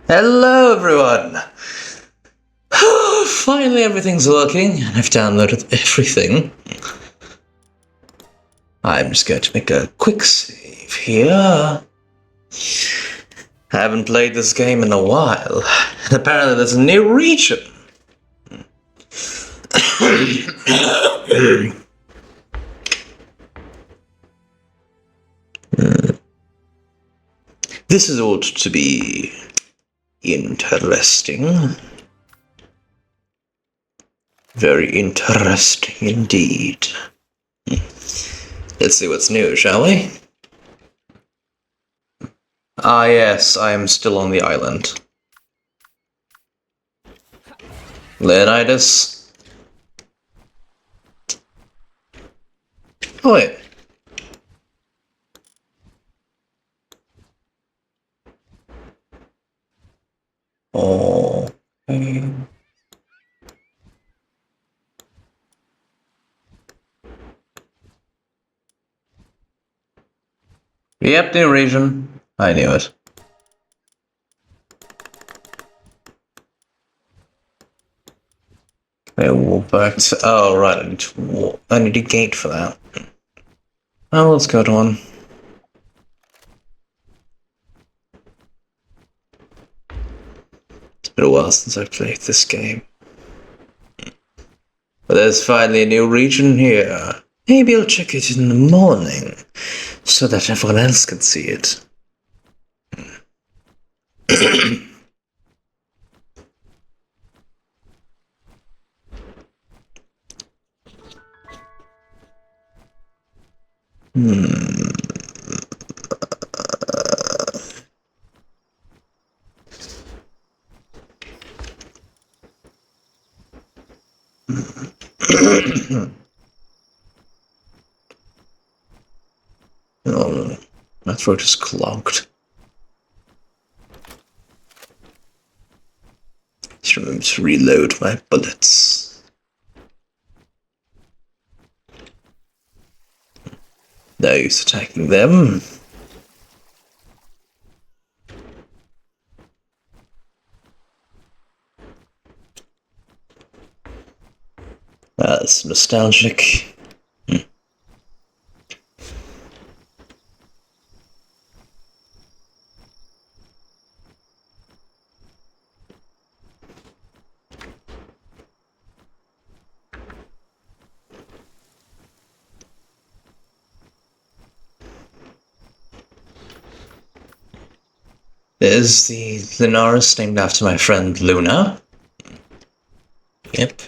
Hello, everyone! Finally, everything's working, and I've downloaded everything. I'm just going to make a quick save here. I haven't played this game in a while, and apparently there's a new region. This is ought to be interesting. Very interesting indeed. Let's see what's new, shall we? Ah, yes, I am still on the island. Leonidas. Oh, wait. Okay. Yep, new region. I knew it. Okay, walk back to... Oh, right, I need a gate for that. Oh, let's go to one. It's been a while since I've played this game. But there's finally a new region here. Maybe I'll check it in the morning, so that everyone else can see it. Oh, my throat is clogged. Just remember to reload my bullets. No use attacking them. That's nostalgic. There's the Linaris named after my friend Luna. Yep.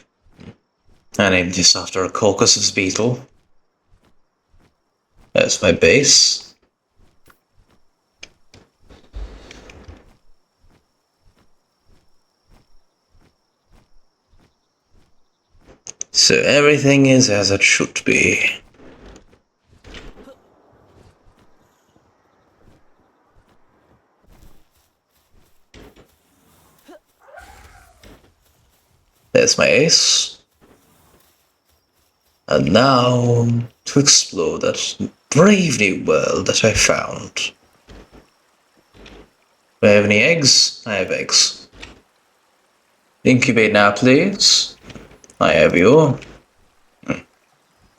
I named this after a Caucasus beetle. That's my base. So everything is as it should be. There's my ace. And now to explore that brave new world that I found. Do I have any eggs? I have eggs. Incubate now, please. I have you.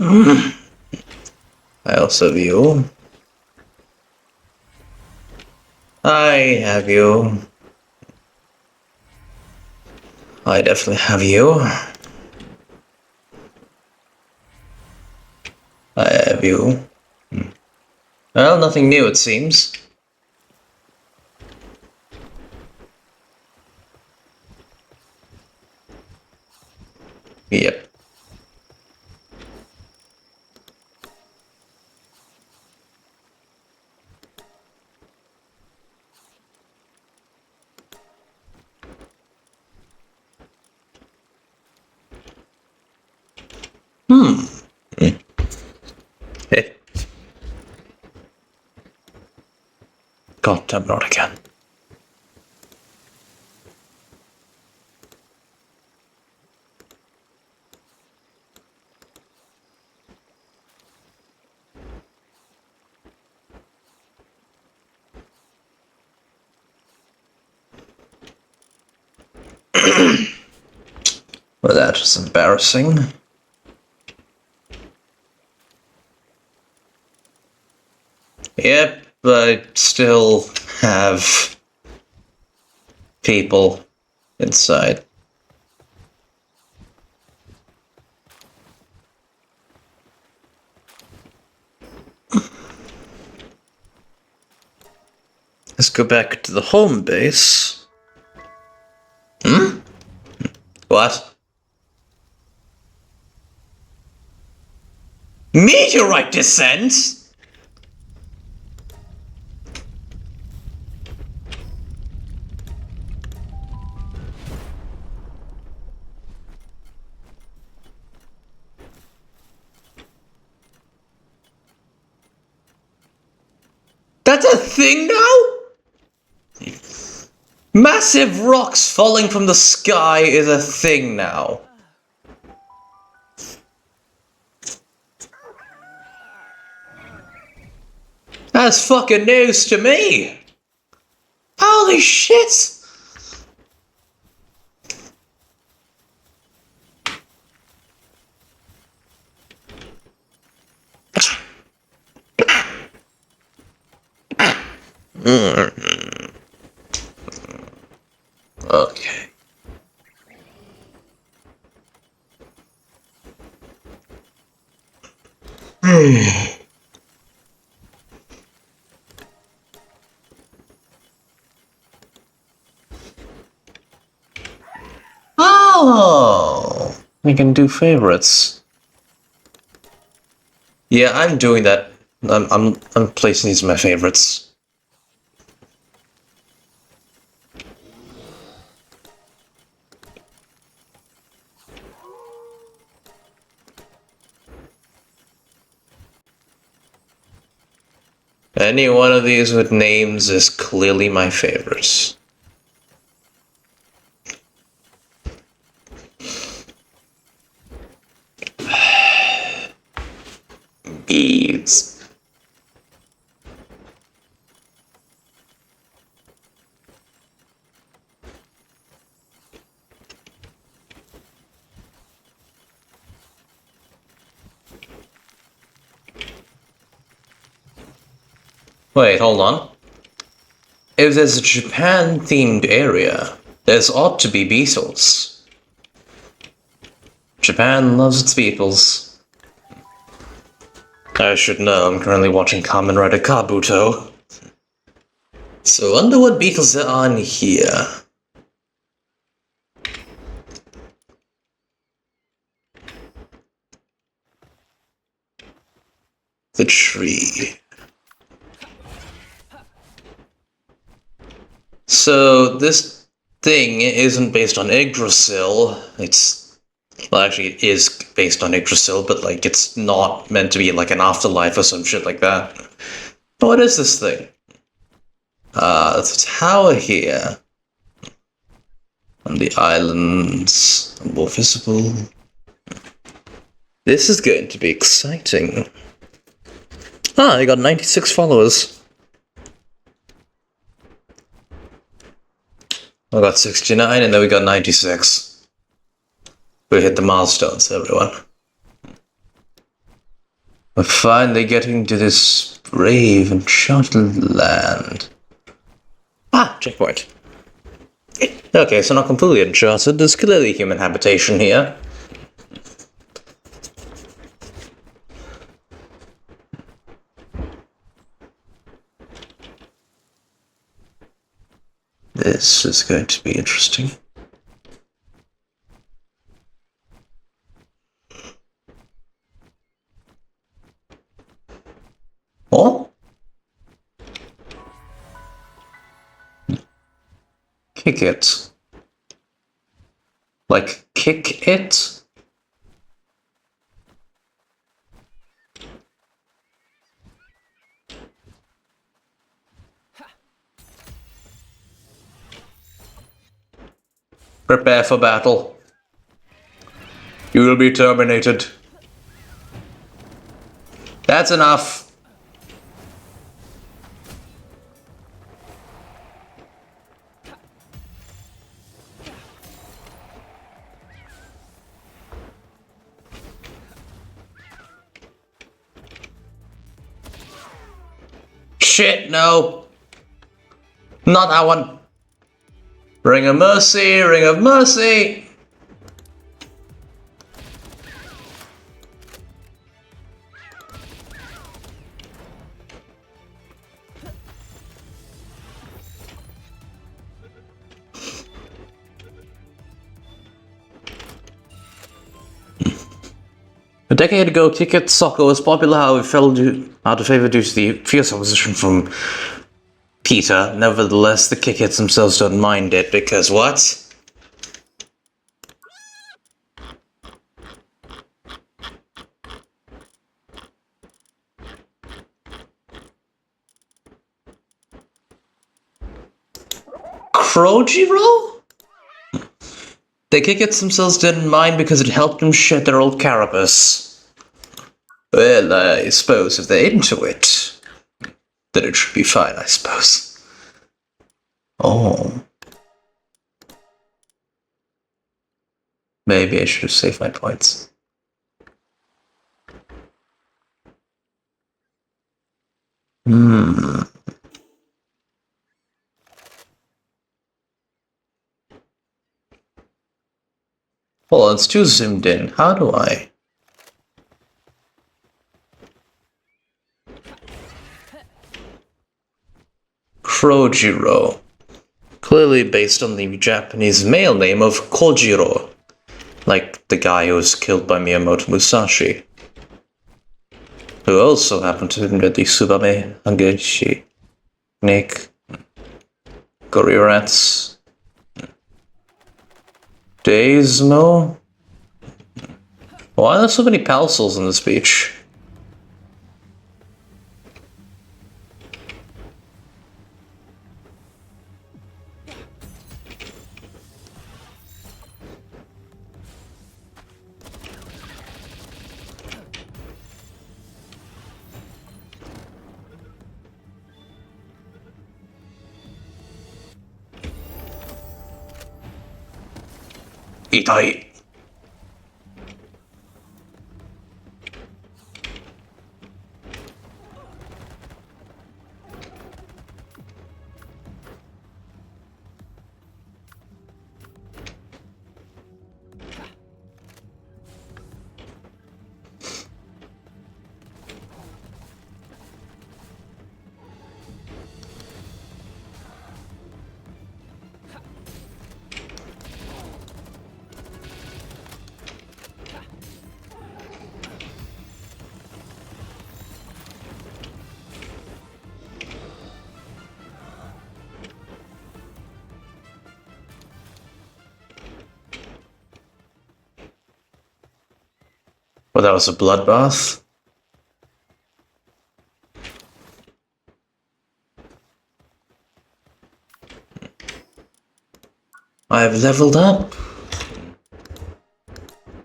I also have you. I have you. I definitely have you. I have you. Well, nothing new, it seems. Yep. Hey. God, I'm not again. Well, that was embarrassing. Yep, I still have people inside. Let's go back to the home base. Hmm? What? Meteorite descent? That's a thing now? Massive rocks falling from the sky is a thing now. That's fucking news to me. Holy shit. Okay. Oh, we can do favorites. Yeah, I'm doing that. I'm placing these in my favorites. Any one of these with names is clearly my favorites. Bees. Wait, hold on. If there's a Japan-themed area, there's ought to be beetles. Japan loves its beetles. I should know, I'm currently watching Kamen Rider Kabuto. So, wonder what beetles there are in here. The tree. So, this thing isn't based on Yggdrasil. Well, actually, it is based on Yggdrasil, but, like, it's not meant to be, like, an afterlife or some shit like that. But what is this thing? There's a tower here. And the islands are more visible. This is going to be exciting. I got 96 followers. I got 69 and then we got 96. We hit the milestones, everyone. We're finally getting to this brave and enchanted land. Checkpoint. Okay, so not completely uncharted. There's clearly human habitation here. This is going to be interesting. Oh? Kick it. Like, kick it? Prepare for battle. You will be terminated. That's enough. shit, no. Not that one. Ring of Mercy, Ring of Mercy. A decade ago, cricket soccer was popular, however, fell out of favor due to the fierce opposition from Peter. Nevertheless, the crickets themselves don't mind it because what? Krojiro? The crickets themselves didn't mind because it helped them shed their old carapace. Well, I suppose if they're into it, then it should be fine, I suppose. Oh. Maybe I should have saved my points. Well, it's too zoomed in. How do I? Krojiro. Clearly based on the Japanese male name of Kojiro. Like the guy who was killed by Miyamoto Musashi. Who also happened to invent the Tsubame Hangeshi Nick Gorirats Daismo. Why are there so many palsels in this beach? Itai. Well, that was a bloodbath. I have leveled up.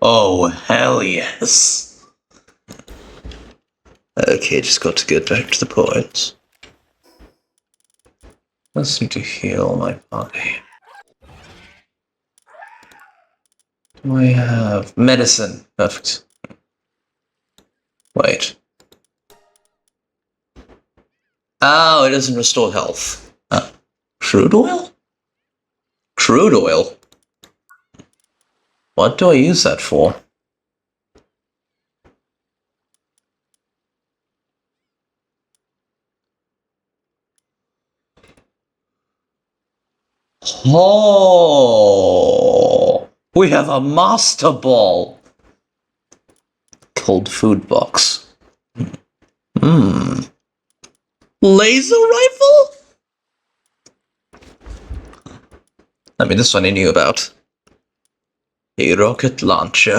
Oh, hell yes. Okay, just got to get back to the point. Let's need to heal my body. Do I have medicine? Perfect. Wait. Oh, it doesn't restore health. Crude oil? Crude oil? What do I use that for? Oh, we have a master ball. Cold food box. Laser rifle? I mean, this one I knew about. A rocket launcher.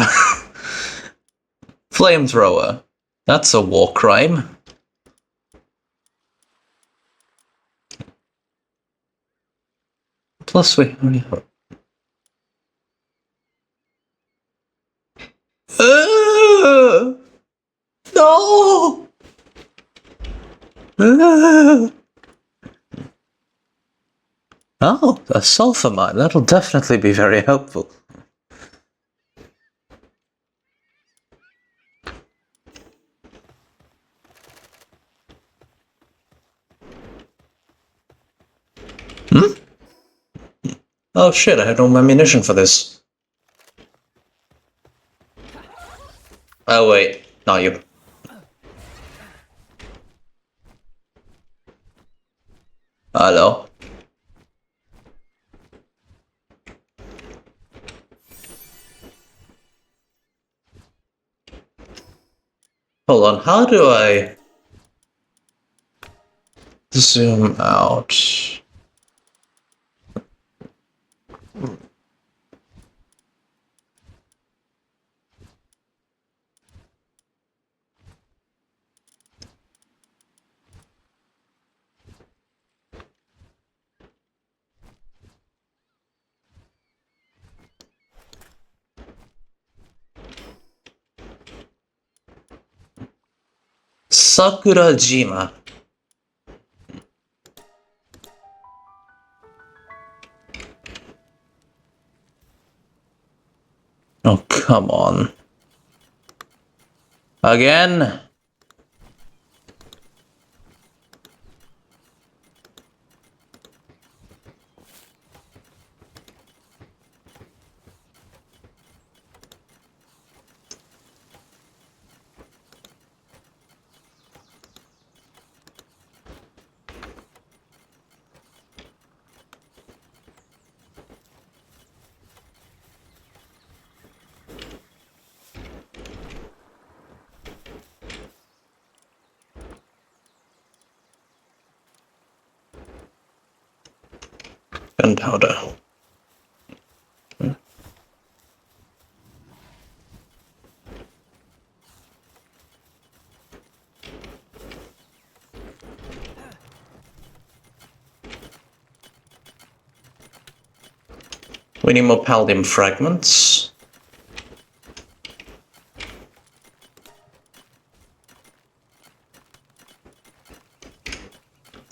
Flamethrower. That's a war crime. Plus we only have... No! Oh, a sulfur mine. That'll definitely be very helpful. Oh shit, I have no ammunition for this. Oh wait, not you. Hello? Hold on, how do I zoom out? Sakurajima. Oh, come on. Again? Gunpowder. We need more palladium fragments.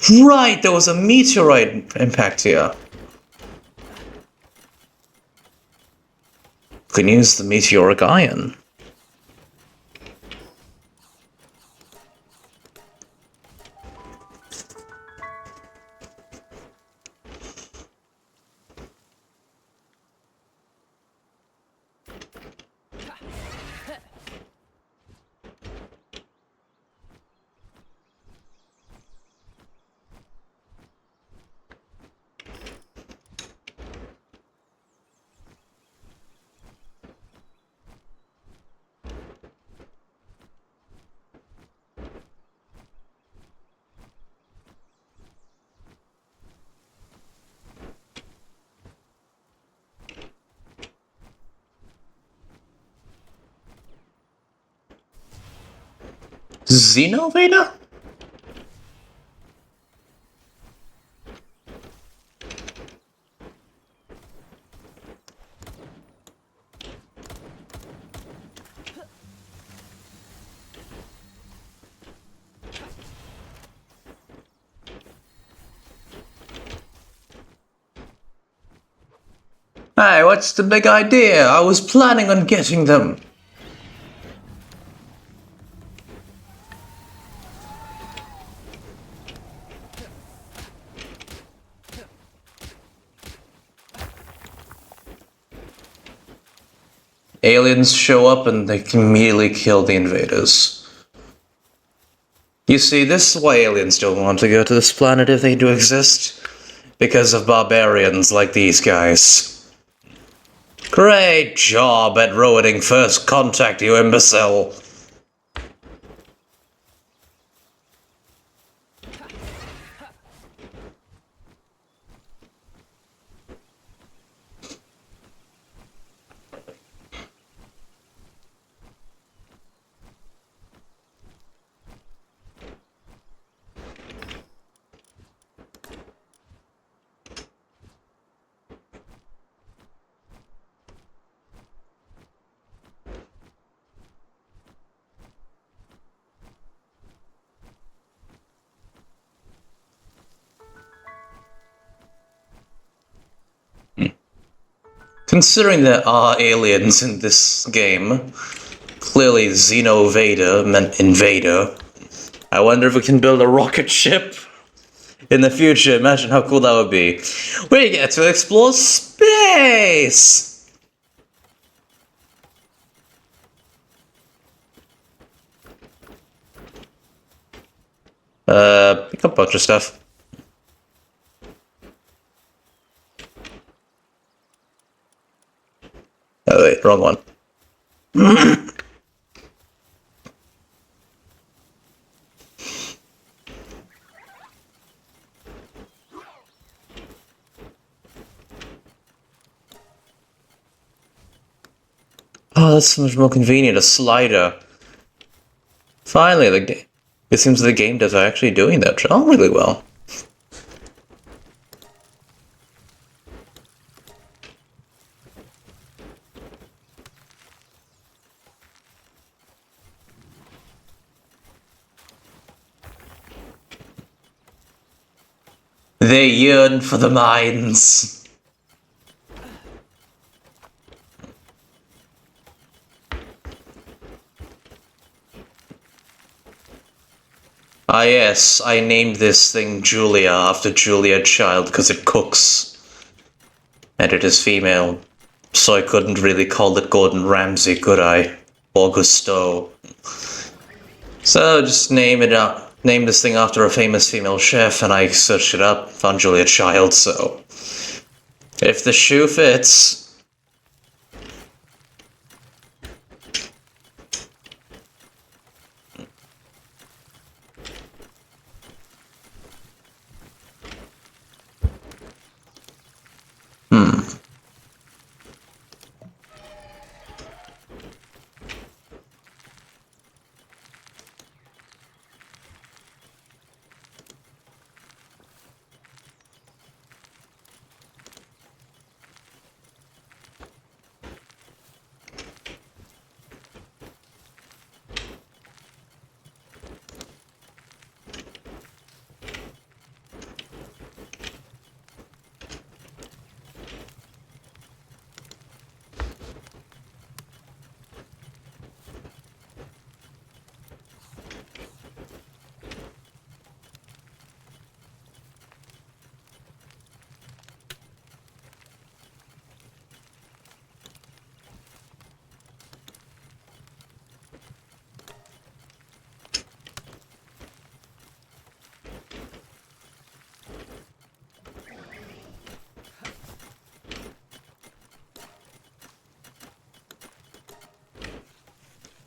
Right, there was a meteorite impact here. We can use the meteoric iron. Xenovada? Hey, what's the big idea? I was planning on getting them. Aliens show up and they can immediately kill the invaders. You see, this is why aliens don't want to go to this planet if they do exist. Because of barbarians like these guys. Great job at ruining first contact, you imbecile. Considering there are aliens in this game, clearly Xenovada meant invader. I wonder if we can build a rocket ship In the future, imagine how cool that would be. We get to explore space! Pick up a bunch of stuff. Oh wait, wrong one. Oh, that's so much more convenient, a slider. Finally, it seems the game devs are actually doing that job really well. They yearn for the mines. Ah yes, I named this thing Julia after Julia Child because it cooks. And it is female. So I couldn't really call it Gordon Ramsay, could I? Or Gusteau. So just name this thing after a famous female chef, and I searched it up, found Julia Child, so if the shoe fits.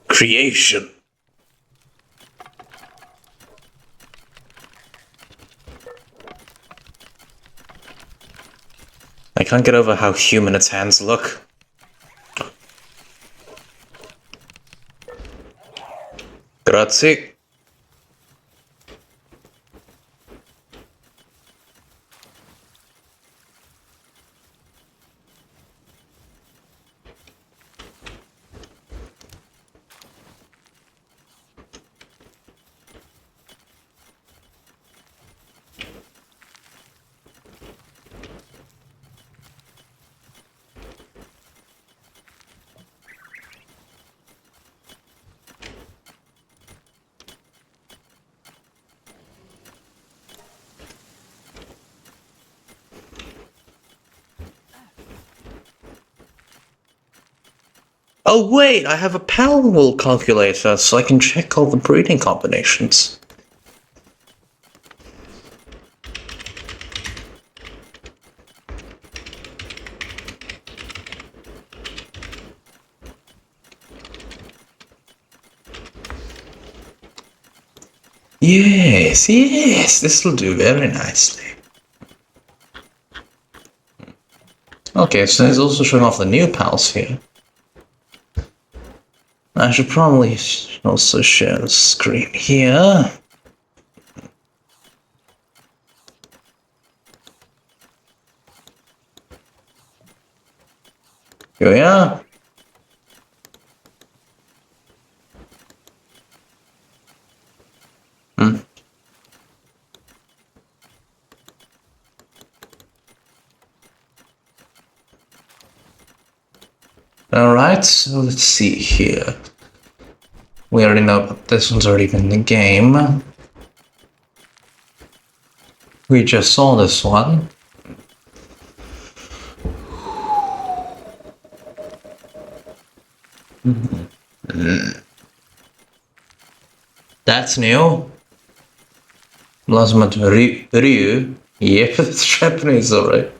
Creation. I can't get over how human its hands look. Grazie. Oh wait, I have a Palworld calculator, so I can check all the breeding combinations. Yes, yes, this will do very nicely. Okay, so it's also showing off the new pals here. I should probably also share the screen here. Here we are. Alright, so let's see here. We already know this one's already been in the game. We just saw this one. That's new. Plasma Ryu. Yep, it's Japanese, alright.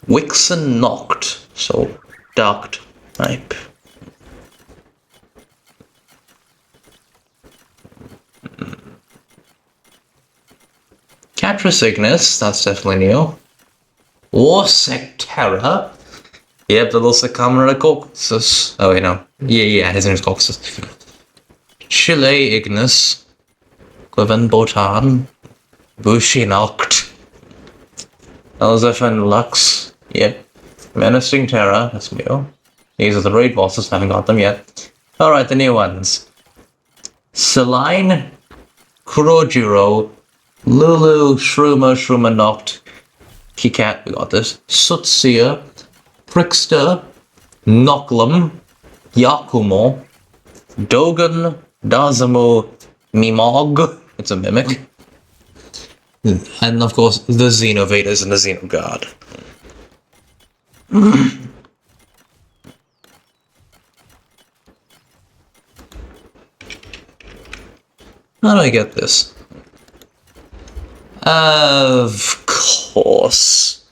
Wixen Knocked. So, dark type. Catris Ignis, that's definitely new. Warsec Terror. Yep, the little Camera Caucasus. Oh, wait, no. Yeah, his name is Caucasus. Chile Ignis. Quiven Botan. Bushi Knocked. Elzephan Lux. Yep. Menacing Terror, that's new. These are the raid bosses, haven't got them yet. Alright, the new ones. Celine. Kurojiro. Lulu, Shroomer Knocked. Kikat, we got this. Sutsia. Prickster. Nocklum. Yakumo. Dogan. Dazumu. Mimog. It's a mimic. And of course, the Xenovaders and the Xenoguard. How do I get this? Of course.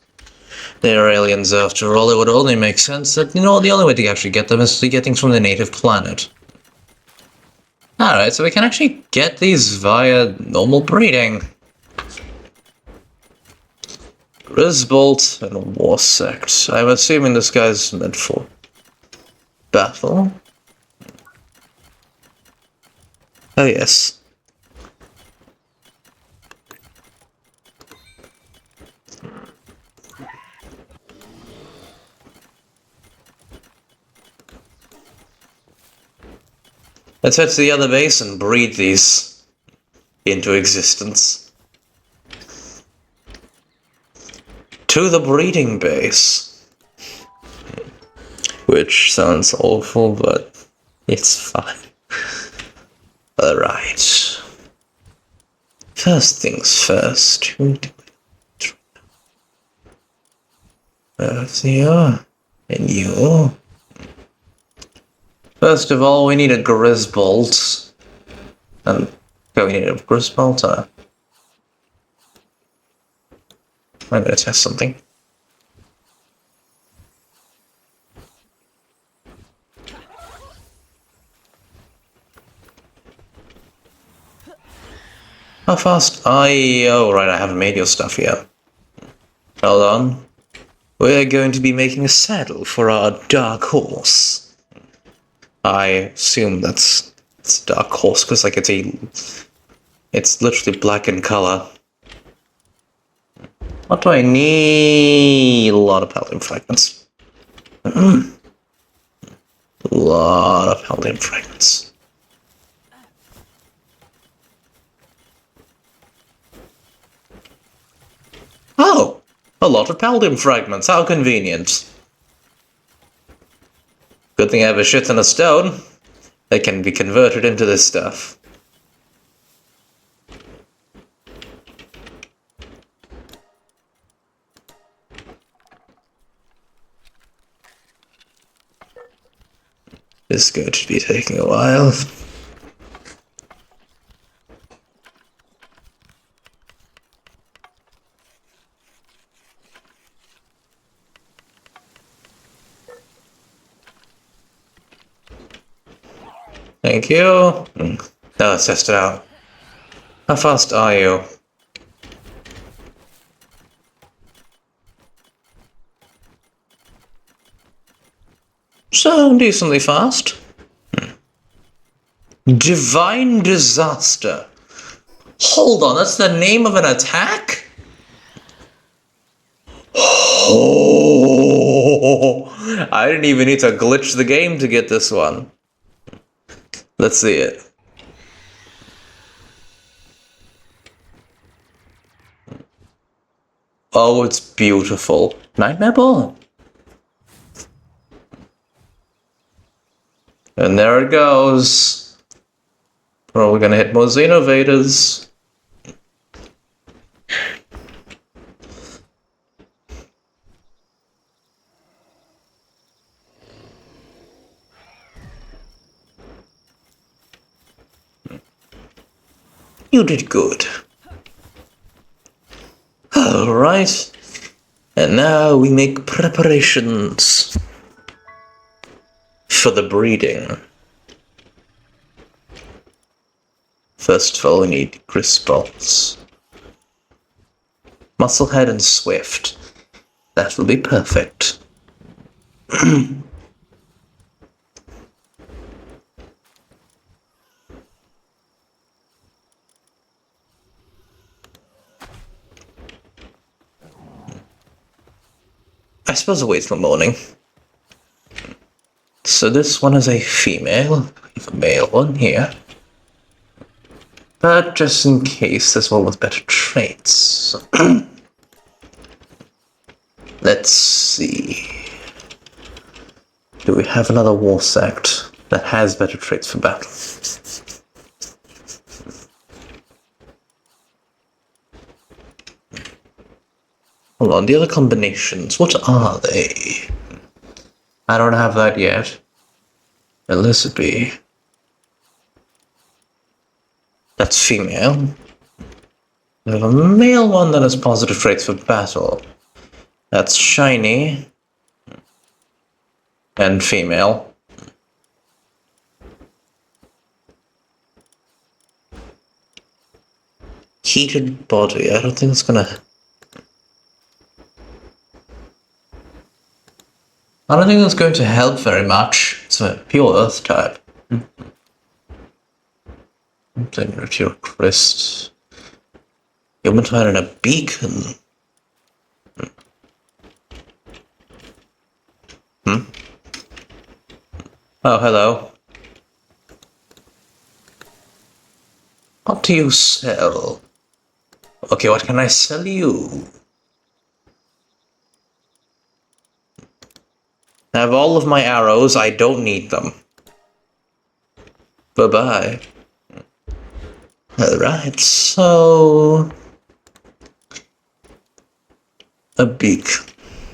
They're aliens after all. It would only make sense that, the only way to actually get them is to get things from the native planet. Alright, so we can actually get these via normal breeding. Grisbolt and Warsect. I'm assuming this guy's meant for battle. Oh yes. Let's head to the other base and breed these into existence. To the breeding base. Which sounds awful, but it's fine. Alright. First things first. There you are. And you. First of all, we need a Grisbolt. And we need a Grisbolt. I'm gonna test something. How fast? Oh, right, I haven't made your stuff yet. Hold on. We're going to be making a saddle for our dark horse. I assume it's dark horse because like it's literally black in color. What do I need? A lot of Paladin fragments. A lot of Paladin fragments. Oh! A lot of Paladin fragments. How convenient. Good thing I have a shit ton of stone. They can be converted into this stuff. This is going to be taking a while. Thank you. Now let's test it out. How fast are you? So decently fast. Divine Disaster. Hold on, that's the name of an attack? Oh, I didn't even need to glitch the game to get this one. Let's see it. Oh, it's beautiful. Nightmare Ball. And there it goes. Probably gonna hit more Xenovaders. You did good. Alright. And now we make preparations for the breeding. First of all, we need grist bolts. Musclehead and Swift. That will be perfect. I suppose I'll wait till morning. So this one is a female. We have a male one here. But just in case, there's one with better traits. Let's see. Do we have another war sect that has better traits for battle? Hold on, the other combinations, what are they? I don't have that yet. Elizabeth. That's female. We have a male one that has positive traits for battle. That's shiny. And female. Heated body, I don't think it's gonna... I don't think that's going to help very much. It's a pure earth type. Temperature crest. Human and a beacon. Oh, hello. What do you sell? Okay, what can I sell you? I have all of my arrows, I don't need them. Bye-bye. Alright, so... a beacon.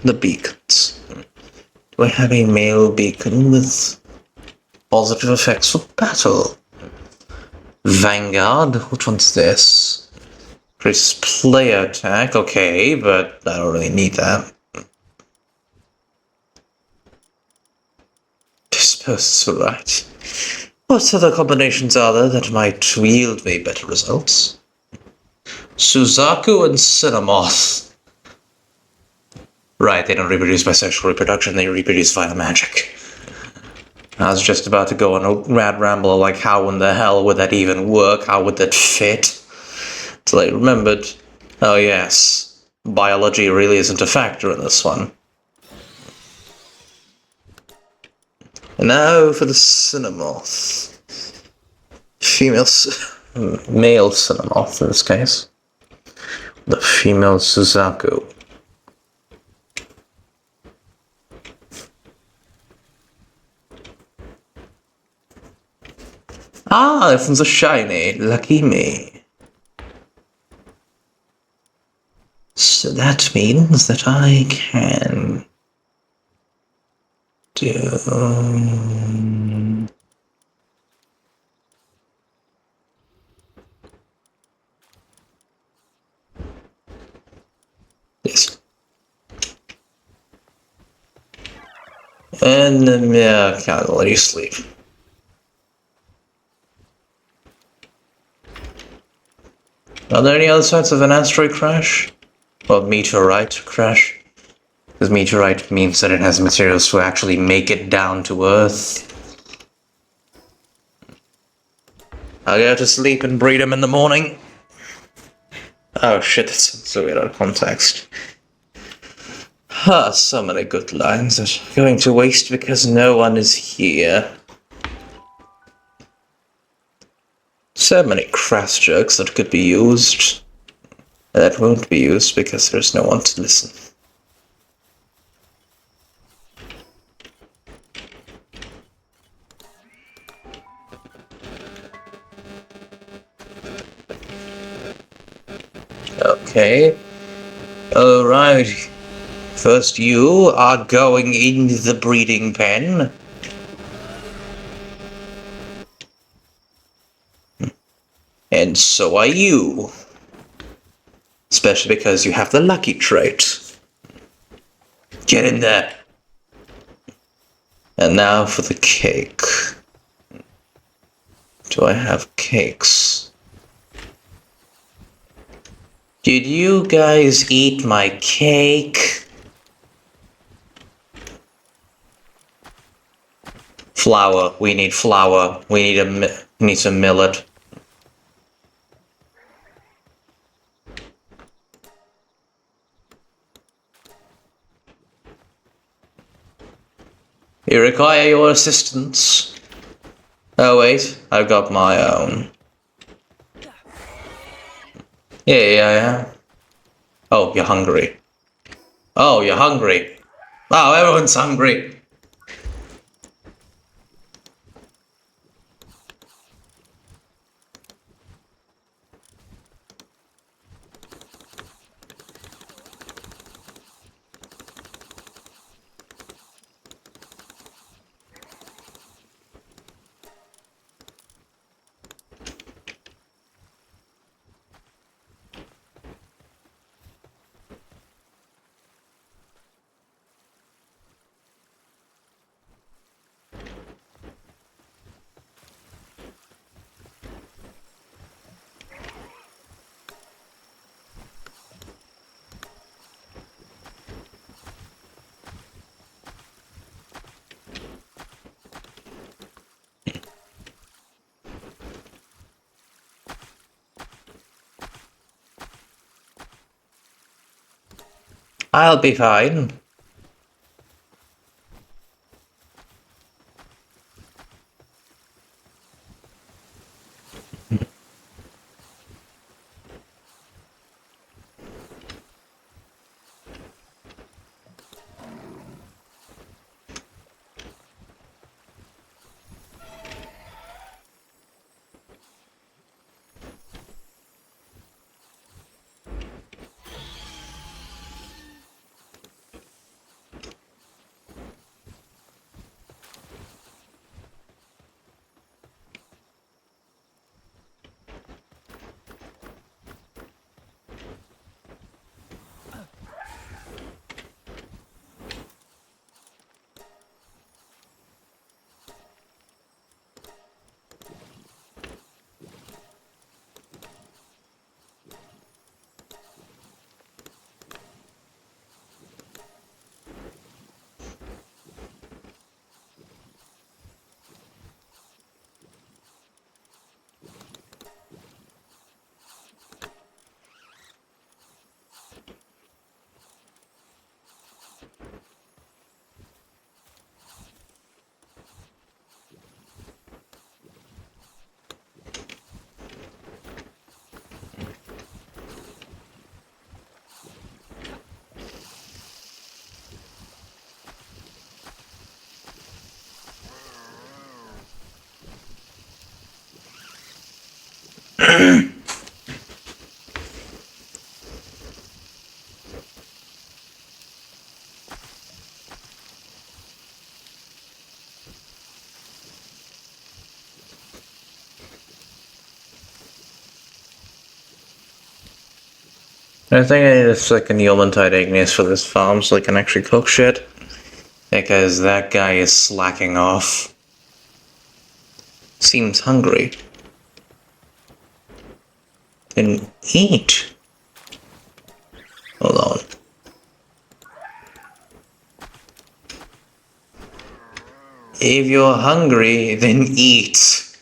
The beacons. Do I have a male beacon with positive effects for battle? Vanguard? Which one's this? Increase player attack, okay, but I don't really need that. I suppose it's alright. What other combinations are there that might yield me better results? Suzaku and Cinnamoth. Right, they don't reproduce by sexual reproduction, they reproduce via magic. I was just about to go on a rad ramble like how in the hell would that even work, how would that fit? Till I remembered, oh yes, biology really isn't a factor in this one. And now for the Cinnamoth. Male Cinnamoth in this case. The female Suzaku. Ah, this one's a shiny. Lucky me. So that means that I can do... this. And then, yeah, can't let you sleep. Are there any other signs of an asteroid crash? Or meteorite crash? Because meteorite means that it has materials to actually make it down to Earth. I'll go to sleep and breed them in the morning. Oh shit, that's so weird out of context. Ah, so many good lines that are going to waste because no one is here. So many crass jokes that could be used. That won't be used because there's no one to listen. Okay. Alright. First you are going in the breeding pen. And so are you. Especially because you have the lucky trait. Get in there. And now for the cake. Do I have cakes? Did you guys eat my cake? Flour. We need flour. We need some millet. You require your assistance. Oh wait, I've got my own. Yeah. Oh, you're hungry. Oh, you're hungry. Wow, everyone's hungry. I'll be fine. I think I need a second Yolantide Igneous for this farm so I can actually cook shit. Because that guy is slacking off. Seems hungry. Then eat. Hold on. If you're hungry, then eat.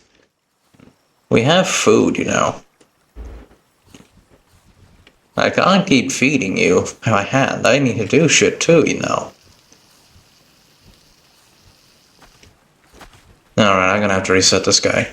We have food, you know. I can't keep feeding you by hand. I need to do shit too, you know. Alright, I'm gonna have to reset this guy.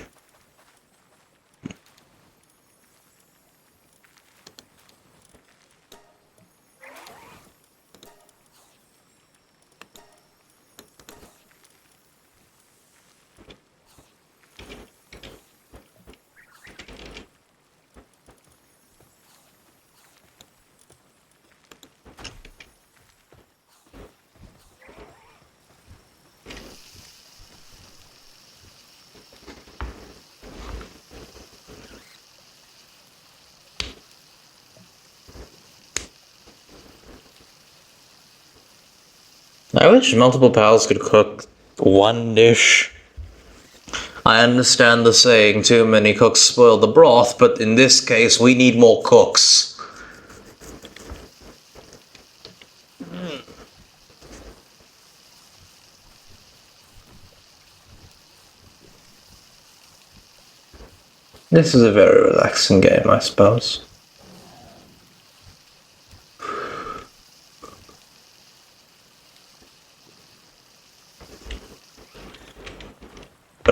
I wish multiple pals could cook one dish. I understand the saying, too many cooks spoil the broth, but in this case, we need more cooks. This is a very relaxing game, I suppose.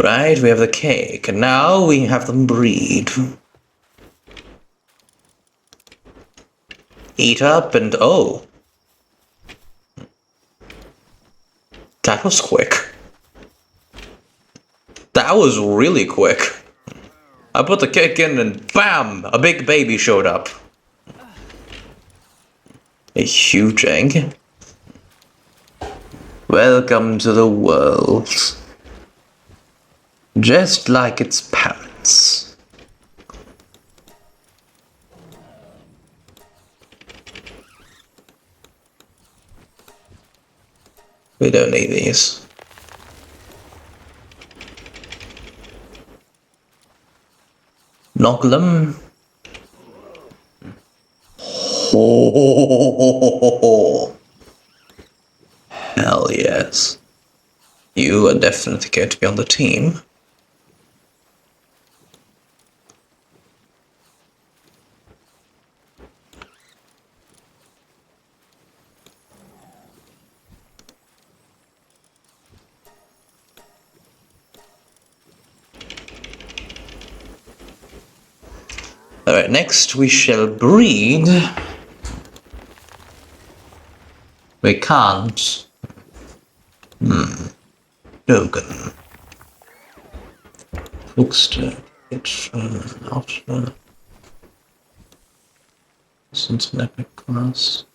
Right, we have the cake, and now we have them breed. Eat up and oh. That was quick. That was really quick. I put the cake in and BAM! A big baby showed up. A huge egg. Welcome to the world. Just like its parents. We don't need these. Nogglum. Oh, hell yes. You are definitely going to be on the team. Alright, next we shall breed. We can't. Logan. Bookster. It's out. Since an epic class.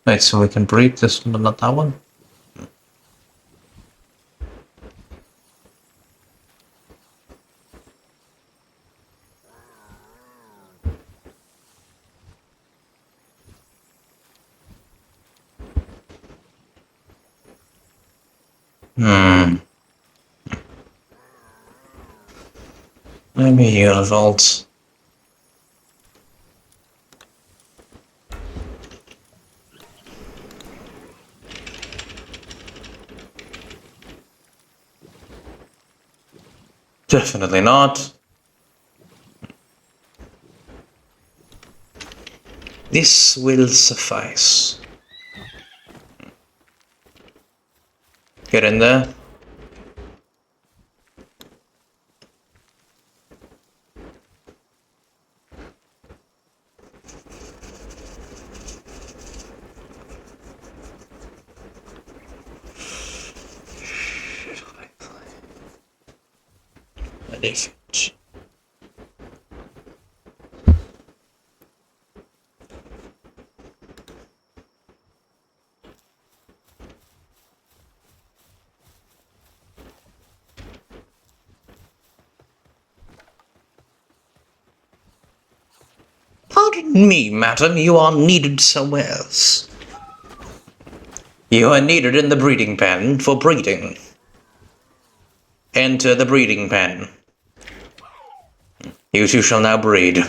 Wait, so we can breed this one, but not that one? Maybe univolts. Definitely not. This will suffice. Get in there. Pardon me, madam, you are needed somewhere else. You are needed in the breeding pen for breeding. Enter the breeding pen. You two shall now breed.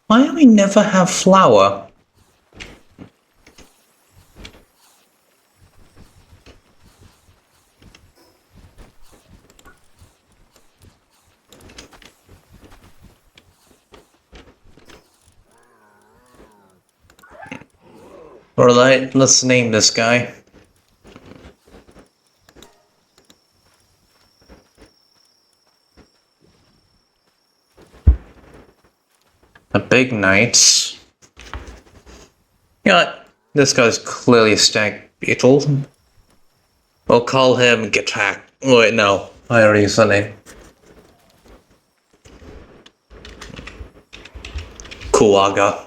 Why do we never have flour? Alright, let's name this guy. A big knight. You know what? This guy's clearly Beetle. We'll call him Gatak. Wait, no. I already used the name. Kuaga.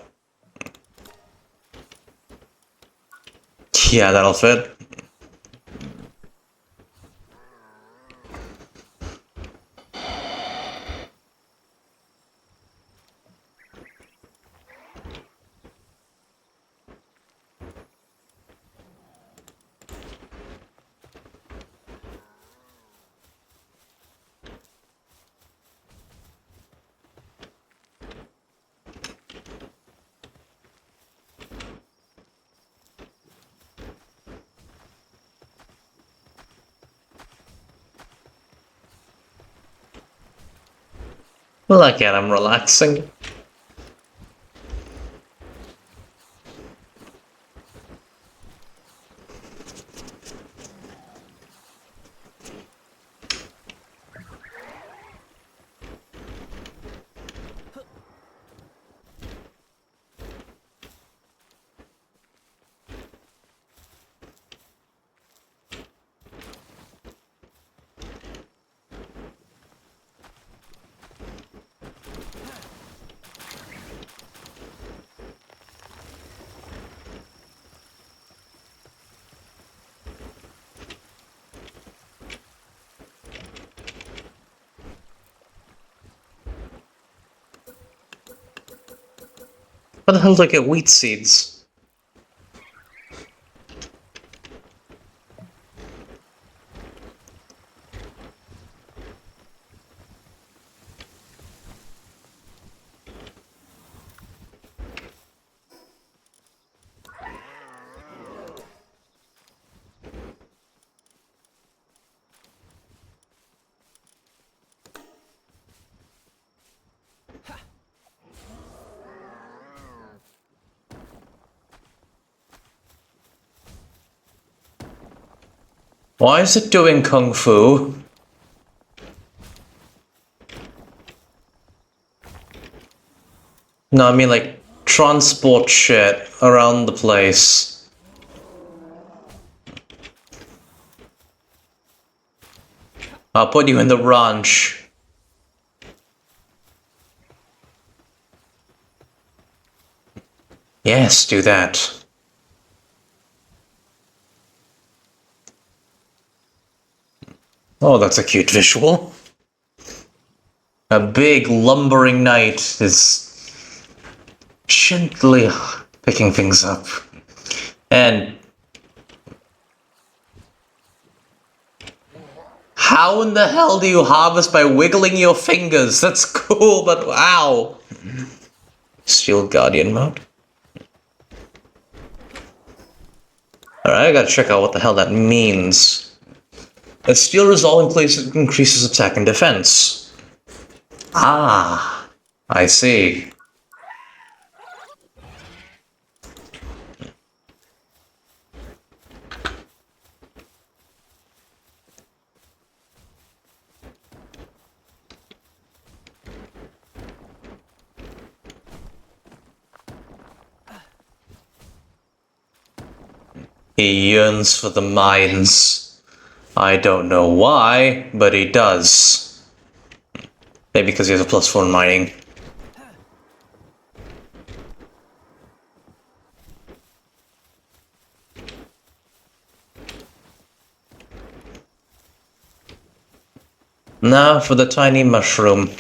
Yeah, that'll fit. Look at him relaxing. Where the hell did I get wheat seeds? Why is it doing Kung Fu? No, I mean like transport shit around the place. I'll put you in the ranch. Yes, do that. Oh, that's a cute visual. A big lumbering knight is gently picking things up. And how in the hell do you harvest by wiggling your fingers? That's cool, but wow. Steel Guardian mode. Alright, I gotta check out what the hell that means. A steel resolve increases attack and defense. Ah, I see. He yearns for the mines. I don't know why, but he does. Maybe because he has a +4 in mining. Now for the tiny mushroom.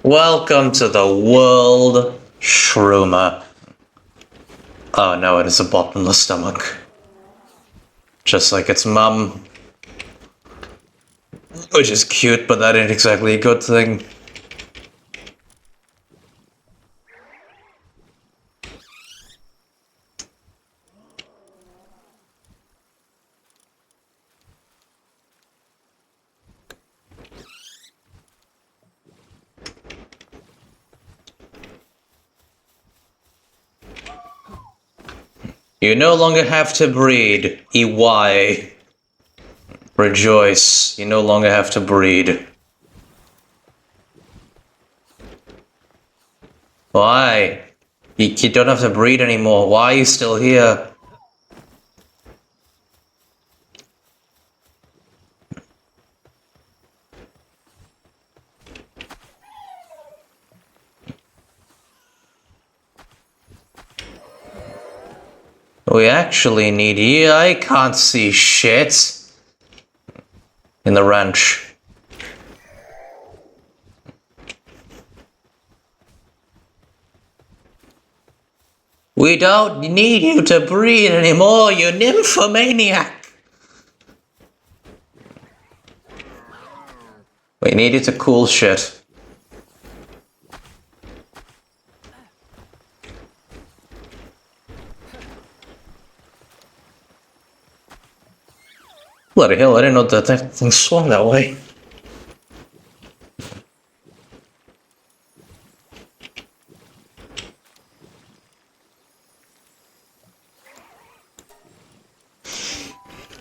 Welcome to the world, Shroomer. Oh no, it is a bottomless stomach. Just like its mum. Which is cute, but that ain't exactly a good thing. You no longer have to breed, EY. Rejoice, you no longer have to breed. Why? You don't have to breed anymore. Why are you still here? We actually need you. I can't see shit. In the ranch. We don't need you to breed anymore, you nymphomaniac! We need you to cool shit. Bloody hell, I didn't know that thing swung that way.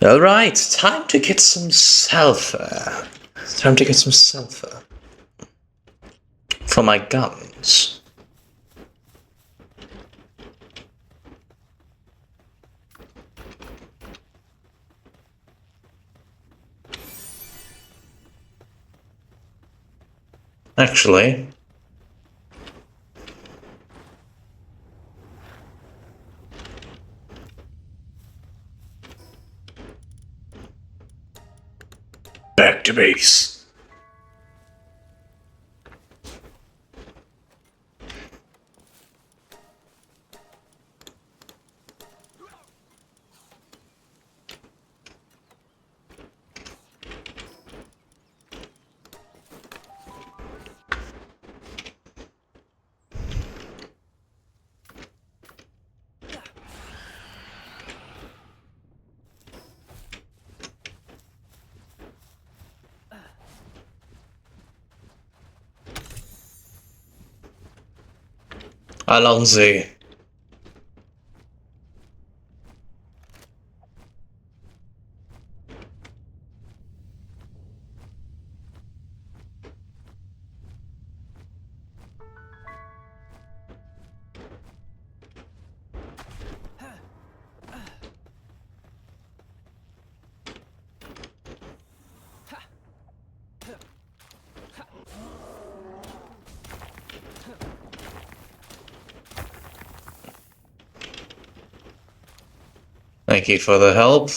Alright, time to get some sulfur. Time to get some sulfur. For my guns. Actually... back to base. Allons-y. Thank you for the help.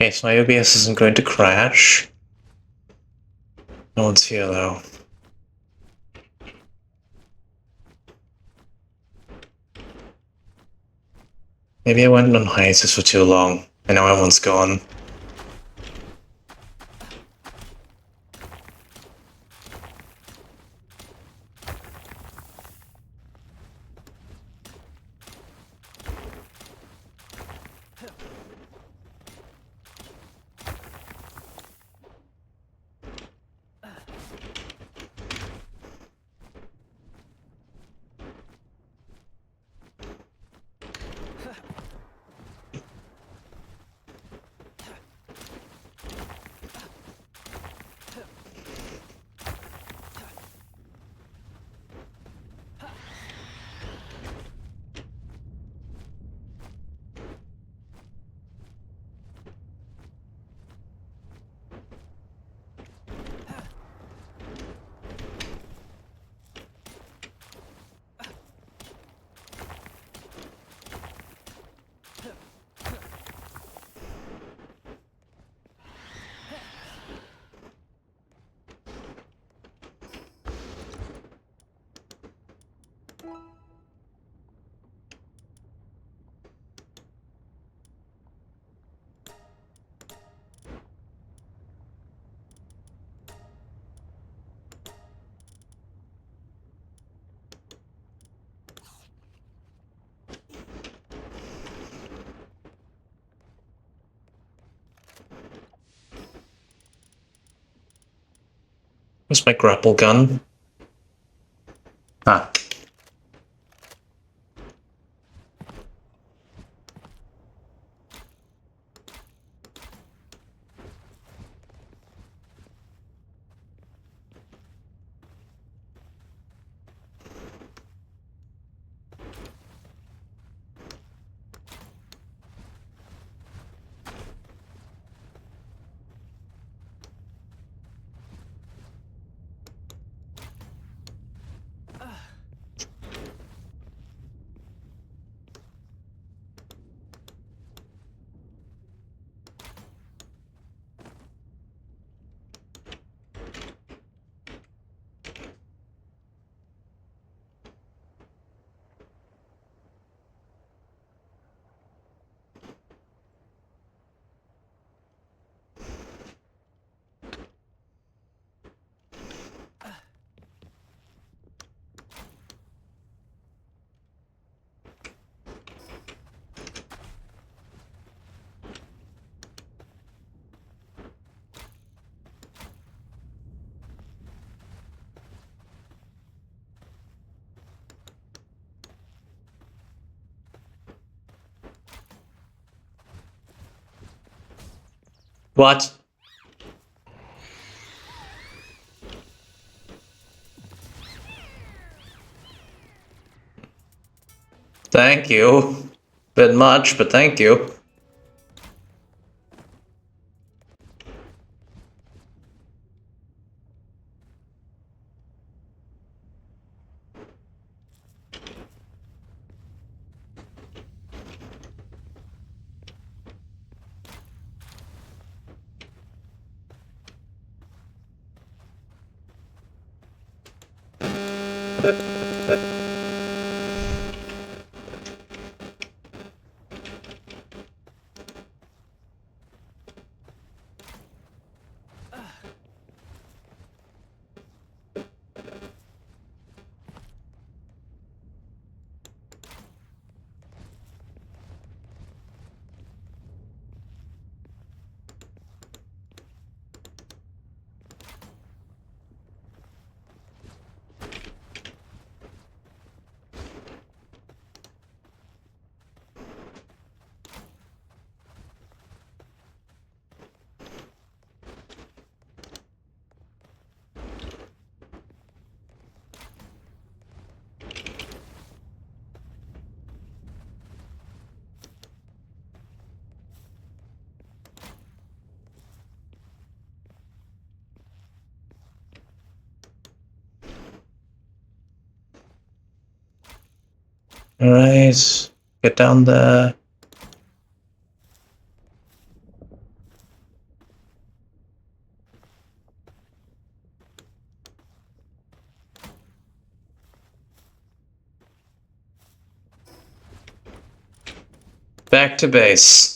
Okay, so my OBS isn't going to crash. No one's here though. Maybe I went on hiatus for too long, and now everyone's gone. Where's my grapple gun? Ah. What? Thank you. Bit much, but thank you. Alright. Get down there. Back to base.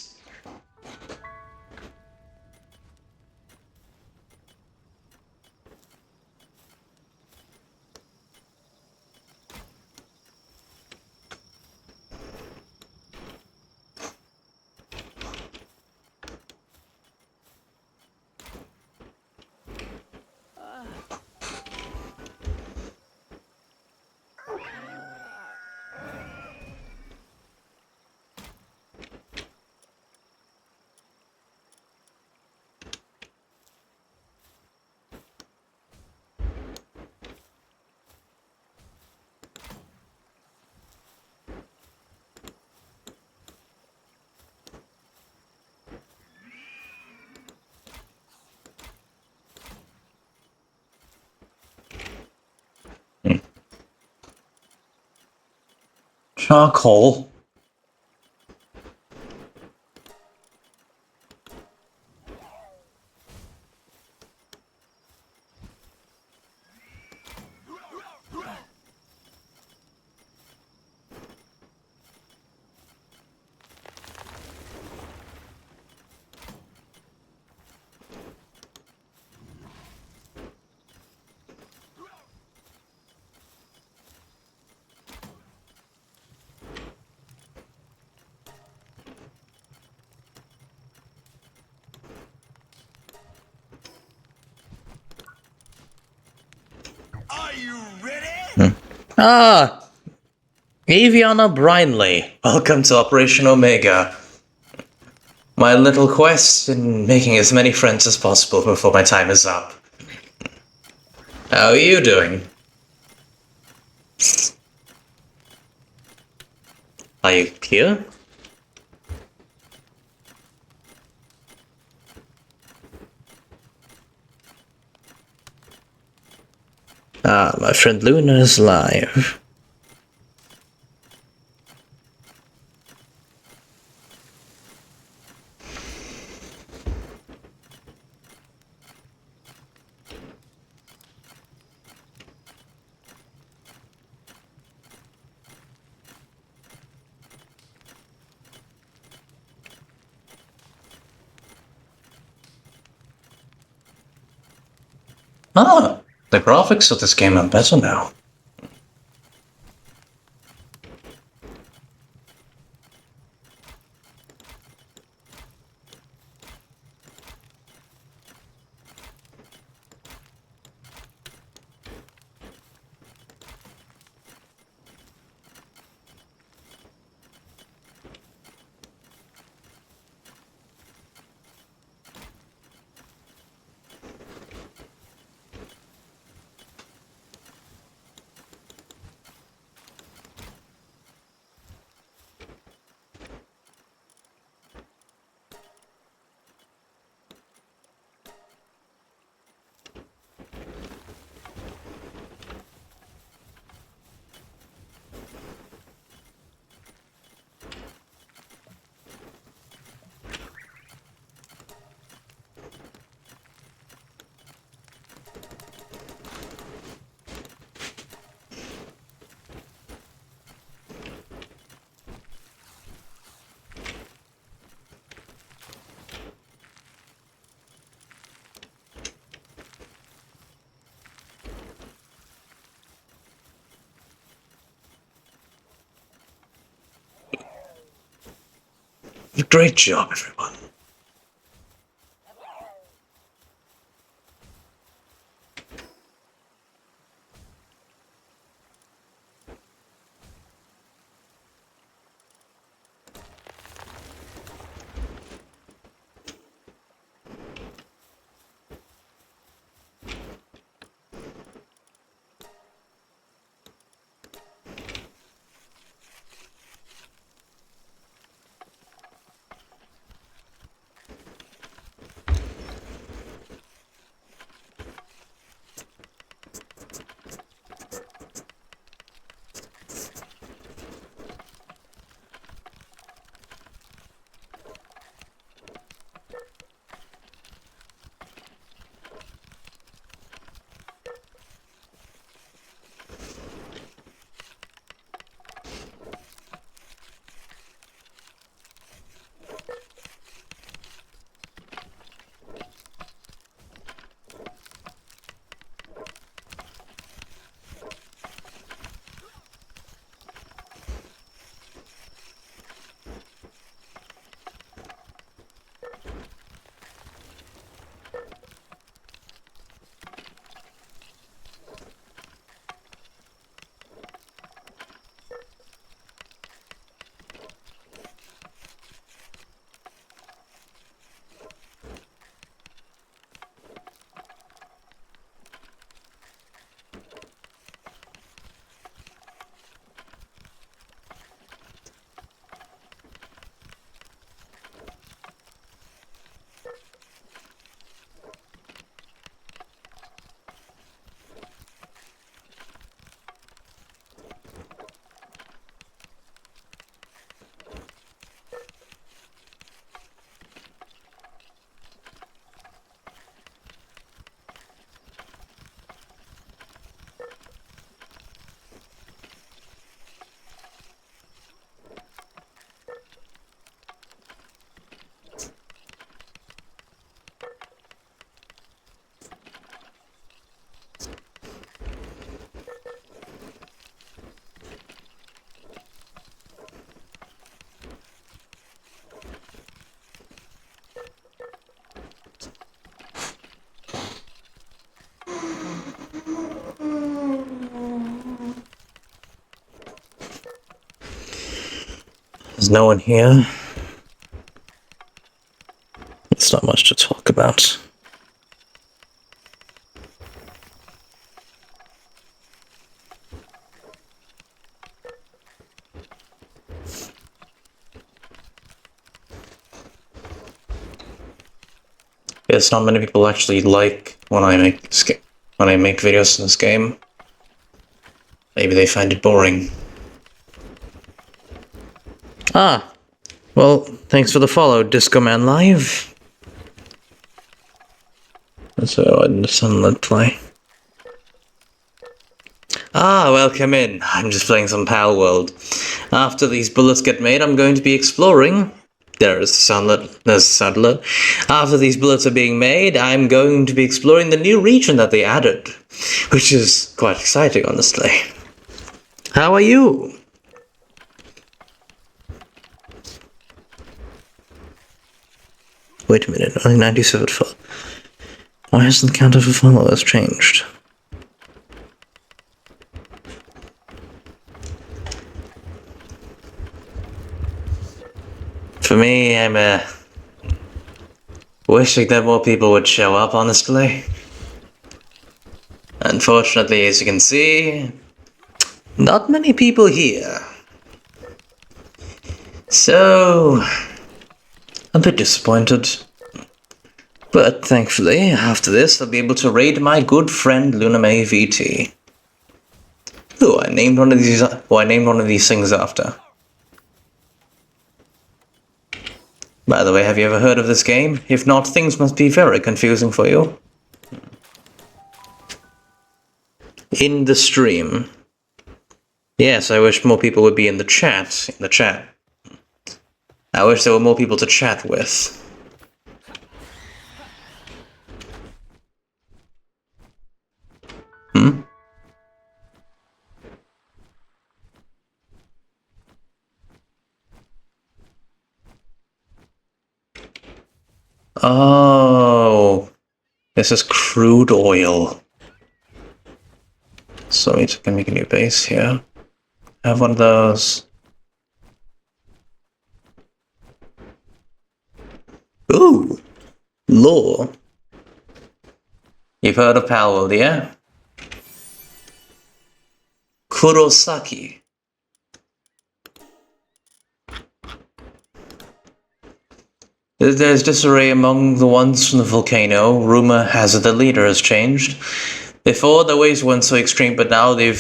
Charcoal. Ah, Aviana Brinley. Welcome to Operation Omega. My little quest in making as many friends as possible before my time is up. How are you doing? Are you here? Ah, my friend Luna is live. Ah, the graphics of this game are better now. Great job, everyone. There's no one here. It's not much to talk about. Yes, not many people actually like when I make videos in this game. Maybe they find it boring. Ah, well, thanks for the follow, Disco Man Live. So in the sunlit play. Ah, welcome in. I'm just playing some Palworld. After these bullets get made, I'm going to be exploring. There's sunlit. There's sunlit. After these bullets are being made, I'm going to be exploring the new region that they added, which is quite exciting, honestly. How are you? Wait a minute, only 97 followers. Why hasn't the counter for followers changed? For me, I'm wishing that more people would show up, honestly. Unfortunately, as you can see, not many people here. So, a bit disappointed. But thankfully, after this, I'll be able to raid my good friend Luna May VT. Who I named one of these things after. By the way, have you ever heard of this game? If not, things must be very confusing for you. In the stream. Yes, I wish more people would be in the chat. I wish there were more people to chat with. Oh, this is crude oil. So we can make a new base here. Have one of those. Ooh, lore. You've heard of Palworld, yeah? Kurosaki. There's disarray among the ones from the volcano. Rumor has it the leader has changed. Before, their ways weren't so extreme, but now they're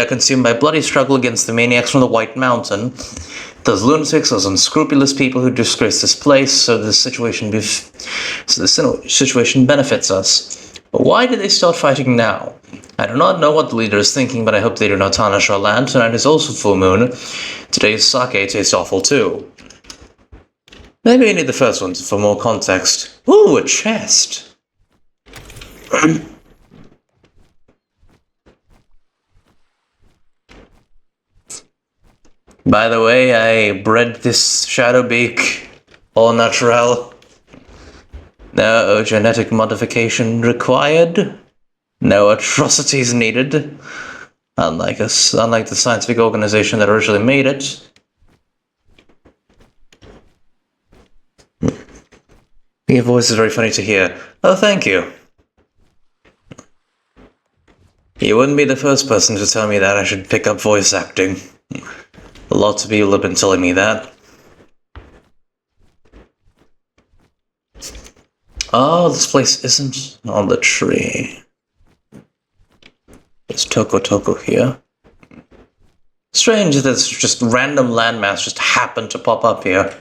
consumed by bloody struggle against the maniacs from the White Mountain. Those lunatics, those unscrupulous people who disgrace this place, so the situation benefits us. But why did they start fighting now? I do not know what the leader is thinking, but I hope they do not tarnish our land. Tonight is also full moon. Today's sake tastes awful too. Maybe I need the first one for more context. Ooh, a chest! By the way, I bred this Shadowbeak all natural. No genetic modification required. No atrocities needed. Unlike the scientific organization that originally made it. Your voice is very funny to hear. Oh, thank you. You wouldn't be the first person to tell me that I should pick up voice acting. Lots of people have been telling me that. Oh, this place isn't on the tree. There's Toko here. Strange that this just random landmass just happened to pop up here.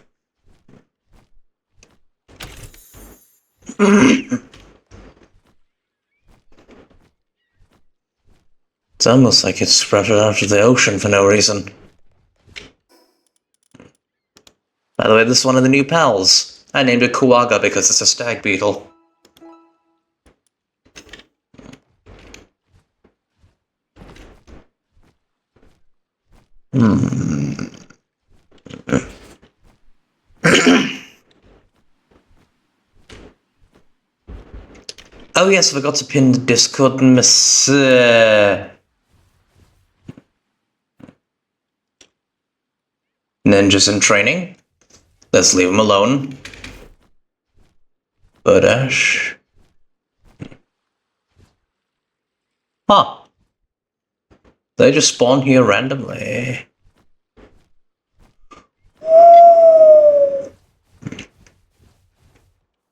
It's almost like it's sprouted out of the ocean for no reason. By the way, this is one of the new pals. I named it Kuwaga because it's a stag beetle. Oh yes, I forgot to pin the Discord Ninjas in training. Let's leave them alone. Budash. Huh. They just spawn here randomly.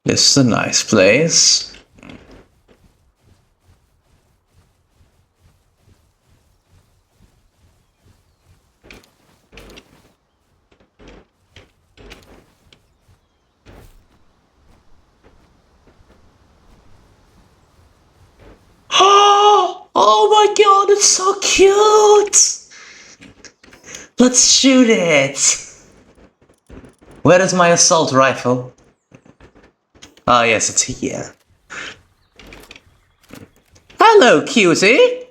This is a nice place. Oh my god, it's so cute! Let's shoot it! Where is my assault rifle? Ah, yes, it's here. Hello, cutie!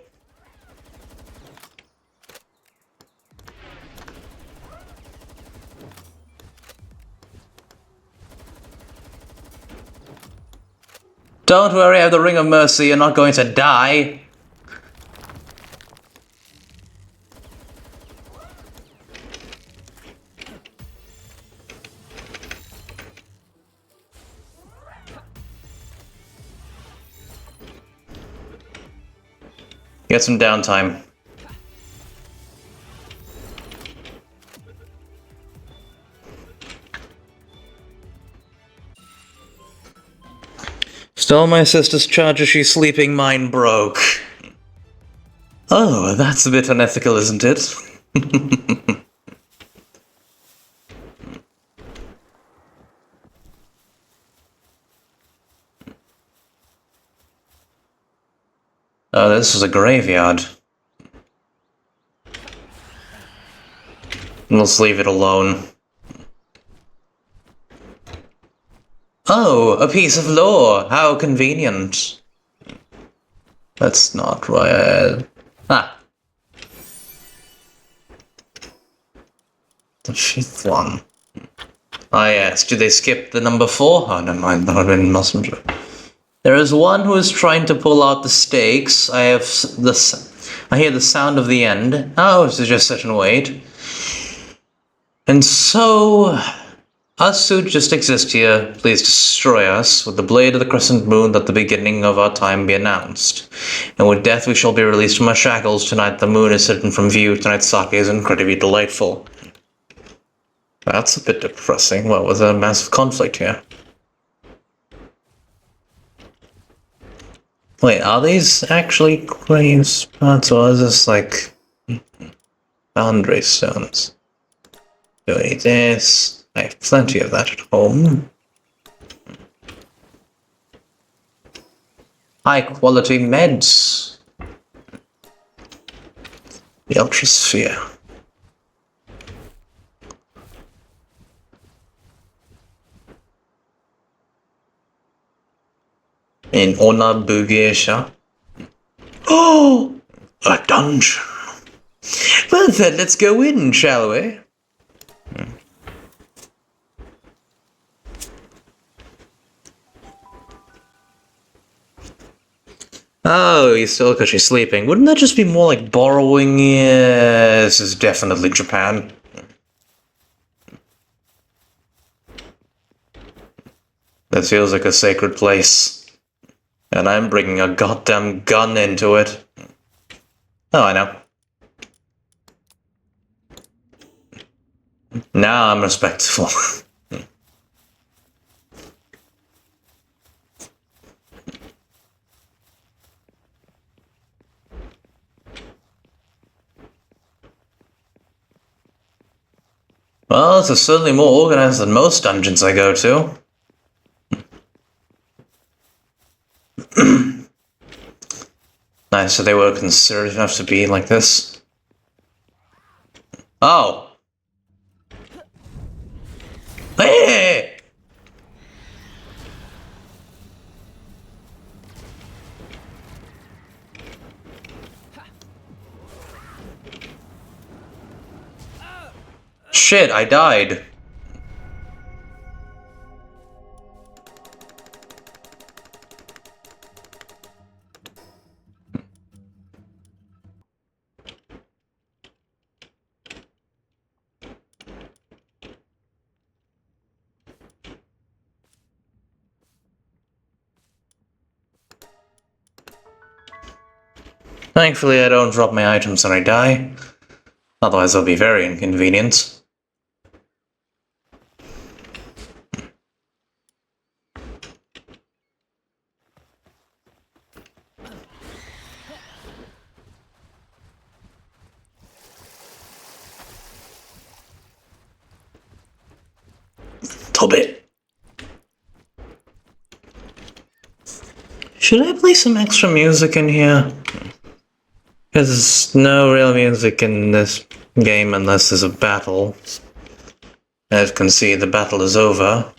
Don't worry, I have the Ring of Mercy, you're not going to die. Get some downtime. Stole my sister's charger, she's sleeping, mine broke. Oh, that's a bit unethical, isn't it? Oh, this is a graveyard. Let's leave it alone. Oh, a piece of lore! How convenient. That's not right. Ah. The fifth one. Ah yes, did they skip the number 4? Oh, never mind, that would have been messenger. There is one who is trying to pull out the stakes. I hear the sound of the end. Oh, so just sit and wait. And so, us who just exist here, please destroy us with the blade of the crescent moon that the beginning of our time be announced. And with death we shall be released from our shackles. Tonight the moon is hidden from view. Tonight's sake is incredibly delightful. That's a bit depressing. Well, with a massive conflict here. Wait, are these actually grave spots, or is this like boundary stones? Do I need this? I have plenty of that at home. High quality meds. The Ultrasphere. In Onabugesha. Oh! A dungeon. Well then, let's go in, shall we? Oh, you still because she's sleeping. Wouldn't that just be more like borrowing? Yeah, this is definitely Japan. That feels like a sacred place. And I'm bringing a goddamn gun into it. Oh, I know. Now I'm respectful. Well, this is certainly more organized than most dungeons I go to. Nice, so they were considerate enough to be like this. Oh! Hey! Shit, I died. Thankfully, I don't drop my items when I die. Otherwise, it'll be very inconvenient. Tobbit. Should I play some extra music in here? Because there's no real music in this game unless there's a battle. As you can see, the battle is over.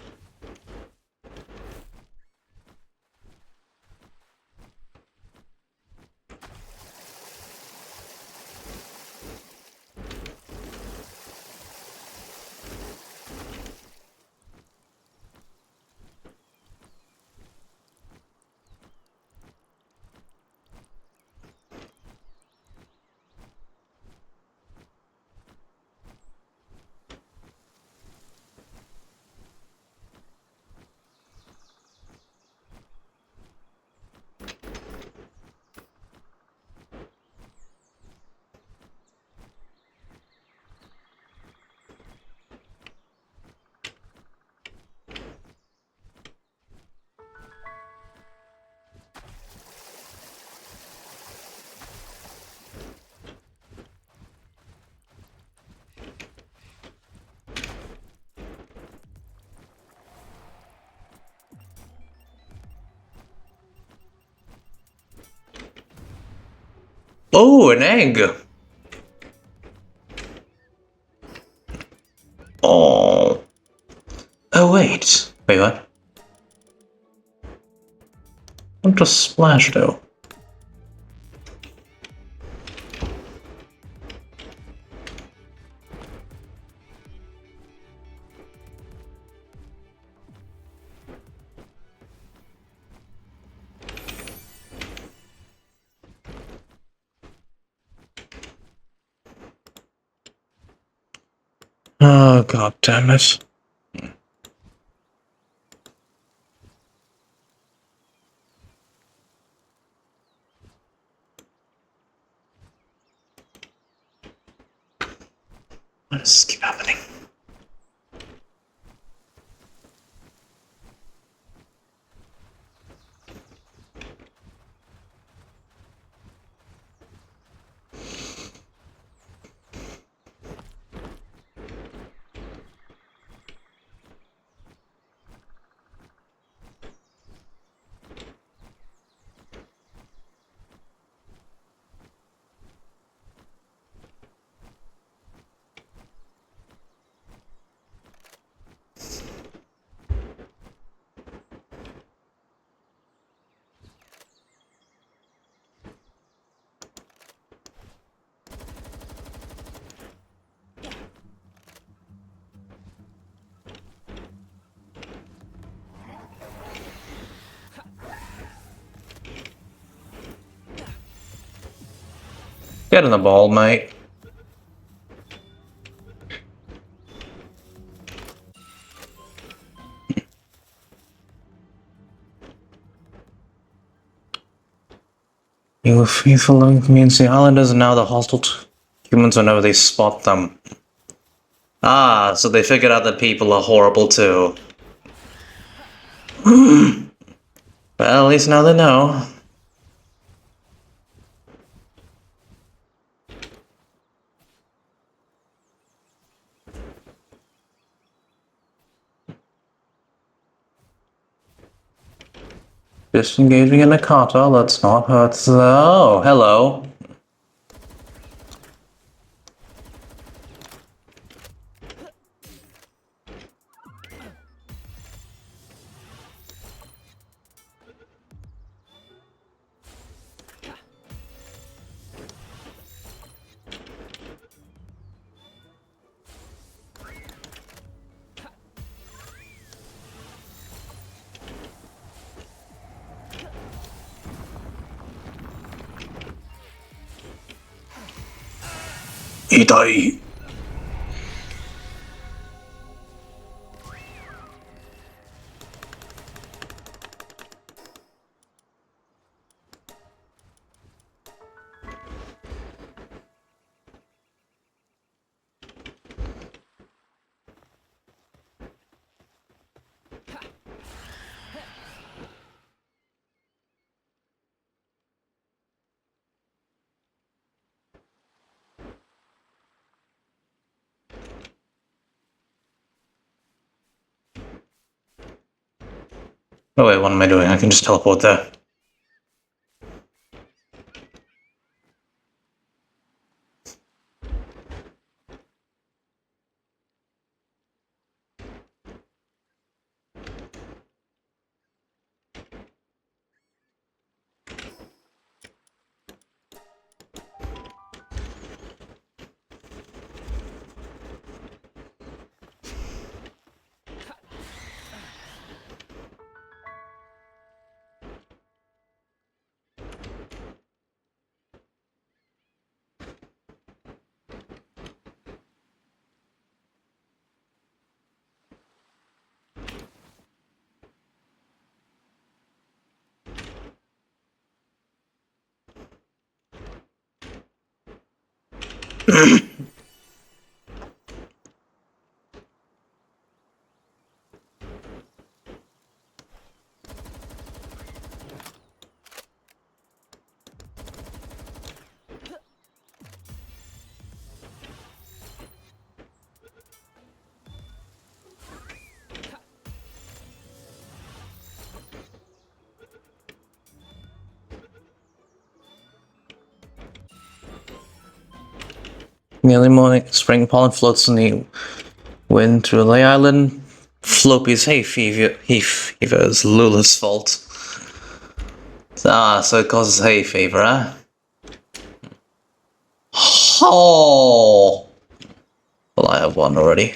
Oh, an egg! Oh. Oh, wait. Wait, what? What just splashed, though? Oh, god damn it. Why does this keep happening? Get in the ball, mate. You faithful loving community. Islanders are now the hostile to humans whenever they spot them. Ah, so they figured out that people are horrible too. Well, at least now they know. Disengaging in a kata, let's not hurt the... Oh, hello. Itai. Oh wait, what am I doing? I can just teleport there. In the early morning, spring pollen floats in the wind to Lay Island. Floppy's hay fever is Lula's fault. Ah, so it causes hay fever, huh? Oh! Well, I have one already.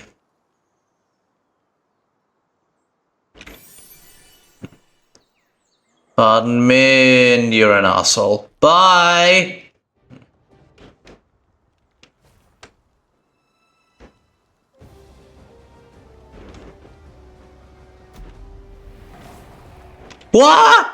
Pardon me, you're an asshole. Bye! What?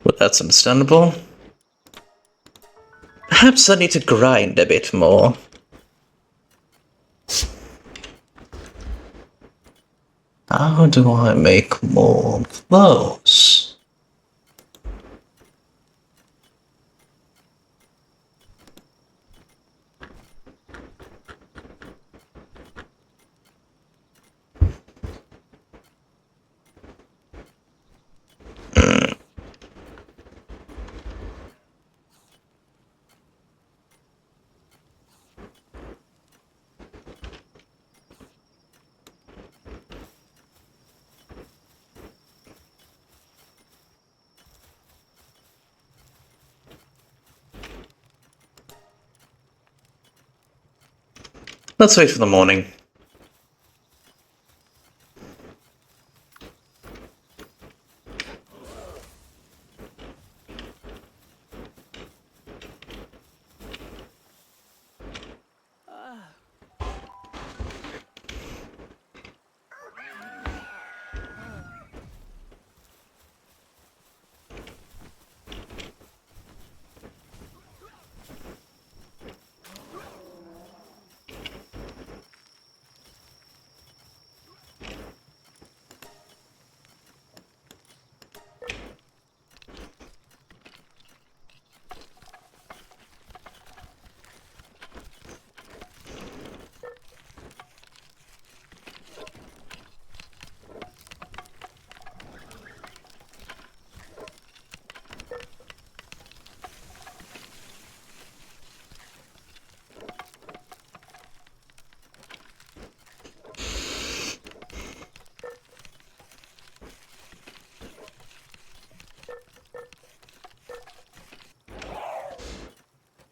Well, that's understandable. Perhaps I need to grind a bit more. How do I make more clothes? Let's wait for the morning.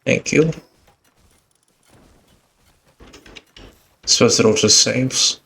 Thank you. Suppose it also saves.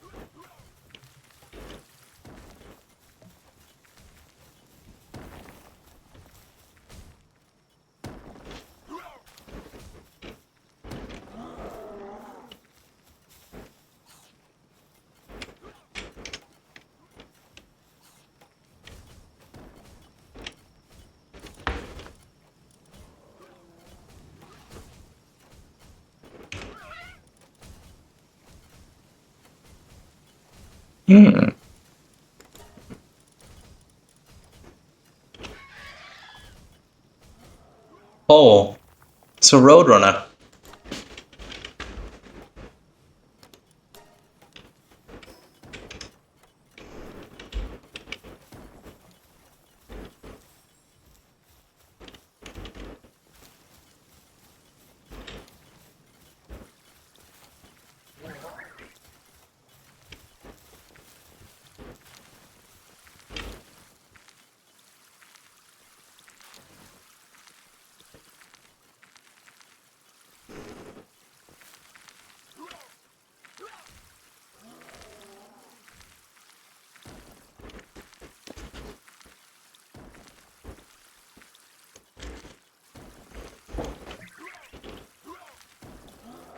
Hmm. Oh, it's a Roadrunner.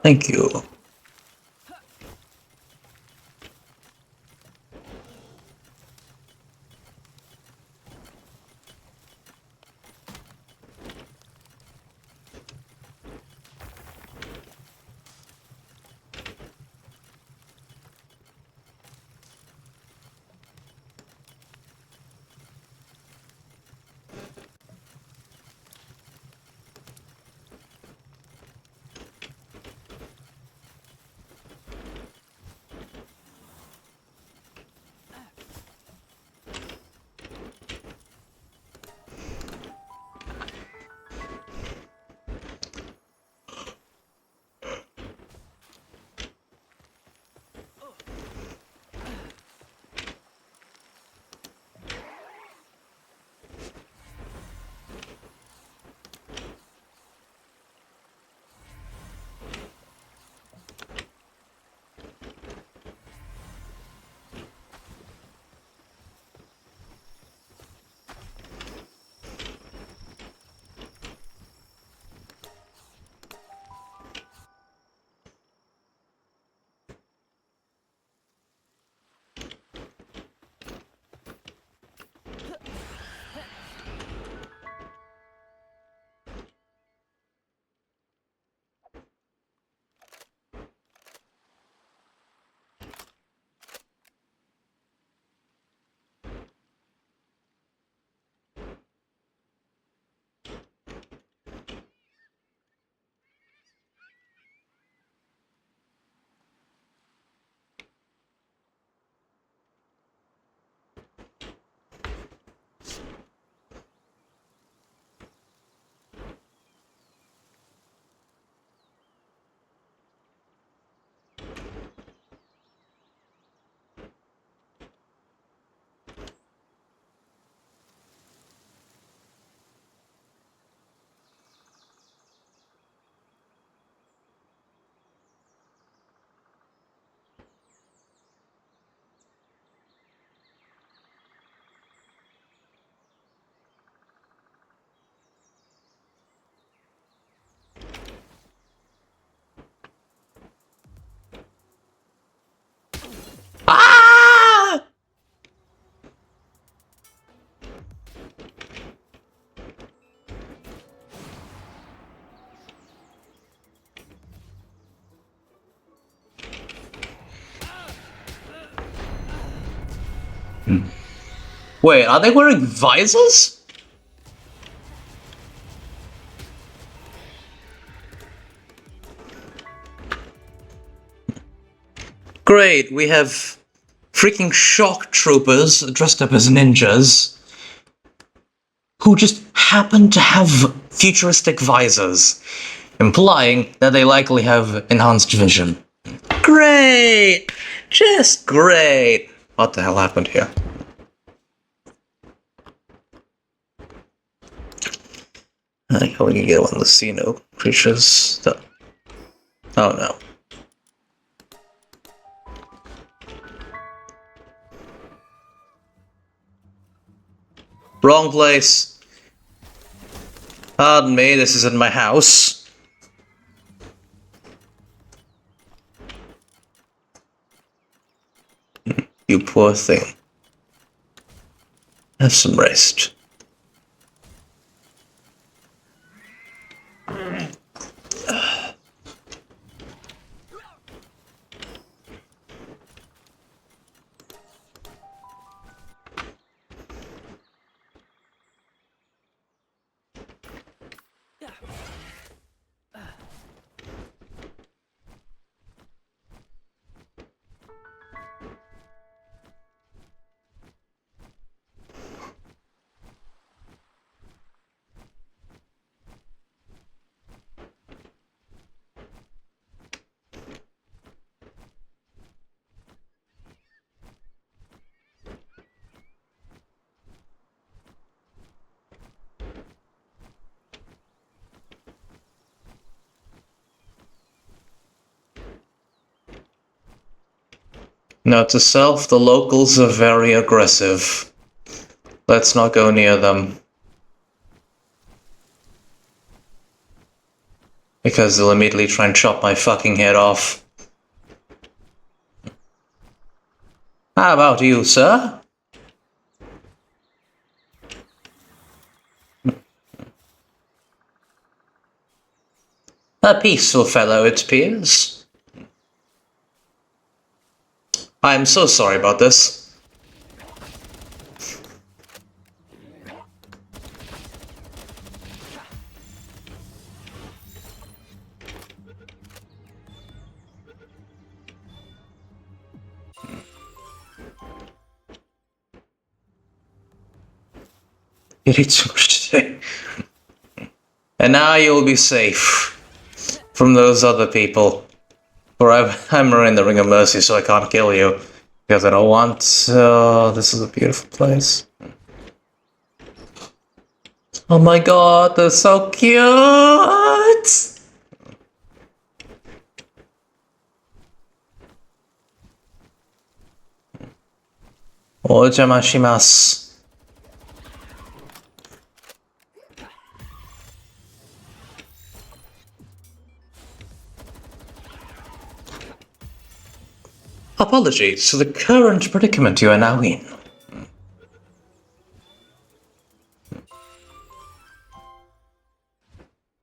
Thank you. Ah! Wait, are they wearing visors? Great, we have freaking shock troopers dressed up as ninjas who just happen to have futuristic visors, implying that they likely have enhanced vision. Great! Just great! What the hell happened here? I think we can get one of the Xeno creatures. Oh no. Wrong place. Pardon me, this isn't my house. You poor thing. Have some rest. Note to self, the locals are very aggressive. Let's not go near them. Because they'll immediately try and chop my fucking head off. How about you, sir? A peaceful fellow, it appears. I'm so sorry about this. You did too much today. And now you'll be safe from those other people. For I'm in the Ring of Mercy, so I can't kill you. Because I don't want... this is a beautiful place. Oh my god, they're so cute! Ojamashimasu. Apologies for the current predicament you are now in.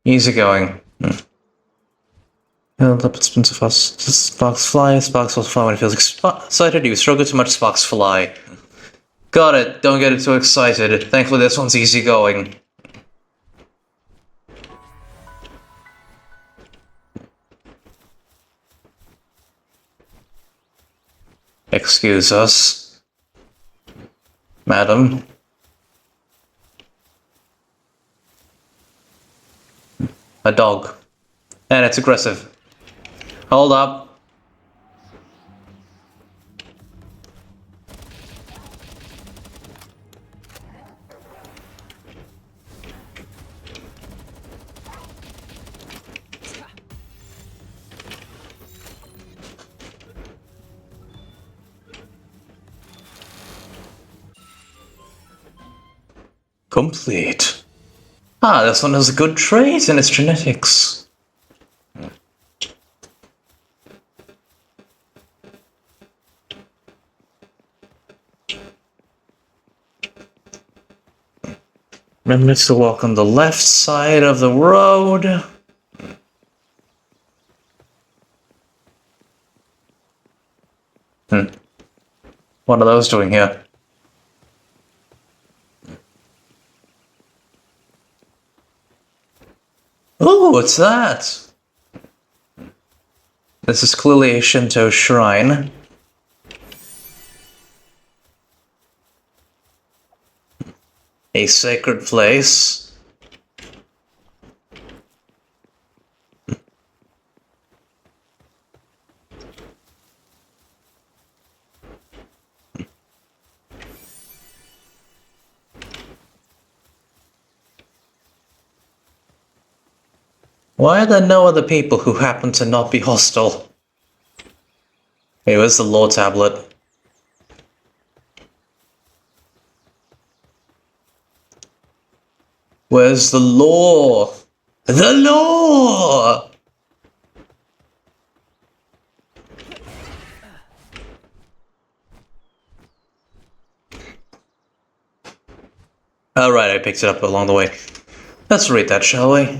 Easy going. Held up, it's been so fast. Sparks fly, sparks will fly when it feels excited. You struggle too much, sparks fly. Got it, don't get too excited. Thankfully this one's easy going. Excuse us, madam. A dog. And it's aggressive. Hold up. Complete. Ah, this one has a good trait in its genetics. Remember to walk on the left side of the road. What are those doing here? Oh, what's that? This is clearly a Shinto shrine. A sacred place. Why are there no other people who happen to not be hostile? Hey, where's the lore tablet? Where's the lore? The lore! Alright, I picked it up along the way. Let's read that, shall we?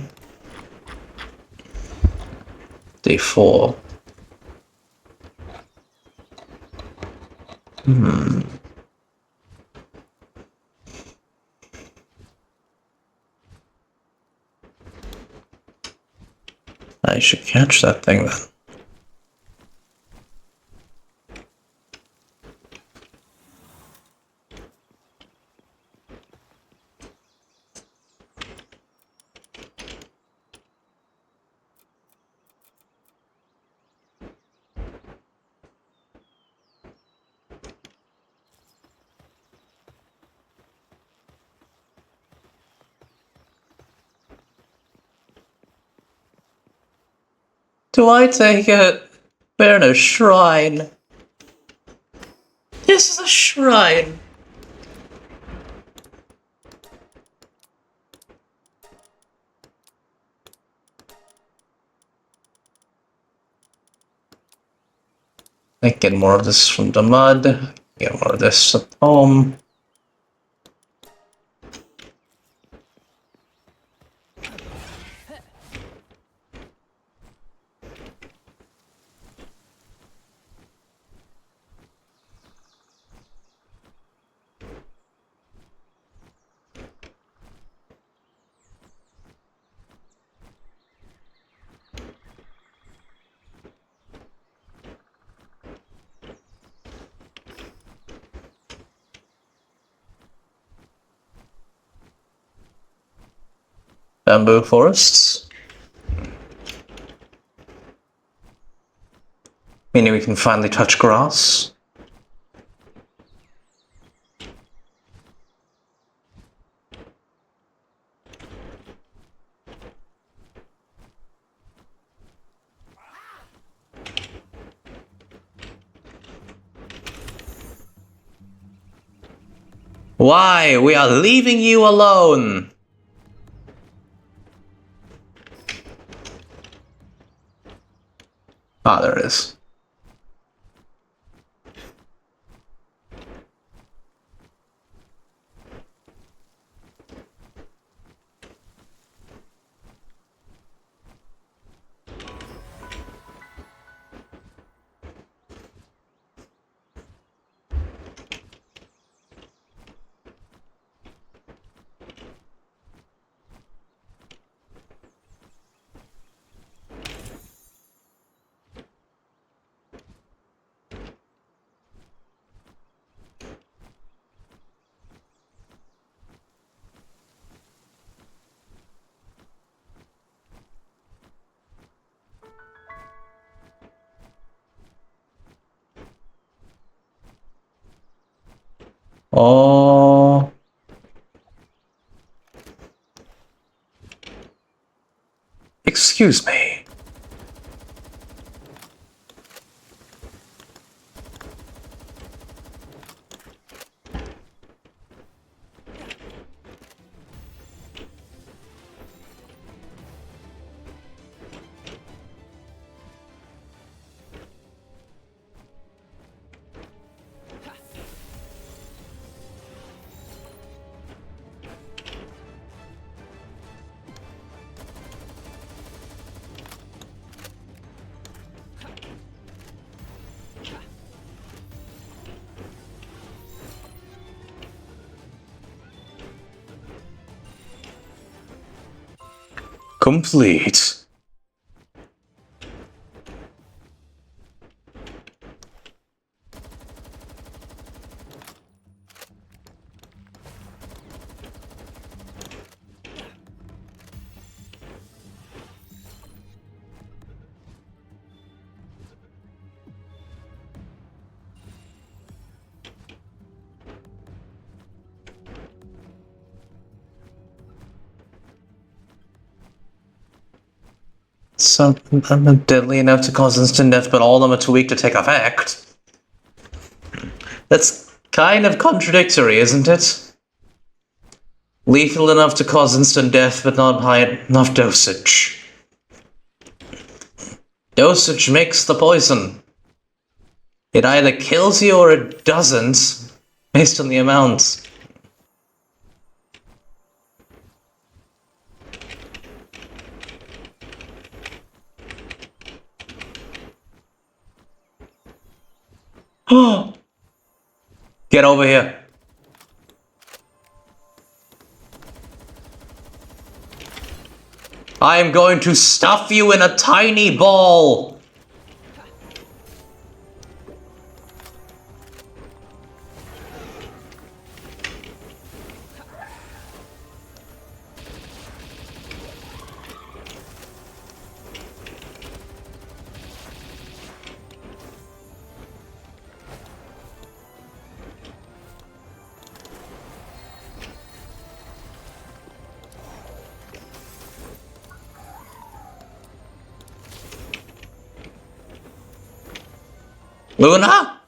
D4. I should catch that thing then. Do I take it? We're in a shrine. This is a shrine. I get more of this from the mud. Get more of this at home. Bamboo forests. Meaning we can finally touch grass. Why? We are leaving you alone! Ah, there it is. Oh. Excuse me. Complete. Some of them are deadly enough to cause instant death, but all of them are too weak to take effect. That's kind of contradictory, isn't it? Lethal enough to cause instant death, but not high enough dosage. Dosage makes the poison. It either kills you or it doesn't, based on the amount. Get over here. I am going to stuff you in a tiny ball! Luna?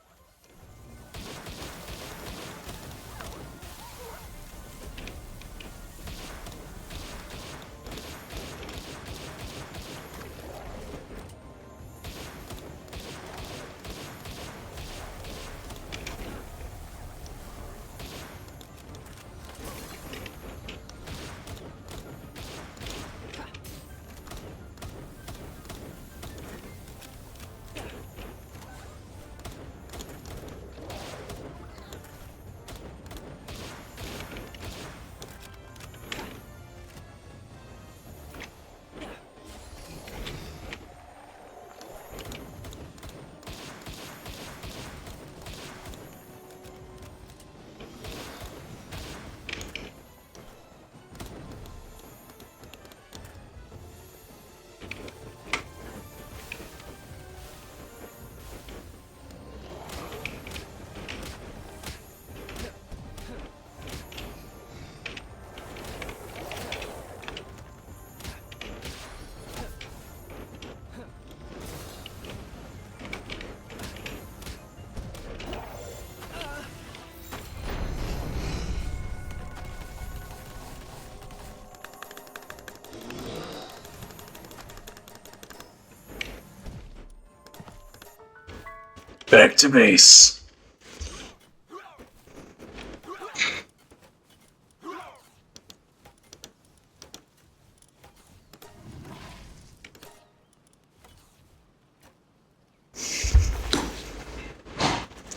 Back to base.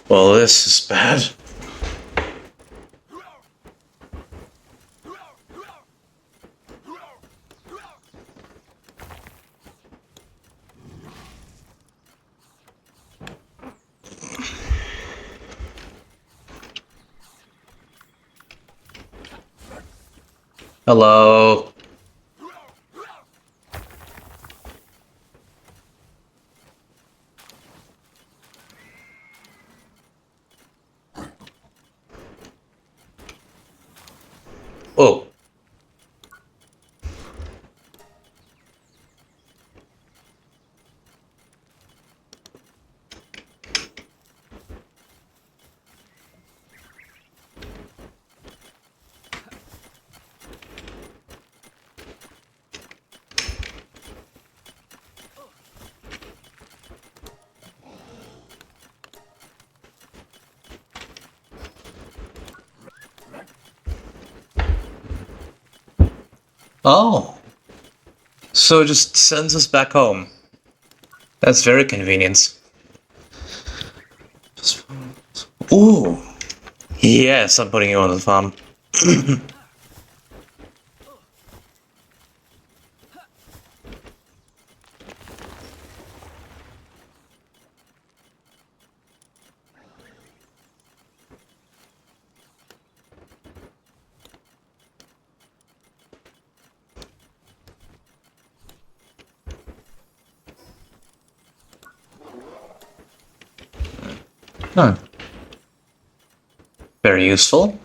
Well, this is bad. Hello. Oh. Oh. So it just sends us back home. That's very convenient. Ooh. Yes, I'm putting you on the farm. Huh. Very useful.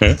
Hmm?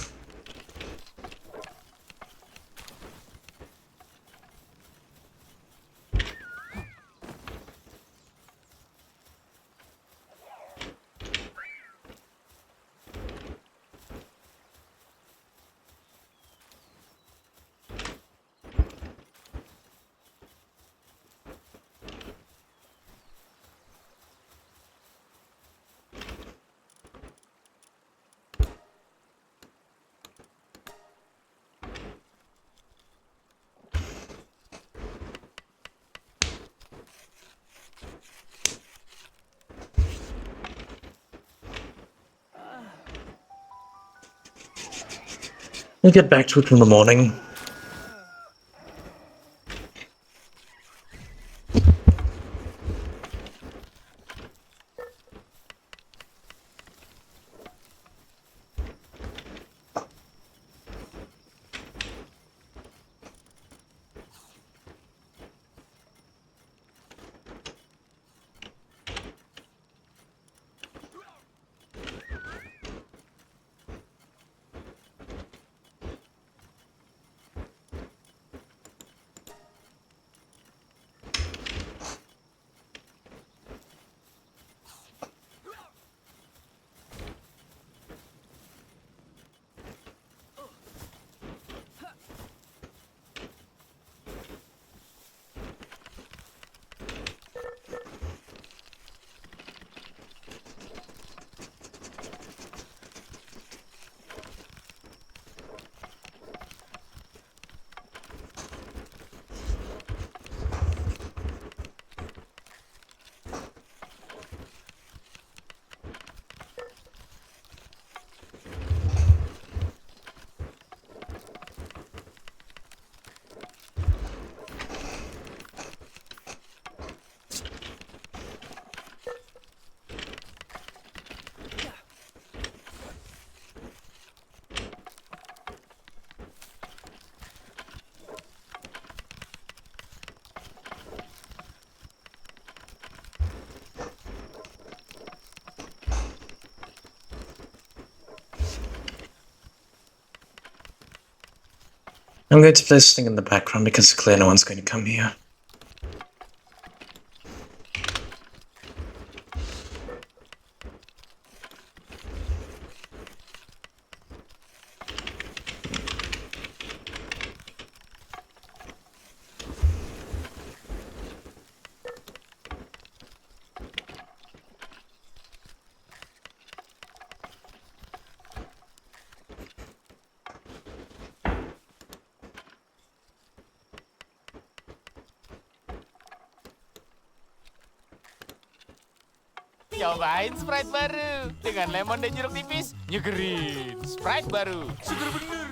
We'll get back to it in the morning. I'm going to play this thing in the background because it's clear no one's going to come here. Cobain Sprite baru dengan lemon dan jeruk nipis, nyegerin. Sprite baru, seger bener.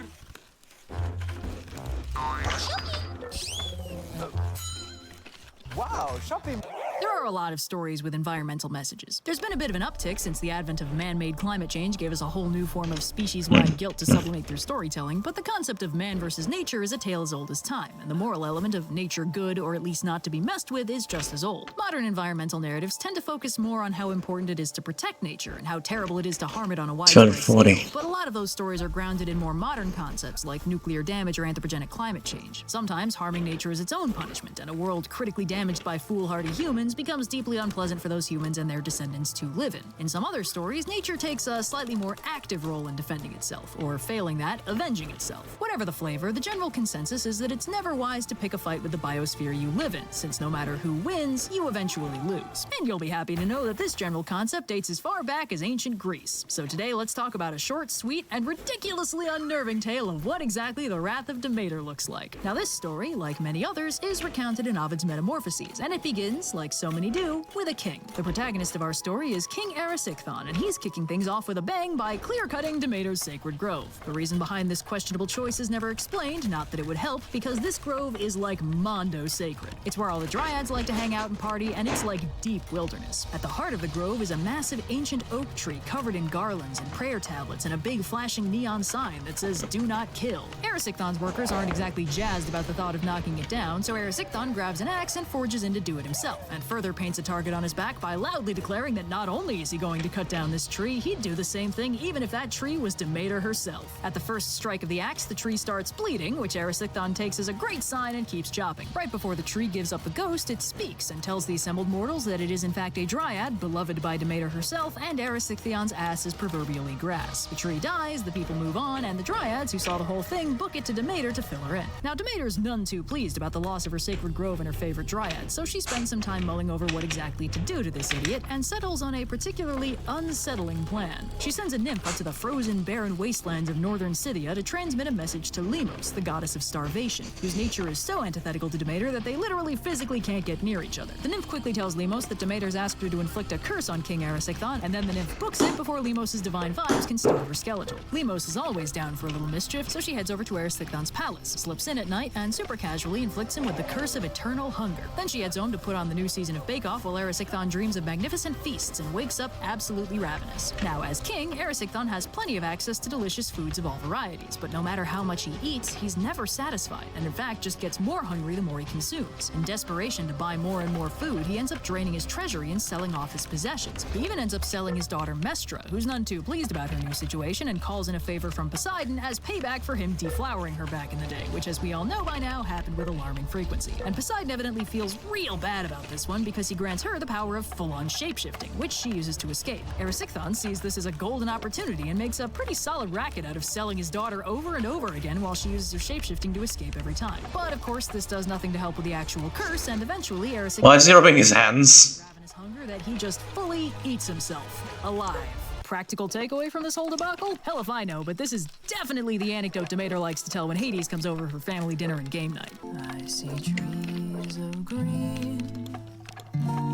Wow, shopping. There are a lot of stories with environmental messages. There's been a bit of an uptick since the advent of man-made climate change gave us a whole new form of species-wide guilt to sublimate through storytelling, but the concept of man versus nature is a tale as old as time, and the moral element of nature good or at least not to be messed with is just as old. Modern environmental narratives tend to focus more on how important it is to protect nature and how terrible it is to harm it on a widespread scale, but a lot of those stories are grounded in more modern concepts like nuclear damage or anthropogenic climate change. Sometimes harming nature is its own punishment, and a world critically damaged by foolhardy humans becomes becomes deeply unpleasant for those humans and their descendants to live in. In some other stories, nature takes a slightly more active role in defending itself, or failing that, avenging itself. Whatever the flavor, the general consensus is that it's never wise to pick a fight with the biosphere you live in, since no matter who wins, you eventually lose. And you'll be happy to know that this general concept dates as far back as ancient Greece. So today, let's talk about a short, sweet, and ridiculously unnerving tale of what exactly the Wrath of Demeter looks like. Now, this story, like many others, is recounted in Ovid's Metamorphoses, and it begins, like so many do, with a king. The protagonist of our story is King Erysichthon, and he's kicking things off with a bang by clear-cutting Demeter's sacred grove. The reason behind this questionable choice is never explained, not that it would help, because this grove is like mondo sacred. It's where all the dryads like to hang out and party, and it's like deep wilderness. At the heart of the grove is a massive ancient oak tree covered in garlands and prayer tablets and a big flashing neon sign that says "Do not kill." Erysichthon's workers aren't exactly jazzed about the thought of knocking it down, so Erysichthon grabs an axe and forges in to do it himself, and further paints a target on his back by loudly declaring that not only is he going to cut down this tree, he'd do the same thing even if that tree was Demeter herself. At the first strike of the axe, the tree starts bleeding, which Erysichthon takes as a great sign and keeps chopping. Right before the tree gives up the ghost, it speaks and tells the assembled mortals that it is in fact a dryad, beloved by Demeter herself, and Erysichthon's ass is proverbially grass. The tree dies, the people move on, and the dryads, who saw the whole thing, book it to Demeter to fill her in. Now, Demeter's none too pleased about the loss of her sacred grove and her favorite dryad, so she spends some time mulling over what exactly to do to this idiot, and settles on a particularly unsettling plan. She sends a nymph up to the frozen, barren wastelands of northern Scythia to transmit a message to Limos, the goddess of starvation, whose nature is so antithetical to Demeter that they literally physically can't get near each other. The nymph quickly tells Limos that Demeter's asked her to inflict a curse on King Erysichthon, and then the nymph books it before Limos' divine vibes can starve her skeletal. Limos is always down for a little mischief, so she heads over to Erysichthon's palace, slips in at night, and super casually inflicts him with the curse of eternal hunger. Then she heads home to put on the new season of Bake Off while Erysichthon dreams of magnificent feasts and wakes up absolutely ravenous. Now, as king, Erysichthon has plenty of access to delicious foods of all varieties, but no matter how much he eats, he's never satisfied, and in fact just gets more hungry the more he consumes. In desperation to buy more and more food, he ends up draining his treasury and selling off his possessions. He even ends up selling his daughter Mestra, who's none too pleased about her new situation and calls in a favor from Poseidon as payback for him deflowering her back in the day, which, as we all know by now, happened with alarming frequency. And Poseidon evidently feels real bad about this one because he grants her the power of full-on shapeshifting, which she uses to escape. Erysichthon sees this as a golden opportunity and makes a pretty solid racket out of selling his daughter over and over again while she uses her shapeshifting to escape every time. But of course, this does nothing to help with the actual curse, and eventually Erysichthon... Why is he rubbing his hands? ...ravenous hunger that he just fully eats himself alive. Practical takeaway from this whole debacle? Hell if I know, but this is definitely the anecdote Demeter likes to tell when Hades comes over for family dinner and game night. I see trees of green,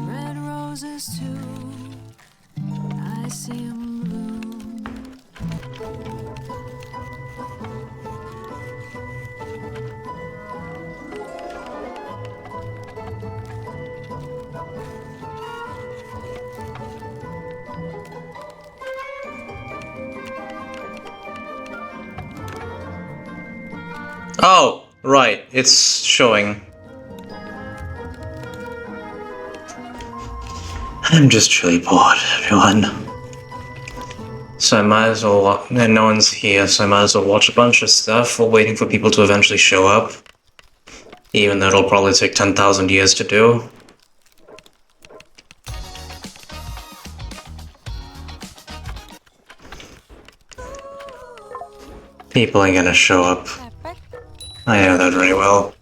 red roses too. I see 'em bloom. Oh, right, it's showing. I'm just really bored, everyone. So I might as well, and no one's here, so I might as well watch a bunch of stuff while waiting for people to eventually show up. Even though it'll probably take 10,000 years to do. People ain't gonna show up. I know that very well.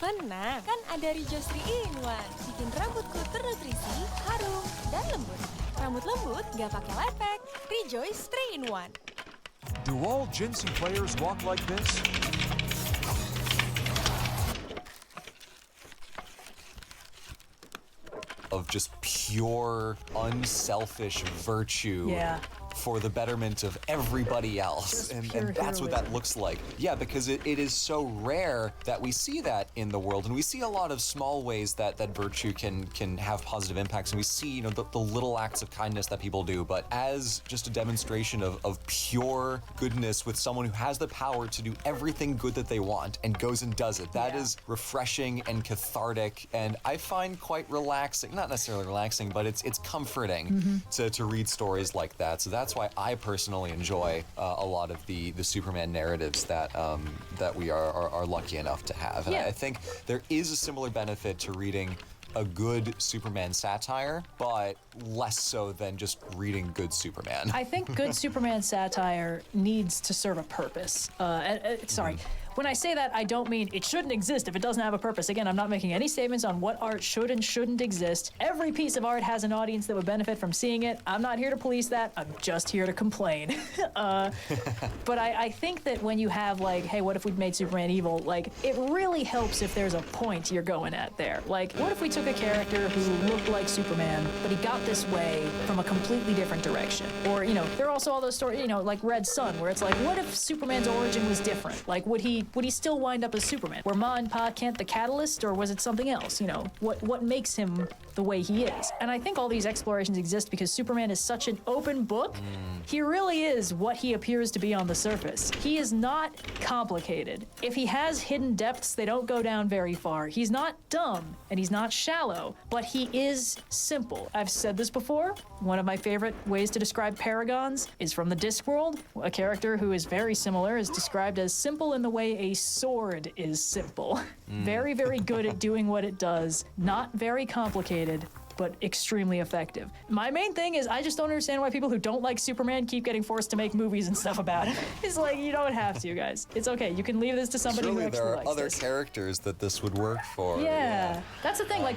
Tenang, kan ada Rejoice 3-in-1. Bikin rambutku ternutrisi, harum, dan lembut. Rambut lembut gak pakai lepek. Rejoice 3-in-1. Do all Ginseng players walk like this? Of just pure, unselfish virtue. Yeah. For the betterment of everybody else. And that's what that looks like. Yeah, because it is so rare that we see that in the world. And we see a lot of small ways that virtue can have positive impacts. And we see, you know, the little acts of kindness that people do. But as just a demonstration of pure goodness with someone who has the power to do everything good that they want and goes and does it, that is refreshing and cathartic. And I find quite relaxing, not necessarily relaxing, but it's comforting to read stories like that. So that's why I personally enjoy a lot of the Superman narratives that we are lucky enough to have. And Yeah. I think there is a similar benefit to reading a good Superman satire, but less so than just reading good Superman. I think good Superman satire needs to serve a purpose. Sorry. When I say that, I don't mean it shouldn't exist if it doesn't have a purpose. Again, I'm not making any statements on what art should and shouldn't exist. Every piece of art has an audience that would benefit from seeing it. I'm not here to police that. I'm just here to complain. But I think that when you have, like, hey, what if we'd made Superman evil? Like, it really helps if there's a point you're going at there. Like, what if we took a character who looked like Superman, but he got this way from a completely different direction? Or, you know, there are also all those stories, you know, like Red Sun, where it's like, what if Superman's origin was different? Like, would he still wind up as Superman? Were Ma and Pa Kent the catalyst, or was it something else? You know, what makes him the way he is? And I think all these explorations exist because Superman is such an open book. He really is what he appears to be on the surface. He is not complicated. If he has hidden depths, they don't go down very far. He's not dumb, and he's not shallow, but he is simple. I've said this before. One of my favorite ways to describe paragons is from the Discworld. A character who is very similar is described as simple in the way a sword is simple. Very, very good at doing what it does. Not very complicated, but extremely effective. My main thing is I just don't understand why people who don't like Superman keep getting forced to make movies and stuff about it. It's like, you don't have to, guys. It's okay. You can leave this to somebody who Surely actually there are likes other this. characters that this would work for. Yeah, that's the thing. Like,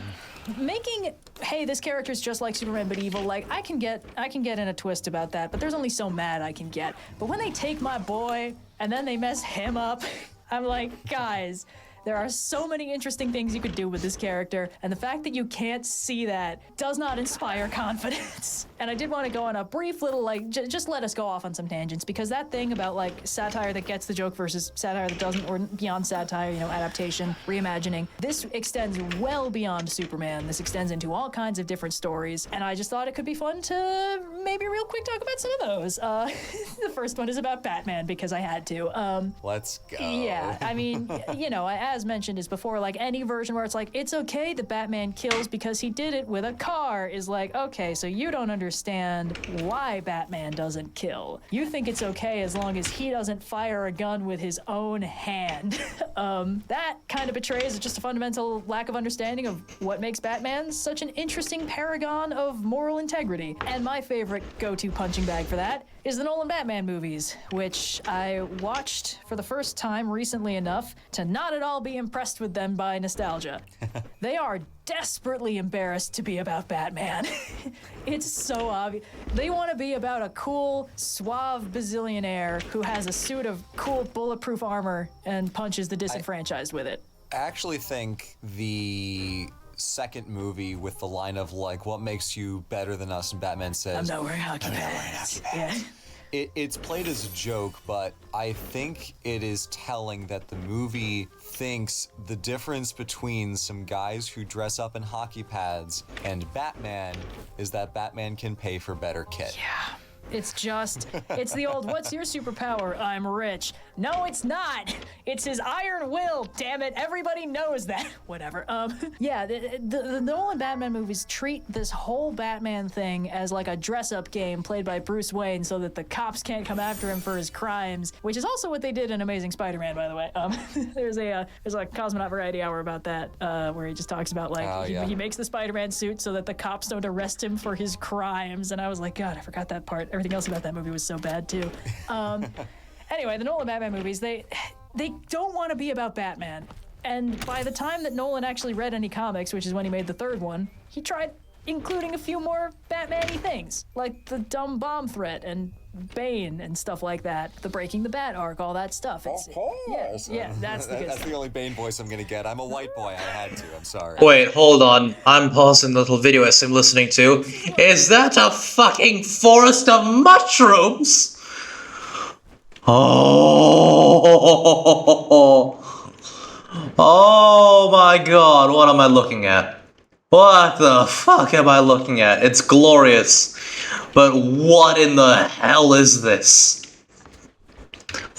making, hey, this character's just like Superman but evil. Like, I can get in a twist about that, but there's only so mad I can get. But when they take my boy and then they mess him up, I'm like, guys. There are so many interesting things you could do with this character, and the fact that you can't see that does not inspire confidence. And I did want to go on a brief little, like, just let us go off on some tangents, because that thing about, like, satire that gets the joke versus satire that doesn't, or beyond satire, you know, adaptation, reimagining, this extends well beyond Superman. This extends into all kinds of different stories, and I just thought it could be fun to maybe real quick talk about some of those. The first one is about Batman, because I had to. Let's go. Yeah, I mean, you know, as mentioned is before, like any version where it's like, it's okay that Batman kills because he did it with a car is like, okay, so you don't understand why Batman doesn't kill. You think it's okay as long as he doesn't fire a gun with his own hand. That kind of betrays just a fundamental lack of understanding of what makes Batman such an interesting paragon of moral integrity. And my favorite go-to punching bag for that is the Nolan Batman movies, which I watched for the first time recently enough to not at all be impressed with them by nostalgia. They are desperately embarrassed to be about Batman. It's so obvious. They want to be about a cool, suave bazillionaire who has a suit of cool bulletproof armor and punches the disenfranchised with it. I actually think the second movie with the line of, like, what makes you better than us, and Batman says, I'm not wearing hockey pads. Yeah. It's played as a joke, but I think it is telling that the movie thinks the difference between some guys who dress up in hockey pads and Batman is that Batman can pay for better kit. Yeah. It's the old, what's your superpower? I'm rich. No, it's not. It's his iron will, damn it. Everybody knows that. Whatever. Yeah, the Nolan Batman movies treat this whole Batman thing as like a dress-up game played by Bruce Wayne so that the cops can't come after him for his crimes, which is also what they did in Amazing Spider-Man, by the way. There's a Cosmonaut Variety Hour about that, where he just talks about, like, he makes the Spider-Man suit so that the cops don't arrest him for his crimes, and I was like, God, I forgot that part. Everything else about that movie was so bad too. Anyway, the Nolan Batman movies, they don't want to be about Batman. And by the time that Nolan actually read any comics, which is when he made the third one, he tried including a few more Batman-y things, like the dumb bomb threat and Bane and stuff like that, the Breaking the Bat arc, all that stuff. Yeah, that's the good That's stuff. the only Bane voice I'm gonna get. I'm a white boy. I had to. I'm sorry. Wait, hold on. I'm pausing the little video as I'm listening to. Is that a fucking forest of mushrooms? Oh. Oh my god, what am I looking at? What the fuck am I looking at? It's glorious. But what in the hell is this?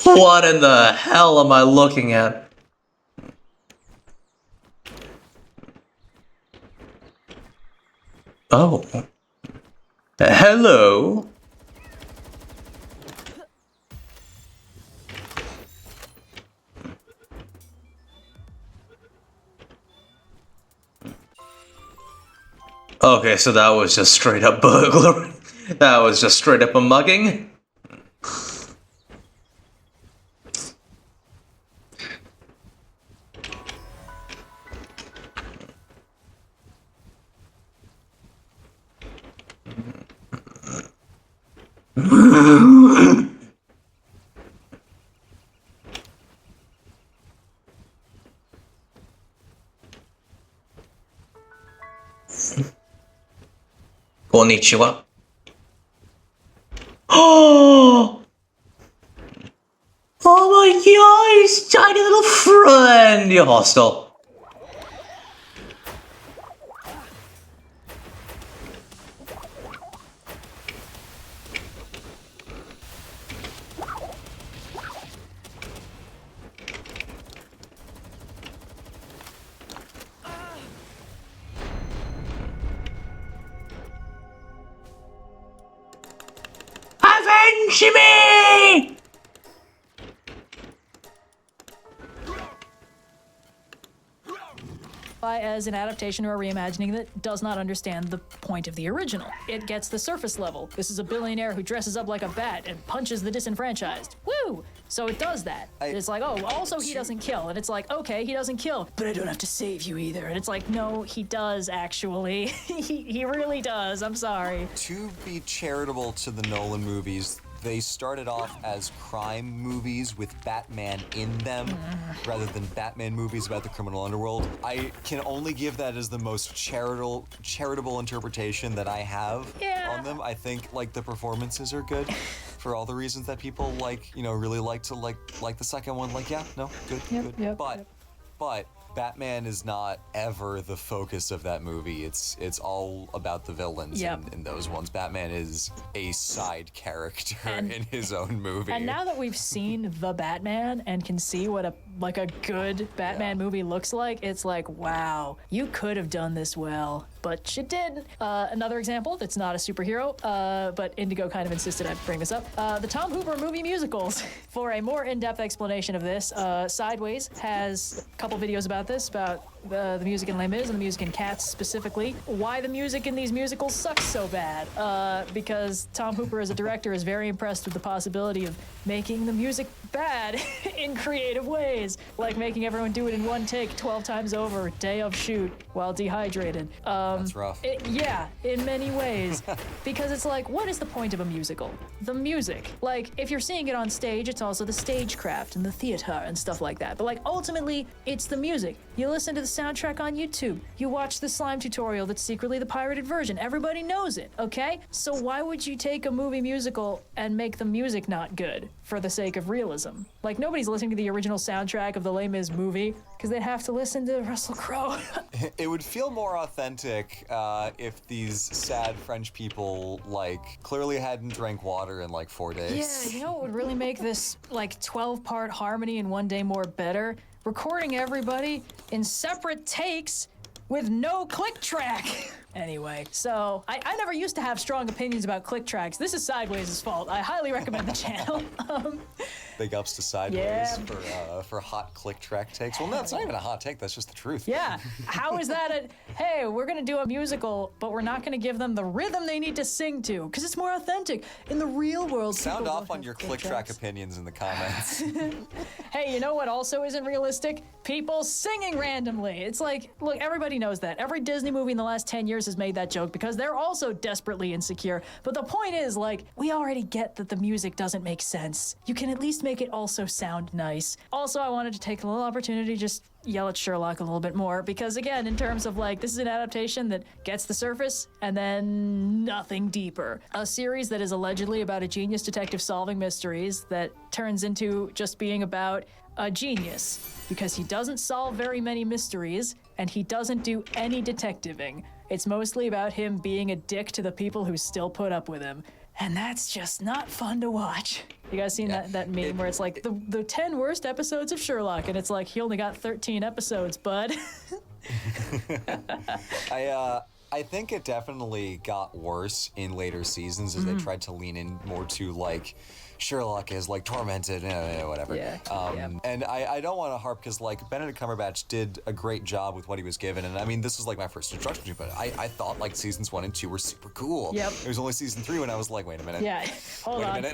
What in the hell am I looking at? Oh. Hello. Okay, so that was just straight up burglary. That was just straight up a mugging. Konnichiwa. Oh! Oh my god, his tiny little friend! You're hostile. Avenge me! As an adaptation or a reimagining that does not understand the point of the original. It gets the surface level. This is a billionaire who dresses up like a bat and punches the disenfranchised. Woo! So it does that. It's like, oh, also he doesn't kill. And it's like, okay, he doesn't kill, but I don't have to save you either. And it's like, no, he does actually. he really does. I'm sorry. To be charitable to the Nolan movies, they started off as crime movies with Batman in them, rather than Batman movies about the criminal underworld. I can only give that as the most charitable interpretation that I have on them. I think like the performances are good for all the reasons that people like, you know, really like to like the second one. Like, yeah, no, good, good. But Batman is not ever the focus of that movie. It's all about the villains in those ones. Batman is a side character in his own movie. And now that we've seen the Batman and can see what a good Batman movie looks like, it's like, wow, you could have done this well, but you didn't. Another example that's not a superhero, but Indigo kind of insisted I bring this up. The Tom Hooper movie musicals. For a more in-depth explanation of this, Sideways has a couple videos about this, about the music in Les Mis and the music in Cats specifically. Why the music in these musicals sucks so bad. Because Tom Hooper as a director is very impressed with the possibility of making the music bad in creative ways, like making everyone do it in one take 12 times over, day of shoot, while dehydrated. That's rough. Yeah, in many ways. Because it's like, what is the point of a musical? The music. Like, if you're seeing it on stage, it's also the stagecraft and the theater and stuff like that. But like, ultimately, it's the music. You listen to the soundtrack on YouTube. You watch the slime tutorial that's secretly the pirated version. Everybody knows it, okay? So why would you take a movie musical and make the music not good for the sake of realism? Like, nobody's listening to the original soundtrack of the Les Mis movie because they'd have to listen to Russell Crowe. It would feel more authentic if these sad French people, like, clearly hadn't drank water in like 4 days. Yeah, you know what would really make this like 12-part harmony in One Day More better? Recording everybody in separate takes with no click track. Anyway, so I never used to have strong opinions about click tracks. This is Sideways' fault. I highly recommend the channel. Big ups to Sideways for hot click track takes. Well, no, it's not even a hot take. That's just the truth. Yeah. How is that hey, we're going to do a musical, but we're not going to give them the rhythm they need to sing to, because it's more authentic. In the real world, sound off on your click track opinions in the comments. Hey, you know what also isn't realistic? People singing randomly. It's like, look, everybody knows that. Every Disney movie in the last 10 years has made that joke because they're also desperately insecure. But the point is, like, we already get that the music doesn't make sense. You can at least make it also sound nice. Also, I wanted to take a little opportunity to just yell at Sherlock a little bit more because, again, in terms of, like, this is an adaptation that gets the surface and then nothing deeper. A series that is allegedly about a genius detective solving mysteries that turns into just being about a genius because he doesn't solve very many mysteries and he doesn't do any detectiving. It's mostly about him being a dick to the people who still put up with him. And that's just not fun to watch. You guys seen that meme where it's like the 10 worst episodes of Sherlock and it's like he only got 13 episodes, bud. I think it definitely got worse in later seasons as they tried to lean in more to like Sherlock is like tormented, whatever. Yeah, And I don't want to harp because like Benedict Cumberbatch did a great job with what he was given, and I mean this was like my first introduction to it, but I thought like seasons 1 and 2 were super cool. Yep. It was only season 3 when I was like, wait a minute. Yeah. Hold on.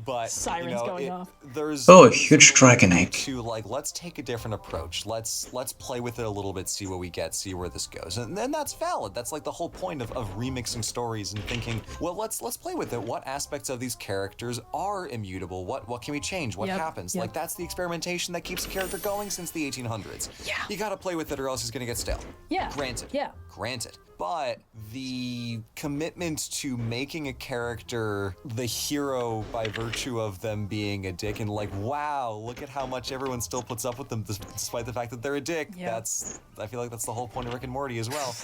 But Sirens going off. There's Oh, a huge dragon egg. to like, let's take a different approach. Let's play with it a little bit, see what we get, see where this goes, and then that's valid. That's like the whole point of remixing stories and thinking, well, let's play with it. What aspects of these characters are immutable? What can we change? What happens? Like that's the experimentation that keeps a character going since the 1800s. Yeah. You gotta play with it or else he's gonna get stale. Yeah. Granted. Yeah. Granted. But the commitment to making a character the hero by virtue of them being a dick and like, wow, look at how much everyone still puts up with them despite the fact that they're a dick. Yeah. I feel like that's the whole point of Rick and Morty as well.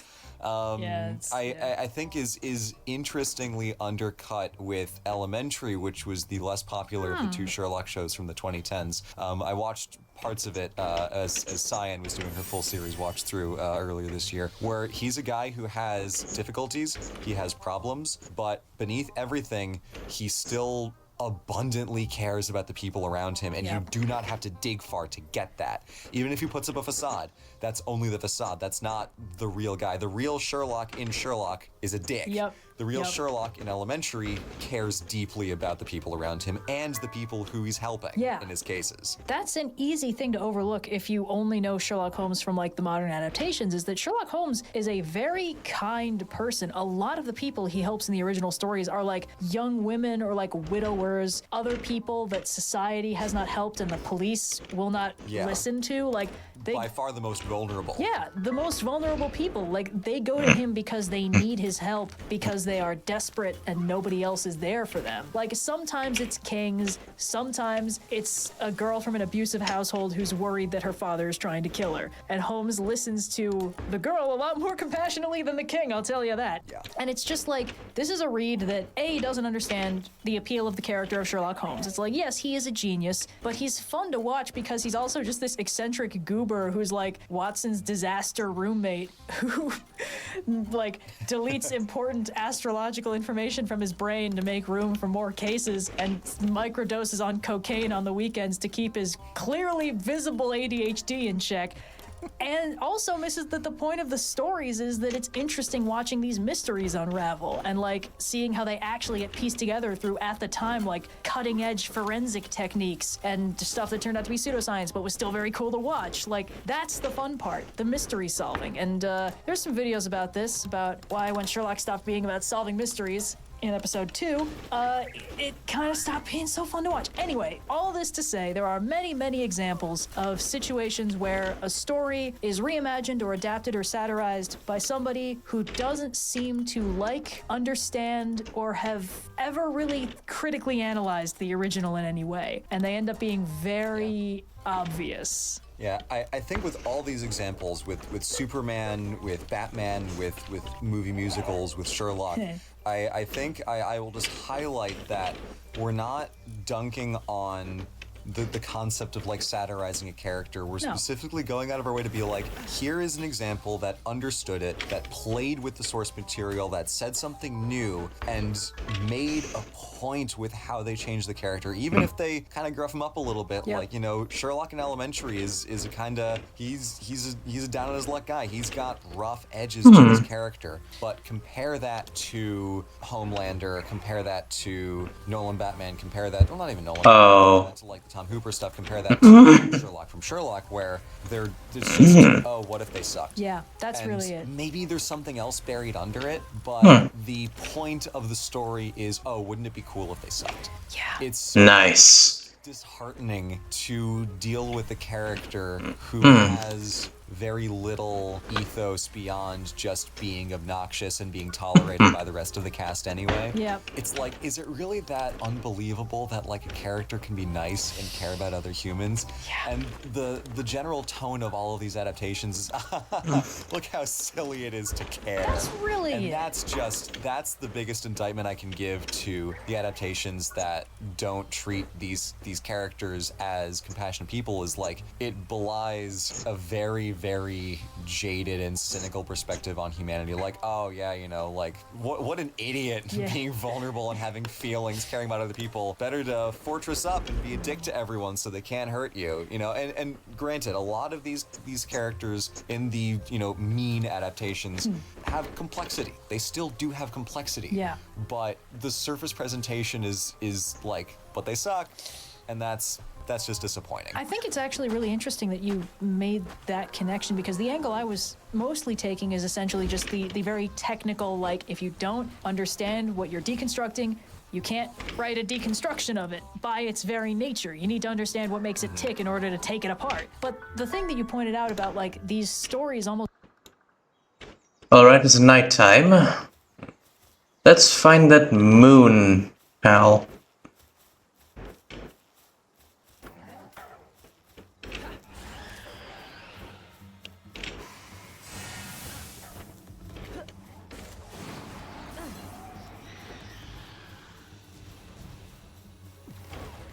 I think is interestingly undercut with Elementary, which was the less popular of the two Sherlock shows from the 2010s. I watched parts of it as Cyan was doing her full series watch through earlier this year, where he's a guy who has difficulties, he has problems, but beneath everything, he still abundantly cares about the people around him, and you do not have to dig far to get that. Even if he puts up a facade, that's only the facade. That's not the real guy. The real Sherlock in Sherlock is a dick. Yep. The real Sherlock in Elementary cares deeply about the people around him and the people who he's helping in his cases. That's an easy thing to overlook if you only know Sherlock Holmes from like the modern adaptations, is that Sherlock Holmes is a very kind person. A lot of the people he helps in the original stories are like young women or like widowers, other people that society has not helped and the police will not listen to. Like by far the most vulnerable. Yeah, the most vulnerable people. Like they go to him because they need his help, because they are desperate and nobody else is there for them. Like sometimes it's kings, sometimes it's a girl from an abusive household who's worried that her father is trying to kill her. And Holmes listens to the girl a lot more compassionately than the king, I'll tell you that. Yeah. And it's just like, this is a read that A, doesn't understand the appeal of the character of Sherlock Holmes. It's like, yes, he is a genius, but he's fun to watch because he's also just this eccentric goober who's like Watson's disaster roommate who like deletes important astrological information from his brain to make room for more cases and microdoses on cocaine on the weekends to keep his clearly visible ADHD in check. And also misses that the point of the stories is that it's interesting watching these mysteries unravel and like seeing how they actually get pieced together through, at the time, like cutting edge forensic techniques and stuff that turned out to be pseudoscience but was still very cool to watch. Like that's the fun part, the mystery solving. And there's some videos about this, about why when Sherlock stopped being about solving mysteries in episode 2, it kind of stopped being so fun to watch. Anyway, all this to say, there are many, many examples of situations where a story is reimagined or adapted or satirized by somebody who doesn't seem to like, understand, or have ever really critically analyzed the original in any way. And they end up being very obvious. Yeah, I think with all these examples, with Superman, with Batman, with movie musicals, with Sherlock, I think I will just highlight that we're not dunking on the concept of like satirizing a character. We're specifically going out of our way to be like, here is an example that understood it, that played with the source material, that said something new, and made a point with how they changed the character, even if they kind of gruff him up a little bit. Like, you know, Sherlock in Elementary is a kind of he's a down on his luck guy. He's got rough edges to his character, but compare that to Homelander, compare that to Nolan Batman, compare that, well, not even Nolan, compare that to like the Tom Hooper stuff, compare that to Sherlock from Sherlock, where they're just, oh, what if they sucked? Yeah, that's And really it. maybe there's something else buried under it, but the point of the story is, oh, wouldn't it be cool if they sucked? Yeah. It's Nice. disheartening to deal with a character who has very little ethos beyond just being obnoxious and being tolerated by the rest of the cast anyway. Yep. It's like, is it really that unbelievable that like a character can be nice and care about other humans? Yeah. And the general tone of all of these adaptations is, look how silly it is to care. That's really And it. that's the biggest indictment I can give to the adaptations that don't treat these characters as compassionate people, is like, it belies a very, very jaded and cynical perspective on humanity. Like, oh yeah, you know, like what an idiot being vulnerable and having feelings, caring about other people. Better to fortress up and be a dick to everyone so they can't hurt you. You know, and granted, a lot of these characters in the, you know, mean adaptations have complexity. They still do have complexity. Yeah. But the surface presentation is like, but they suck, and that's just disappointing. I think it's actually really interesting that you made that connection, because the angle I was mostly taking is essentially just the very technical, like, if you don't understand what you're deconstructing, you can't write a deconstruction of it by its very nature. You need to understand what makes it tick in order to take it apart. But the thing that you pointed out about, like, these stories almost... Alright, it's nighttime. Let's find that moon, pal.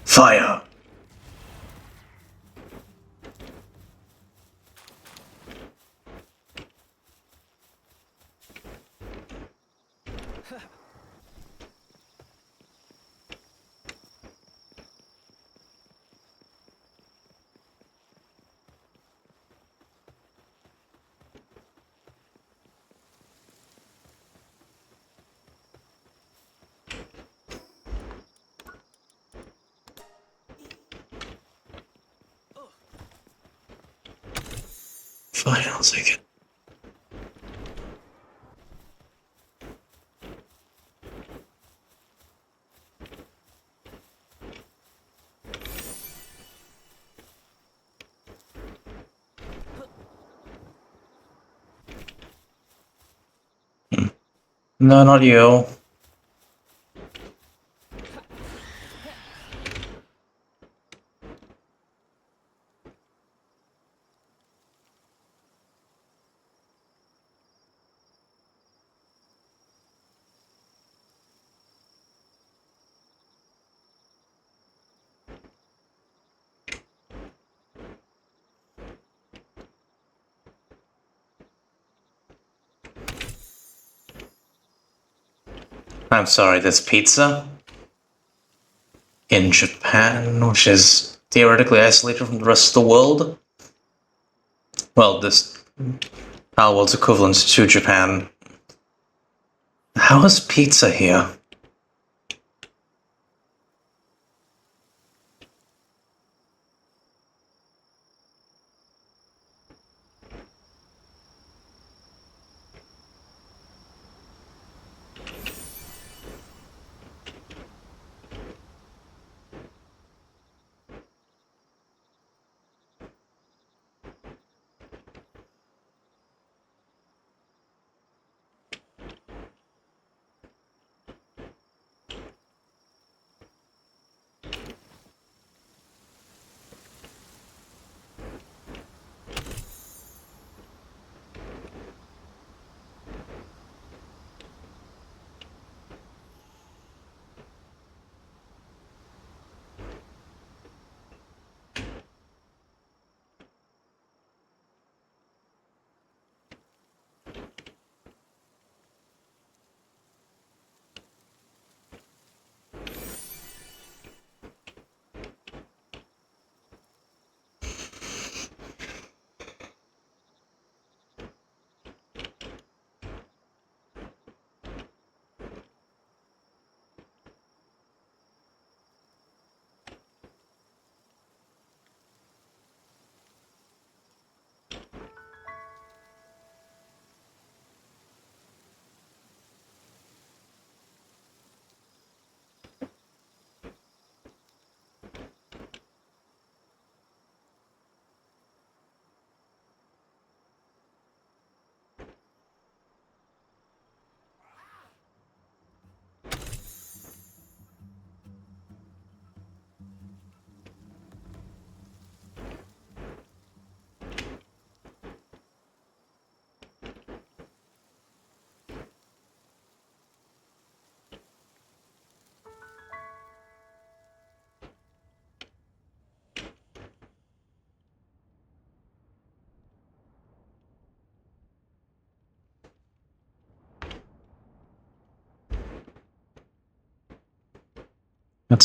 Fire! Fine, I'll take it. No, not you. I'm sorry, this pizza? In Japan, which is theoretically isolated from the rest of the world? Well, this Palworld's equivalent to Japan. How is pizza here?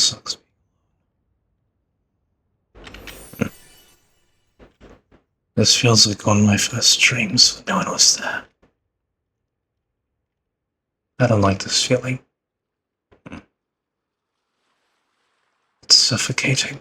sucks. This feels like one of my first streams. No one was there. I don't like this feeling. It's suffocating.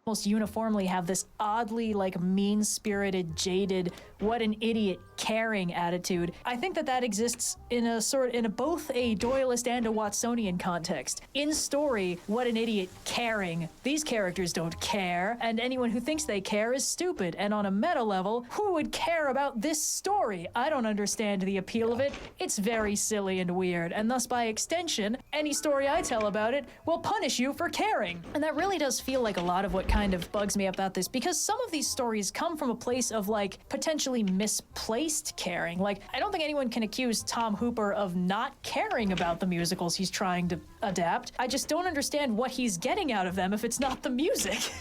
Almost uniformly have this oddly like mean-spirited, jaded, what an idiot, caring attitude. I think that exists in both a Doyleist and a Watsonian context. In story, what an idiot, caring. These characters don't care, and anyone who thinks they care is stupid. And on a meta level, who would care about this story? I don't understand the appeal of it. It's very silly and weird, and thus by extension, any story I tell about it will punish you for caring. And that really does feel like a lot of what kind of bugs me about this, because some of these stories come from a place of like potentially misplaced caring. Like, I don't think anyone can accuse Tom Hooper of not caring about the musicals he's trying to adapt. I just don't understand what he's getting out of them if it's not the music.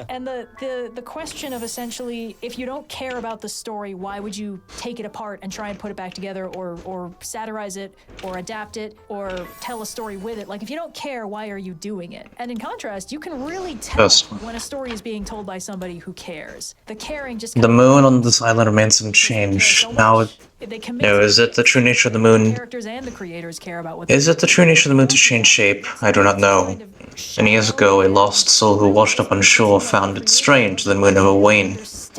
And the question of essentially, if you don't care about the story, why would you take it apart and try and put it back together, or satirize it, or adapt it, or tell a story with it? Like, if you don't care, why are you doing it? And in contrast, you can really tell Yes. when a story is being told by somebody who cares. The caring just The moon on this island remains unchanged. Now, they commit no, to is it the true nature of the moon? characters and the creators care about what Is it the true nature of the moon to change shape? I do not know. Many years ago, a lost soul who washed up on shore found it strange the moon never waned. As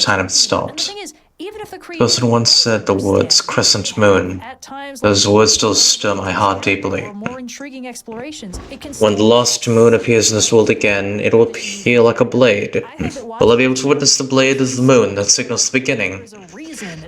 time stopped. The person once said the words crescent moon. Those words still stir my heart deeply. More intriguing explorations. When the lost moon appears in this world again, it will appear like a blade. Will I be able to witness the blade as the moon that signals the beginning?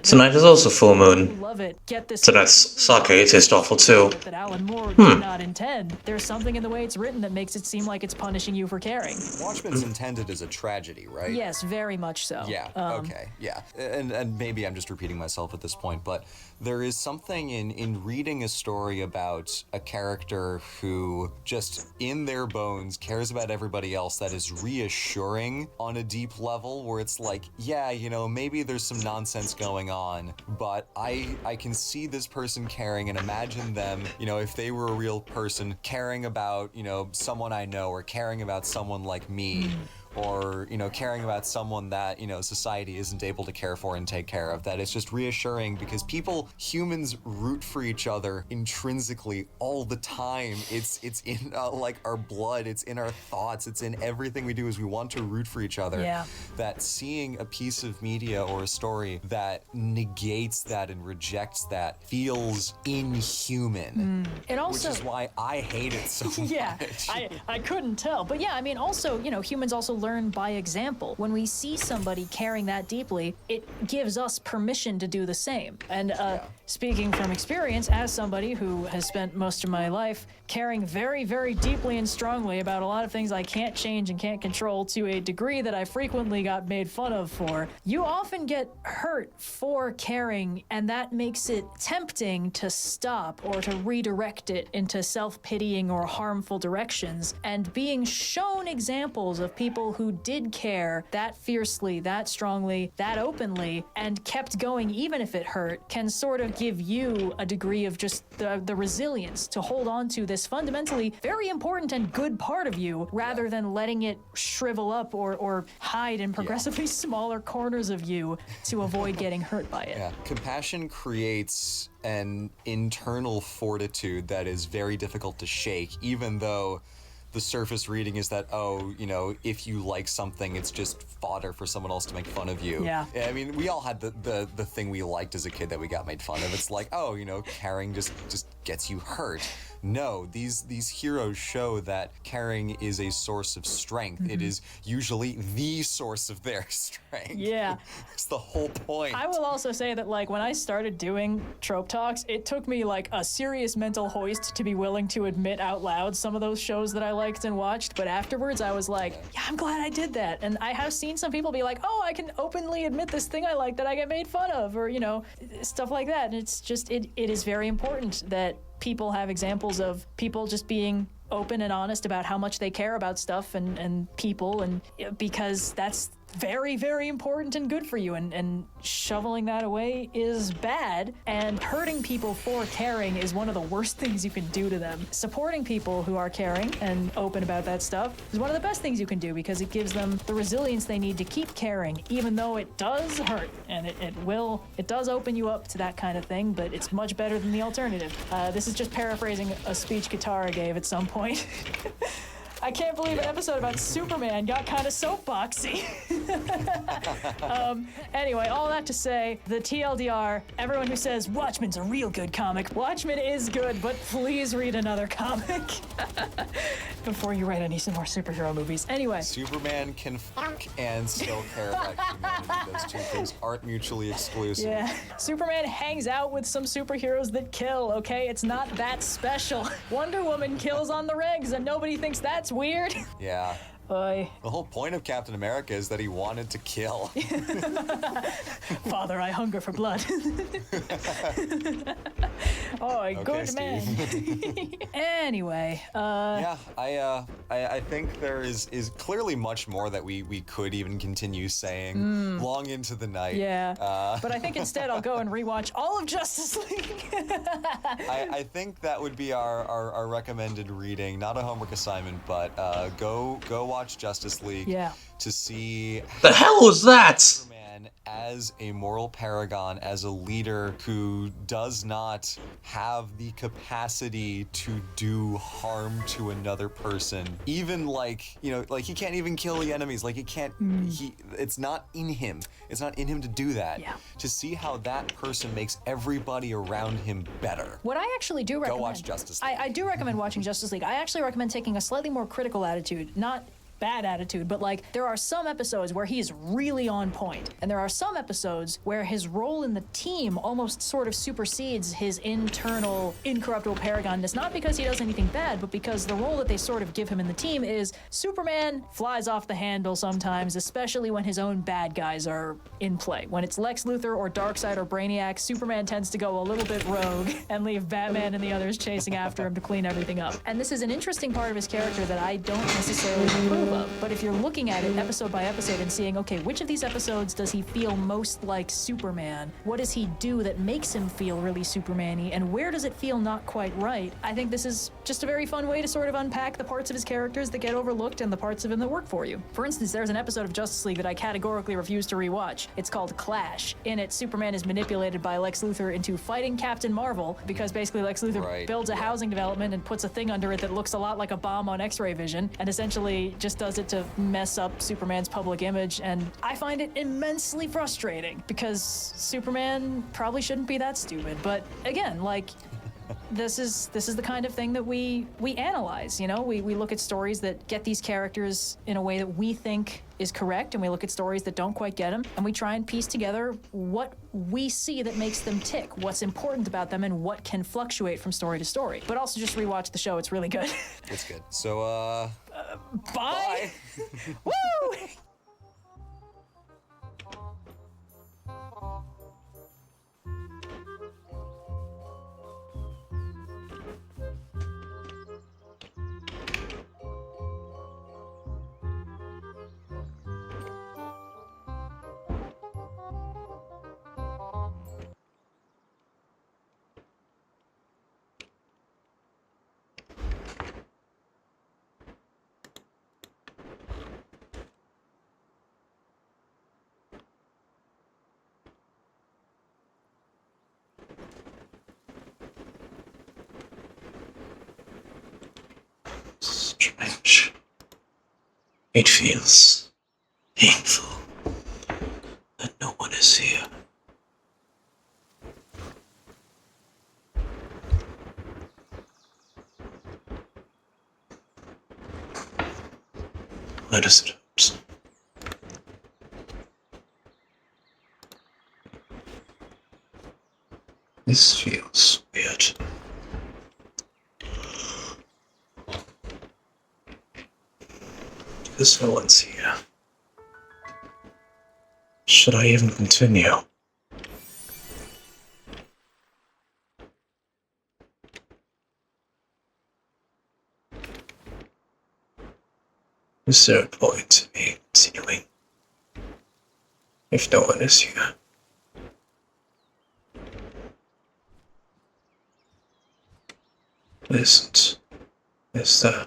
Tonight is also full moon. Tonight's sake tastes awful too. That Alan Moore did not intend. There's something in the way it's written that makes it seem like it's punishing you for caring. Watchmen's intended as a tragedy, right? Yes, very much so. Yeah, okay, yeah. And maybe I'm just repeating myself at this point, but there is something in reading a story about a character who just in their bones cares about everybody else that is reassuring on a deep level, where it's like, yeah, you know, maybe there's some nonsense going on, but I can see this person caring, and imagine them, you know, if they were a real person caring about, you know, someone I know, or caring about someone like me, or, you know, caring about someone that, you know, society isn't able to care for and take care of. That it's just reassuring, because humans root for each other intrinsically all the time. It's in like our blood, it's in our thoughts, it's in everything we do, is we want to root for each other. Yeah. That seeing a piece of media or a story that negates that and rejects that feels inhuman. It also, which is why I hate it so yeah, much. I couldn't tell. But yeah, I mean, also, you know, humans also learn by example. When we see somebody caring that deeply, it gives us permission to do the same. And speaking from experience, as somebody who has spent most of my life caring very, very deeply and strongly about a lot of things I can't change and can't control, to a degree that I frequently got made fun of for, you often get hurt for caring, and that makes it tempting to stop or to redirect it into self-pitying or harmful directions. And being shown examples of people who did care that fiercely, that strongly, that openly, and kept going even if it hurt, can sort of give you a degree of just the resilience to hold on to this fundamentally very important and good part of you, rather than letting it shrivel up or hide in progressively smaller corners of you to avoid getting hurt by it. Yeah, compassion creates an internal fortitude that is very difficult to shake, even though the surface reading is that, oh, you know, if you like something, it's just fodder for someone else to make fun of you. Yeah. I mean, we all had the thing we liked as a kid that we got made fun of. It's like, oh, you know, caring just gets you hurt. No, these heroes show that caring is a source of strength. It is usually the source of their strength. Yeah. It's the whole point. I will also say that, like, when I started doing trope talks, it took me like a serious mental hoist to be willing to admit out loud some of those shows that I liked and watched. But afterwards, I was like, yeah, I'm glad I did that. And I have seen some people be like, oh, I can openly admit this thing I like that I get made fun of, or, you know, stuff like that. And it's just, it is very important that people have examples of people just being open and honest about how much they care about stuff and people, and because that's very, very important and good for you, and shoveling that away is bad, and hurting people for caring is one of the worst things you can do to them. Supporting people who are caring and open about that stuff is one of the best things you can do, because it gives them the resilience they need to keep caring, even though it does hurt, and it does open you up to that kind of thing, but it's much better than the alternative. This is just paraphrasing a speech Katara gave at some point. I can't believe an episode about Superman got kind of soapboxy. Anyway, all that to say, the TLDR, everyone who says Watchmen's a real good comic, Watchmen is good, but please read another comic before you write any more superhero movies. Anyway. Superman can fuck and still care about humanity. Those two things aren't mutually exclusive. Yeah. Superman hangs out with some superheroes that kill, okay? It's not that special. Wonder Woman kills on the regs and nobody thinks that's weird. Yeah. Oy. The whole point of Captain America is that he wanted to kill. Father, I hunger for blood. Oh, good man. Anyway, Yeah, I think there is clearly much more that we could even continue saying long into the night. yeah. But I think instead I'll go and rewatch all of Justice League. I think that would be our recommended reading, not a homework assignment, but go watch Justice League Yeah. to see The hell was that? Superman as a moral paragon, as a leader who does not have the capacity to do harm to another person. Even like he can't even kill the enemies. Like it's not in him. It's not in him to do that. Yeah. To see how that person makes everybody around him better. What I actually do recommend... watch Justice League. I do recommend watching Justice League. I actually recommend taking a slightly more critical attitude, not bad attitude, but like there are some episodes where he's really on point, and there are some episodes where his role in the team almost sort of supersedes his internal incorruptible paragonness, not because he does anything bad, but because the role that they sort of give him in the team is Superman flies off the handle sometimes, especially when his own bad guys are in play. When it's Lex Luthor or Darkseid or Brainiac, Superman tends to go a little bit rogue and leave Batman and the others chasing after him to clean everything up. And this is an interesting part of his character that I don't necessarily approve of. But if you're looking at it episode by episode and seeing, okay, which of these episodes does he feel most like Superman? What does he do that makes him feel really Superman-y? And where does it feel not quite right? I think this is just a very fun way to sort of unpack the parts of his characters that get overlooked and the parts of him that work for you. For instance, there's an episode of Justice League that I categorically refuse to rewatch. It's called Clash. In it, Superman is manipulated by Lex Luthor into fighting Captain Marvel because basically Lex Luthor builds a housing development and puts a thing under it that looks a lot like a bomb on X-ray vision, and essentially just does it to mess up Superman's public image. And I find it immensely frustrating because Superman probably shouldn't be that stupid. But again, like, this is the kind of thing that we analyze, you know? We look at stories that get these characters in a way that we think is correct, and we look at stories that don't quite get them, and we try and piece together what we see that makes them tick, what's important about them, and what can fluctuate from story to story. But also just rewatch the show, it's really good. It's good. So, Bye! Woo! Strange. It feels painful that no one is here. Why does it hurt? This feels weird. Because no one's here. Should I even continue? Is there a point to me continuing if no one is here? Isn't. Is there?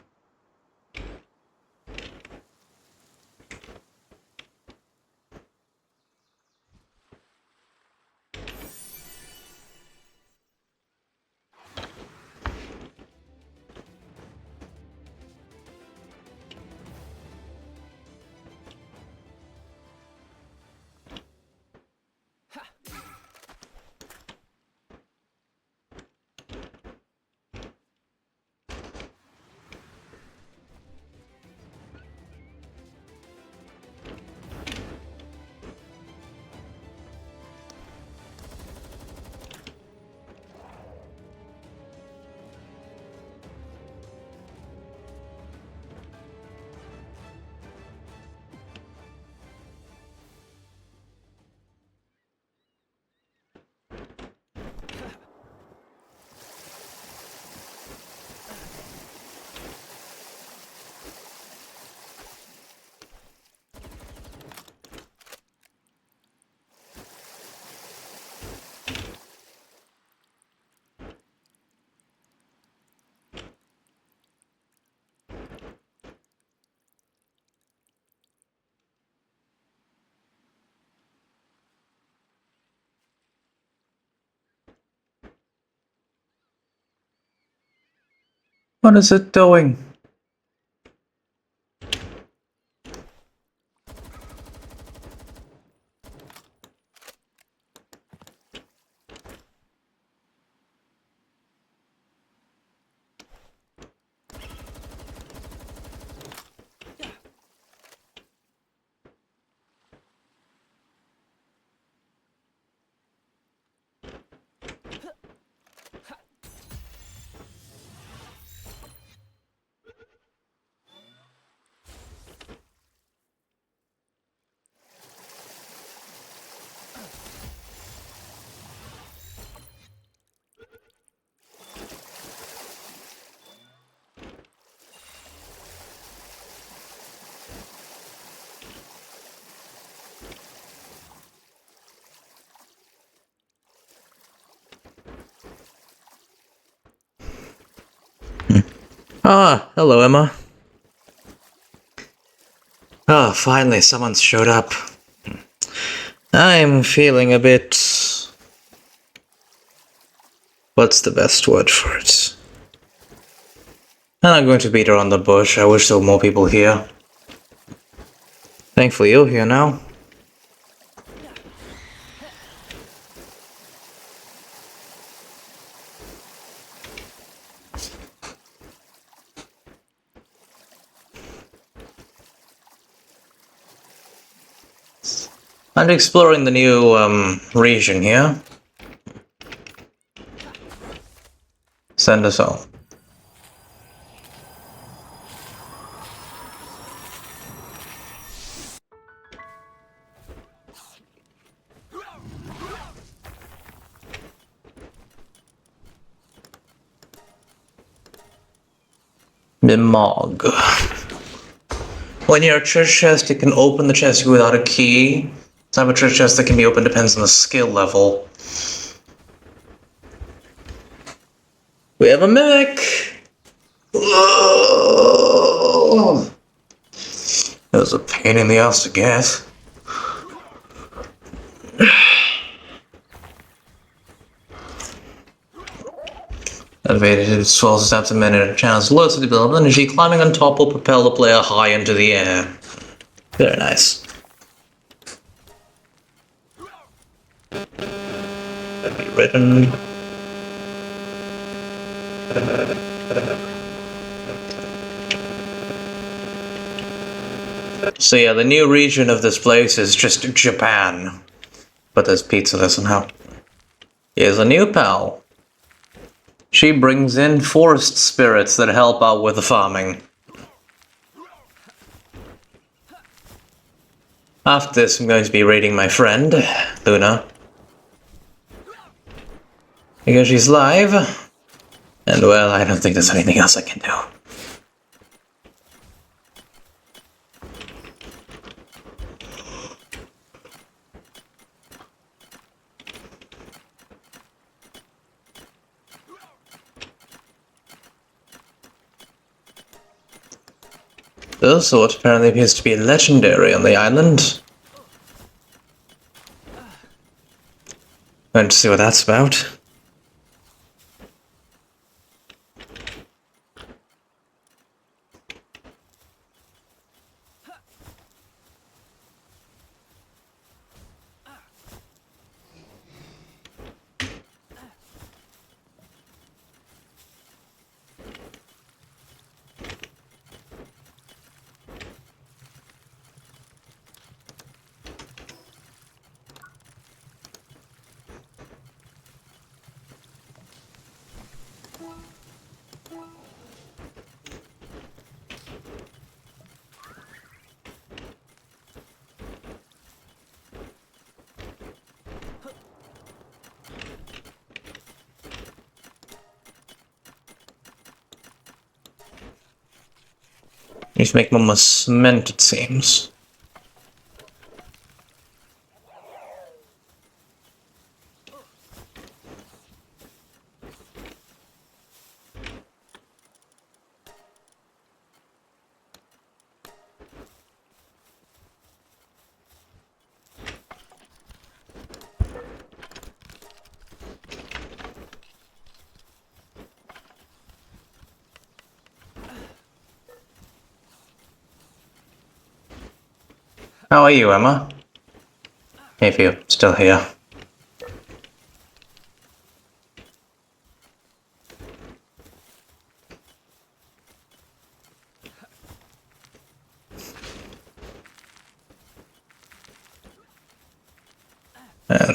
What is it doing? Ah, hello, Emma. Ah, finally someone's showed up. I'm feeling a bit... What's the best word for it? I'm not going to beat around the bush. I wish there were more people here. Thankfully you're here now. I'm exploring the new, region here. Send us home. Mimog. When you're a treasure chest, you can open the chest without a key. The type of treasure chest that can be opened depends on the skill level. We have a mimic! Ugh. That was a pain in the ass to get. Elevated swells its abdomen and channels loads to develop energy. Climbing on top will propel the player high into the air. Very nice. Written. So yeah, the new region of this place is just Japan. But there's pizza there somehow. Here's a new pal. She brings in forest spirits that help out with the farming. After this, I'm going to be raiding my friend, Luna. Because she's live. And well, I don't think there's anything else I can do. This sword apparently appears to be legendary on the island. Going to see what that's about. Need to make more cement, it seems. How are you, Emma? If you're still here. Uh,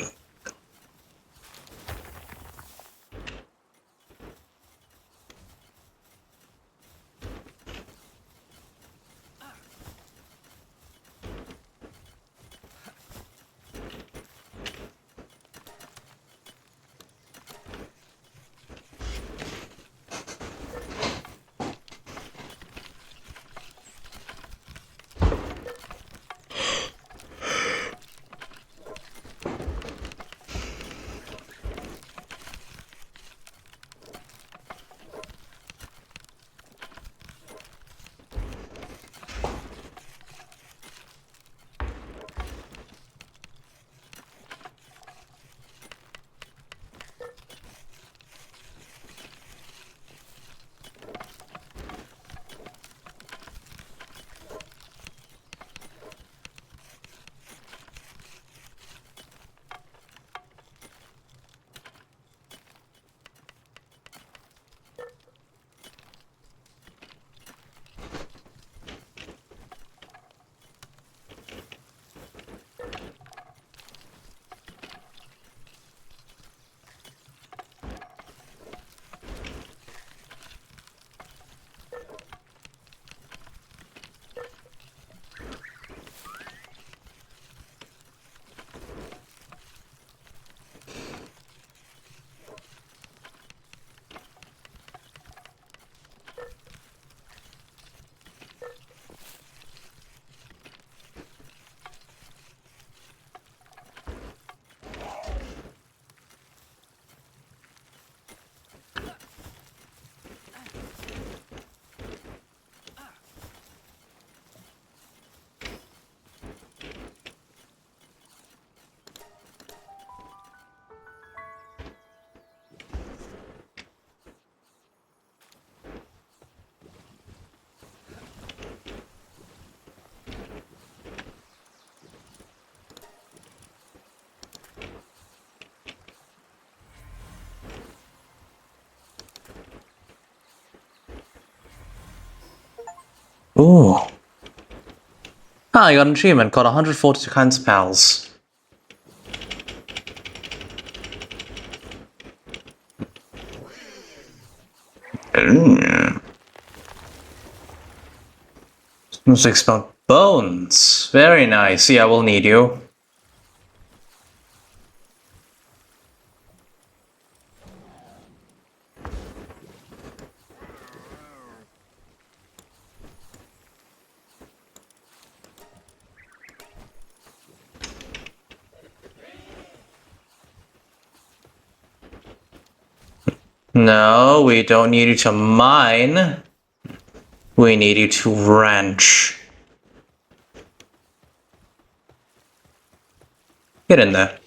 Ooh. Ah, I got an achievement called 142 Kinds of Pals. Music spelled bones. Very nice. Yeah, we'll need you. No, we don't need you to mine. We need you to ranch. Get in there.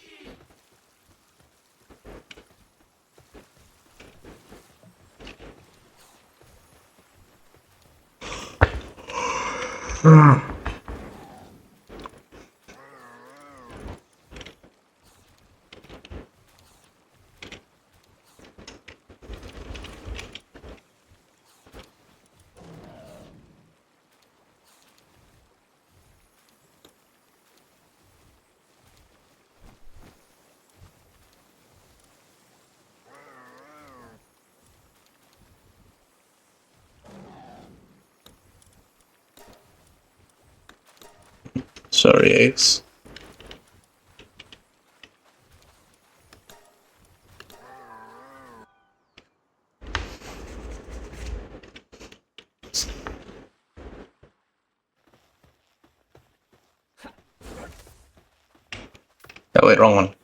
Sorry, Ace. Oh wait, wrong one.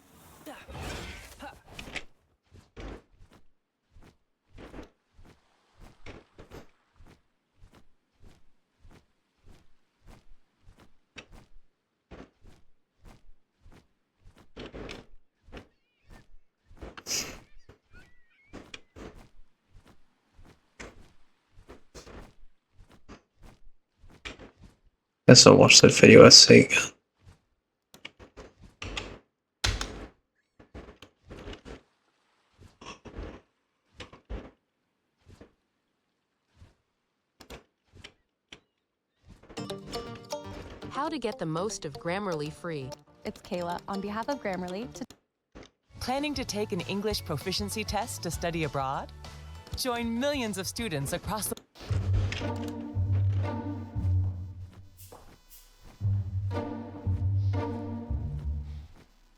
Guess I'll watch that video essay again. how to get the most of Grammarly free. It's Kayla on behalf of Grammarly. Planning to take an English proficiency test to study abroad? Join millions of students across the...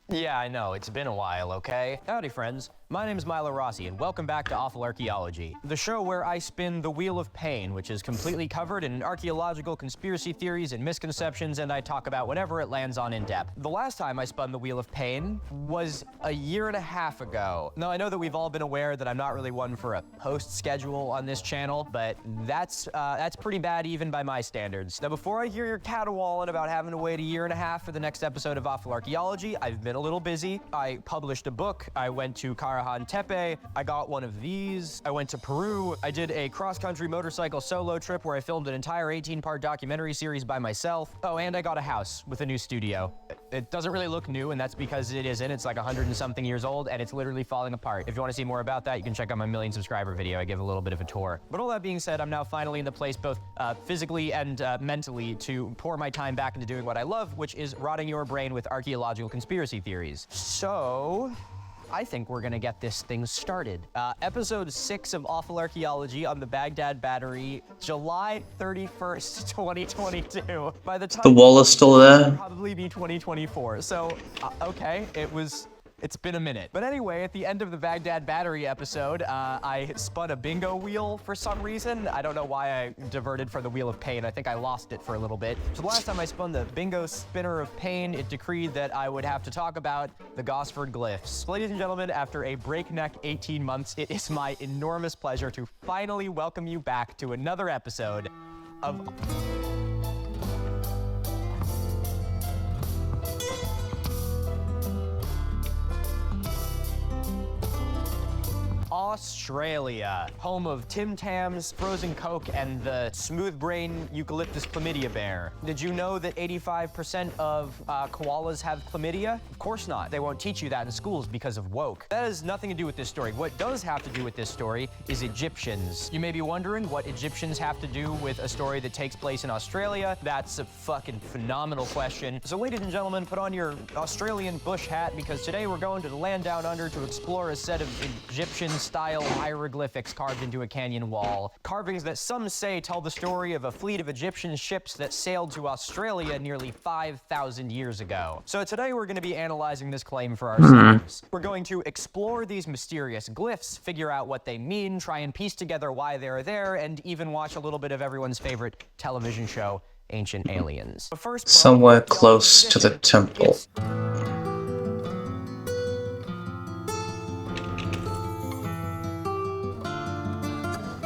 Yeah, I know, it's been a while, okay? Howdy, friends. My name's Milo Rossi, and welcome back to Awful Archaeology, the show where I spin the Wheel of Pain, which is completely covered in archaeological conspiracy theories and misconceptions, and I talk about whatever it lands on in depth. The last time I spun the Wheel of Pain was a year and a half ago. Now, I know that we've all been aware that I'm not really one for a post schedule on this channel, but that's pretty bad even by my standards. Now, before I hear your caterwauling about having to wait a year and a half for the next episode of Awful Archaeology, I've been a little busy. I published a book. I went to Karahan Tepe. I got one of these. I went to Peru. I did a cross-country motorcycle solo trip where I filmed an entire 18-part documentary series by myself. Oh, and I got a house with a new studio. It doesn't really look new, and that's because it isn't. It's like 100 and something years old, and it's literally falling apart. If you want to see more about that, you can check out my 1,000,000 subscriber video. I give a little bit of a tour. But all that being said, I'm now finally in the place, both physically and mentally, to pour my time back into doing what I love, which is rotting your brain with archaeological conspiracy theories. So, I think we're gonna get this thing started. Episode 6 of Awful Archaeology on the Baghdad Battery, July 31st, 2022. By the time The wall is still there. it'll probably be 2024. So, okay, it's been a minute. But anyway, at the end of the Baghdad Battery episode, I spun a bingo wheel for some reason. I don't know why I diverted for the Wheel of Pain. I think I lost it for a little bit. So the last time I spun the bingo spinner of pain, it decreed that I would have to talk about the Gosford glyphs. Ladies and gentlemen, after a breakneck 18 months, it is my enormous pleasure to finally welcome you back to another episode of... Australia, home of Tim Tams, frozen Coke, and the smooth brain eucalyptus chlamydia bear. Did you know that 85% of koalas have chlamydia? Of course not. They won't teach you that in schools because of woke. That has nothing to do with this story. What does have to do with this story is Egyptians. You may be wondering what Egyptians have to do with a story that takes place in Australia. That's a fucking phenomenal question. So ladies and gentlemen, put on your Australian bush hat, because today we're going to the land down under to explore a set of Egyptian-style hieroglyphics carved into a canyon wall. Carvings that some say tell the story of a fleet of Egyptian ships that sailed to Australia nearly 5,000 years ago. So today we're going to be analyzing this claim for ourselves. We're going to explore these mysterious glyphs, figure out what they mean, try and piece together why they're there, and even watch a little bit of everyone's favorite television show, Ancient Aliens. But first, Somewhere close to the temple.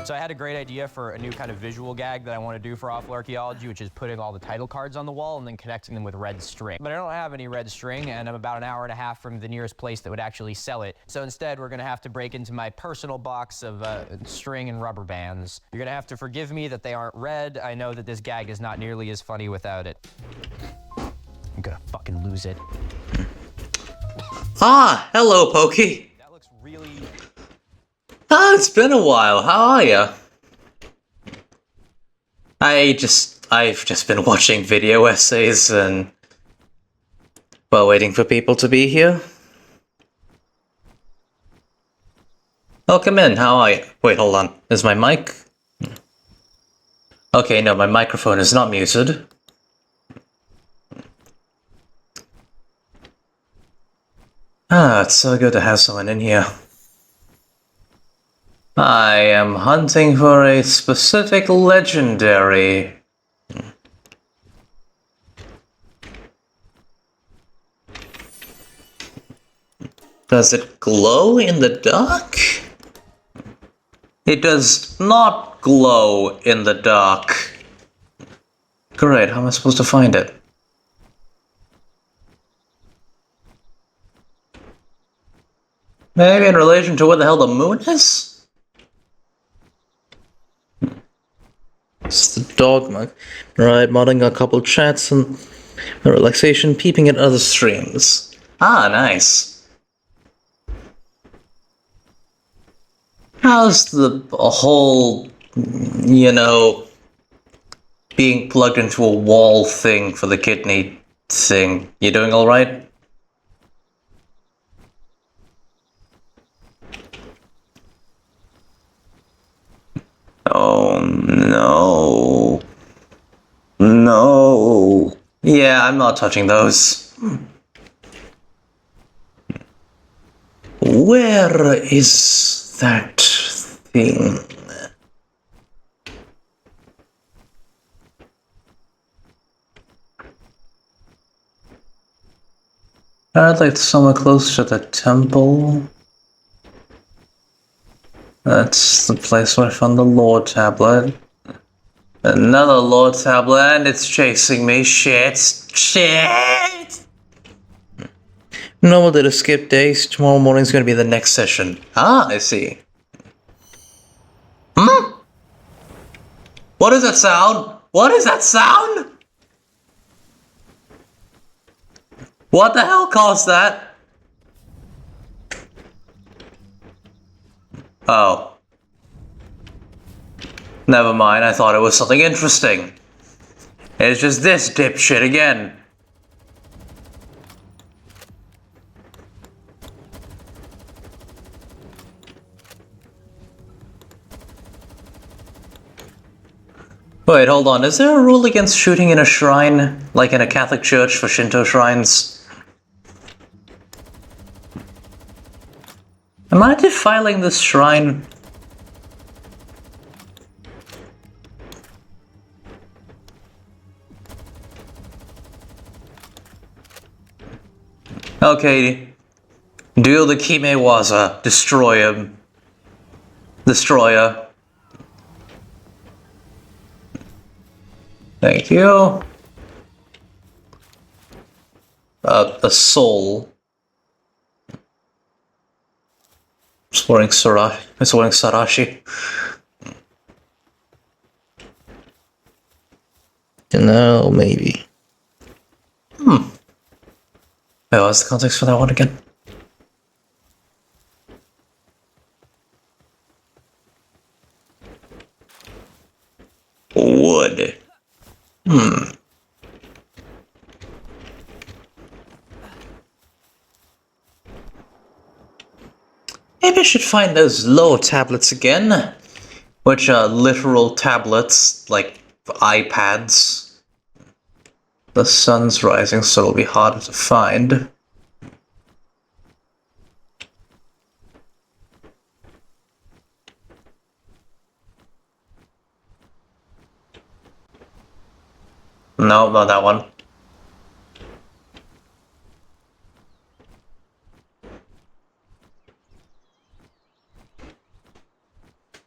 So I had a great idea for a new kind of visual gag that I want to do for Awful Archaeology, which is putting all the title cards on the wall and then connecting them with red string. But I don't have any red string, and I'm about an hour and a half from the nearest place that would actually sell it. So instead, we're going to have to break into my personal box of string and rubber bands. You're going to have to forgive me that they aren't red. I know that this gag is not nearly as funny without it. I'm gonna fucking lose it. Ah, hello, Pokey. That looks really... Ah, it's been a while. How are ya? I've just been watching video essays and, well, waiting for people to be here. Oh, come in. How are you? Wait, hold on. Is my mic? Okay, no, my microphone is not muted. Ah, it's so good to have someone in here. I am hunting for a specific legendary. Does it glow in the dark? It does not glow in the dark. Great, how am I supposed to find it? Maybe in relation to where the hell the moon is? It's the dog mug. Right, modding a couple chats and relaxation, peeping at other streams. Ah, nice. How's the whole, you know, being plugged into a wall thing for the kidney thing. You doing alright? Oh no. No. Yeah, I'm not touching those. Where is that thing? I'd like somewhere close to the temple. That's the place where I found the lore tablet. Another lore tablet, and it's chasing me. Shit. Shit! No, did skip days. Tomorrow morning's gonna be the next session. Ah, I see. Hmm? What is that sound? What is that sound? What the hell caused that? Oh. Never mind, I thought it was something interesting. It's just this dipshit again. Wait, hold on. Is there a rule against shooting in a shrine? Like in a Catholic church for Shinto shrines? Am I defiling this shrine? Okay. Do the Kimewaza. Destroy him. Destroyer. Thank you. A soul. Exploring Sarashi. No, maybe. Wait, what's the context for that one again? Wood. Maybe I should find those lore tablets again, which are literal tablets, like iPads. The sun's rising, so it'll be harder to find. No, not that one.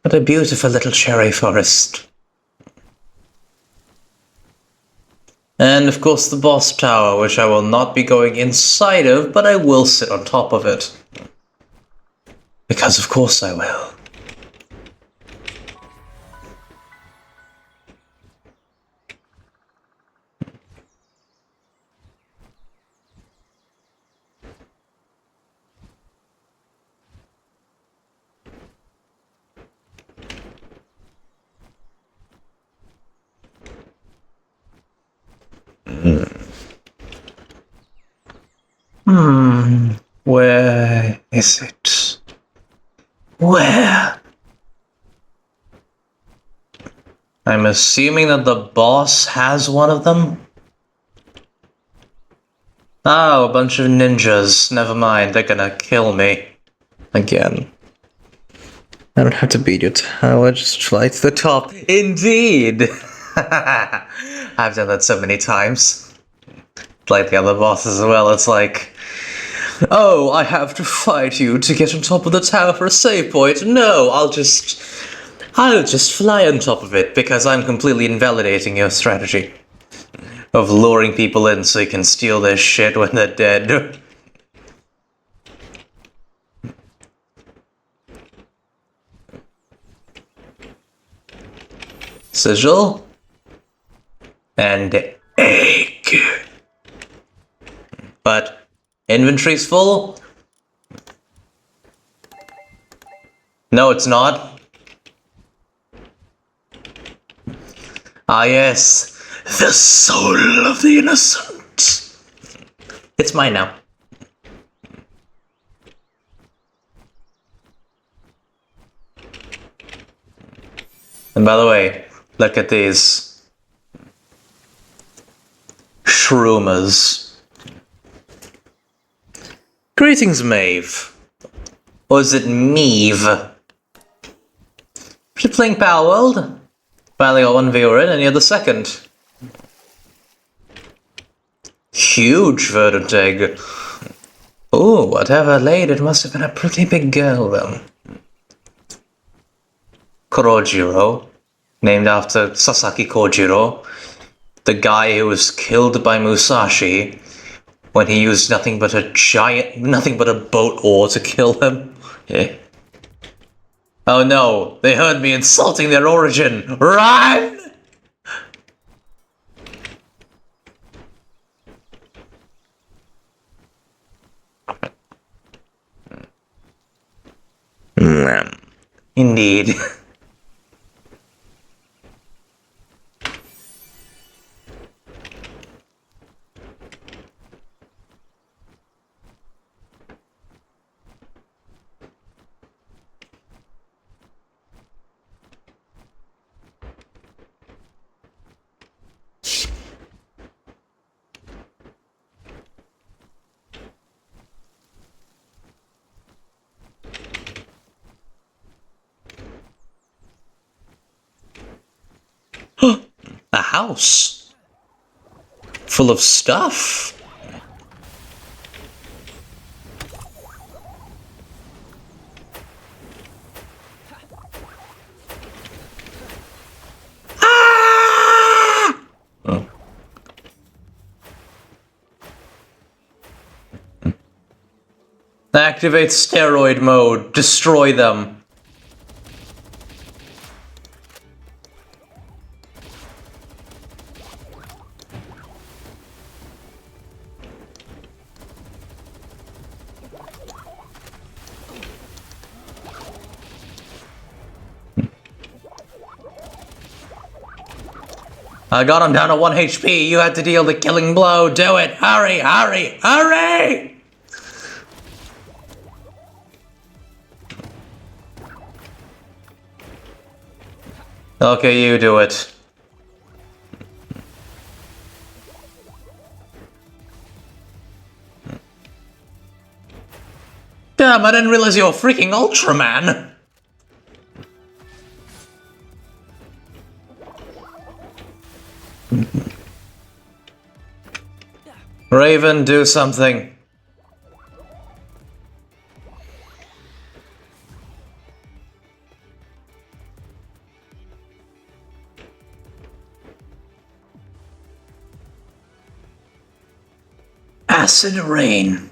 What a beautiful little cherry forest. And of course the boss tower, which I will not be going inside of, but I will sit on top of it. Because of course I will. Where is it? Where? I'm assuming that the boss has one of them? Oh, a bunch of ninjas. Never mind, they're gonna kill me. Again. I don't have to beat your tower, just fly to the top. Indeed! I've done that so many times. Like the other bosses as well, it's like... Oh, I have to fight you to get on top of the tower for a save point. No, I'll just fly on top of it, because I'm completely invalidating your strategy of luring people in so you can steal their shit when they're dead. Sigil. And egg. But inventory's full? No, it's not. Ah yes, the soul of the innocent. It's mine now. And by the way, look at these. Shroomers. Greetings, Maeve. Or is it Meave? You playing Palworld? Finally got one viewer in, and you're the second. Huge verdant egg. Ooh, whatever laid it must have been a pretty big girl, then. Korojiro, named after Sasaki Kojiro, the guy who was killed by Musashi when he used nothing but a boat oar to kill him. Yeah. Oh no, they heard me insulting their origin. Run! Indeed. A house full of stuff. Ah! Oh. Activate steroid mode. Destroy them. I got him down to 1 HP. You had to deal the killing blow. Do it. Hurry, hurry, hurry! Okay, you do it. Damn, I didn't realize you were freaking Ultraman. Raven, do something. Acid rain.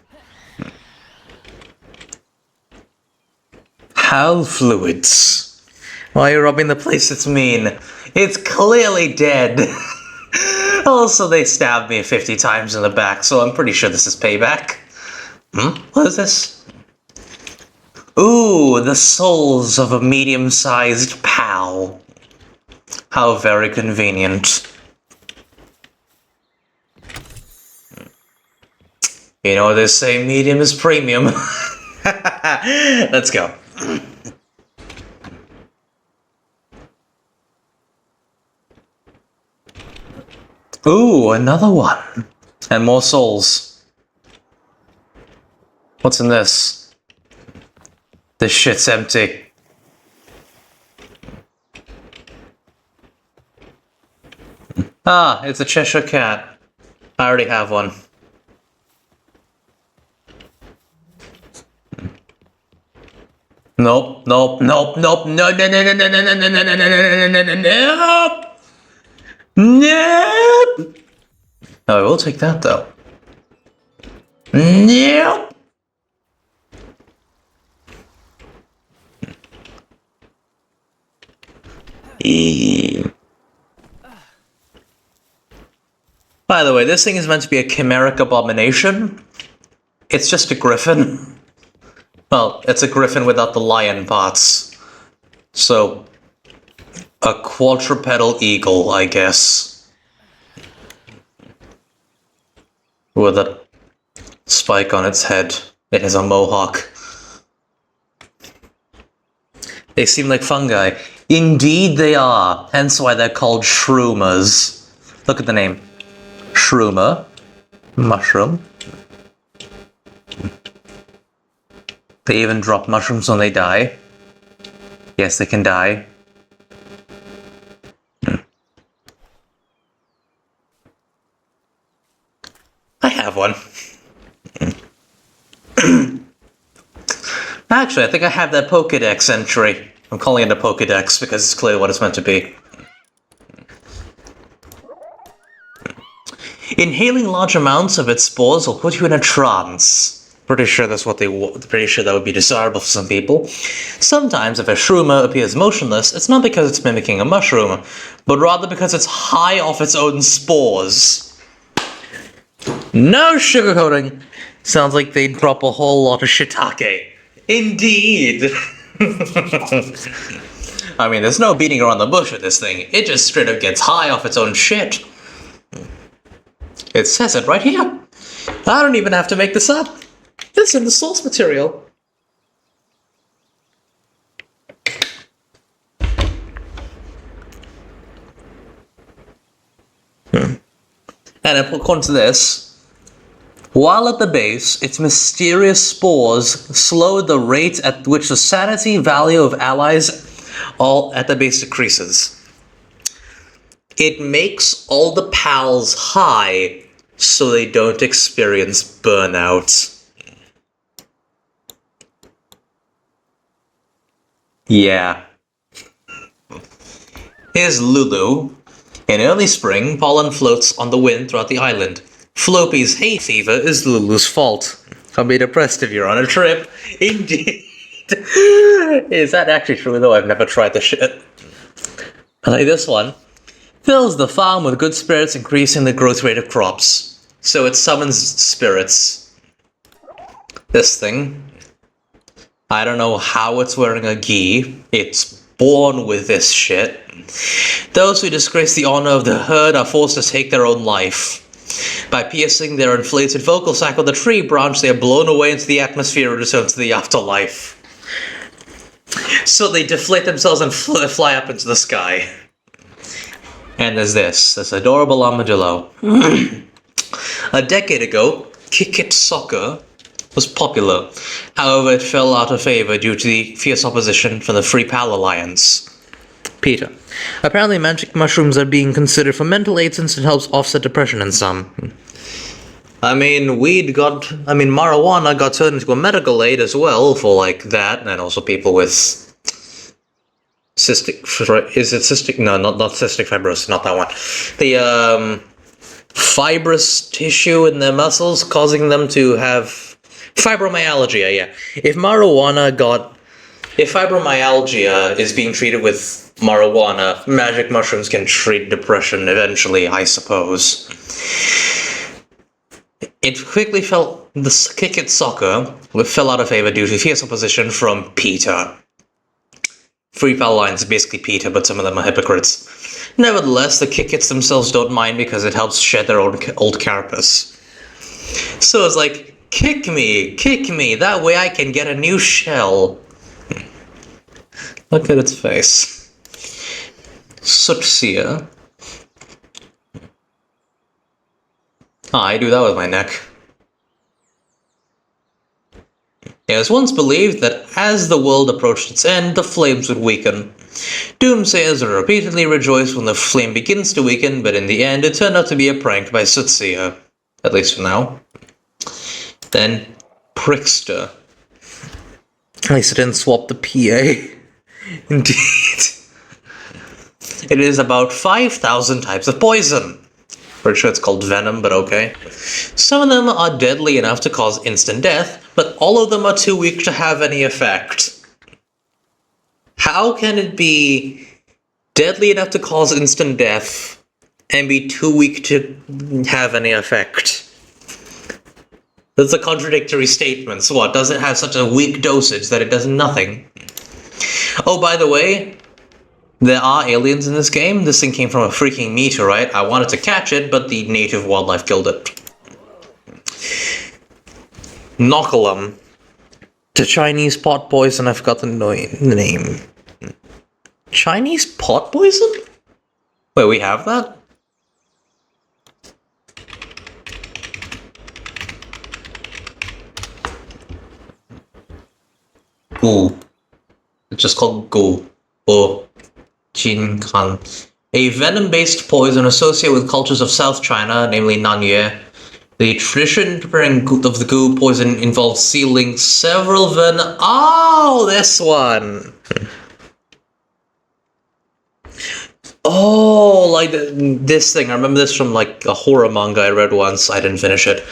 Hell fluids. Why are you rubbing the place it's mean? It's clearly dead. Also, they stabbed me 50 times in the back, so I'm pretty sure this is payback. What is this? Ooh, the souls of a medium-sized pal. How very convenient. You know, they say medium is premium. Let's go. Ooh, another one. And more souls. What's in this? This shit's empty. Ah, it's a Cheshire Cat. I already have one. Nope, nope, nope, nope, no, no, no, no, no, no, no, no, no, no, no, no, no, no, nope. No, I will take that though. Nope. By the way, this thing is meant to be a chimeric abomination. It's just a griffin. Well, it's a griffin without the lion parts. So, A quadrupedal eagle, I guess. With a spike on its head. It has a mohawk. They seem like fungi. Indeed they are, hence why they're called shroomers. Look at the name. Shroomer. Mushroom. They even drop mushrooms when they die. Yes, they can die. I have one. Actually, I think I have that Pokédex entry. I'm calling it a Pokédex because it's clearly what it's meant to be. Inhaling large amounts of its spores will put you in a trance. Pretty sure that's what pretty sure that would be desirable for some people. Sometimes if a shroomer appears motionless, it's not because it's mimicking a mushroom, but rather because it's high off its own spores. No sugarcoating. Sounds like they drop a whole lot of shiitake. Indeed. I mean, there's no beating around the bush with this thing. It just straight up gets high off its own shit. It says it right here. I don't even have to make this up. It's in the source material. And according to this, while at the base, its mysterious spores slow the rate at which the sanity value of allies all at the base decreases. It makes all the pals high so they don't experience burnout. Yeah. Here's Lulu. In early spring, pollen floats on the wind throughout the island. Floppy's hay fever is Lulu's fault. Don't be depressed if you're on a trip. Indeed. Is that actually true though? I've never tried the shit. I like this one. Fills the farm with good spirits, increasing the growth rate of crops. So it summons spirits. This thing. I don't know how it's wearing a gi. It's born with this shit. Those who disgrace the honor of the herd are forced to take their own life. By piercing their inflated vocal sac with a tree branch, they are blown away into the atmosphere and return to the afterlife. So they deflate themselves and fly up into the sky. And there's this adorable armadillo. A decade ago, Kick-It Soccer was popular. However, it fell out of favor due to the fierce opposition from the Free Pal Alliance. Peter. Apparently magic mushrooms are being considered for mental aid since it helps offset depression in some. I mean, marijuana got turned into a medical aid as well for like that, and also people with cystic, no, not cystic fibrosis, not that one. The, fibrous tissue in their muscles causing them to have fibromyalgia, yeah. If fibromyalgia is being treated with marijuana, magic mushrooms can treat depression eventually, I suppose. It quickly the Kick-It Soccer fell out of favor due to fierce opposition from PETA. Free Pal Alliance is basically PETA, but some of them are hypocrites. Nevertheless, the Kick-Its themselves don't mind because it helps shed their old carapace. So it's like, kick me, that way I can get a new shell. Look at its face. Sutsia. I do that with my neck. It was once believed that as the world approached its end, the flames would weaken. Doomsayers would repeatedly rejoice when the flame begins to weaken, but in the end it turned out to be a prank by Sutsia. At least for now. Then, Prickster. At least it didn't swap the PA. Indeed. It is about 5,000 types of poison. Pretty sure it's called venom, but okay. Some of them are deadly enough to cause instant death, but all of them are too weak to have any effect. How can it be deadly enough to cause instant death and be too weak to have any effect? That's a contradictory statement. So what, does it have such a weak dosage that it does nothing? Oh, by the way, There are aliens in this game. This thing came from a freaking meteorite. I wanted to catch it, but the native wildlife killed it. Knockalum. The Chinese pot poison, I forgot the name. Chinese pot poison? Wait, we have that? Gu. It's just called Gu. Or Jin Kan. A venom-based poison associated with cultures of South China, namely Nanyue. The tradition preparing of the Gu poison involves sealing several venom. Oh, this one! Oh, like this thing. I remember this from like a horror manga I read once. I didn't finish it.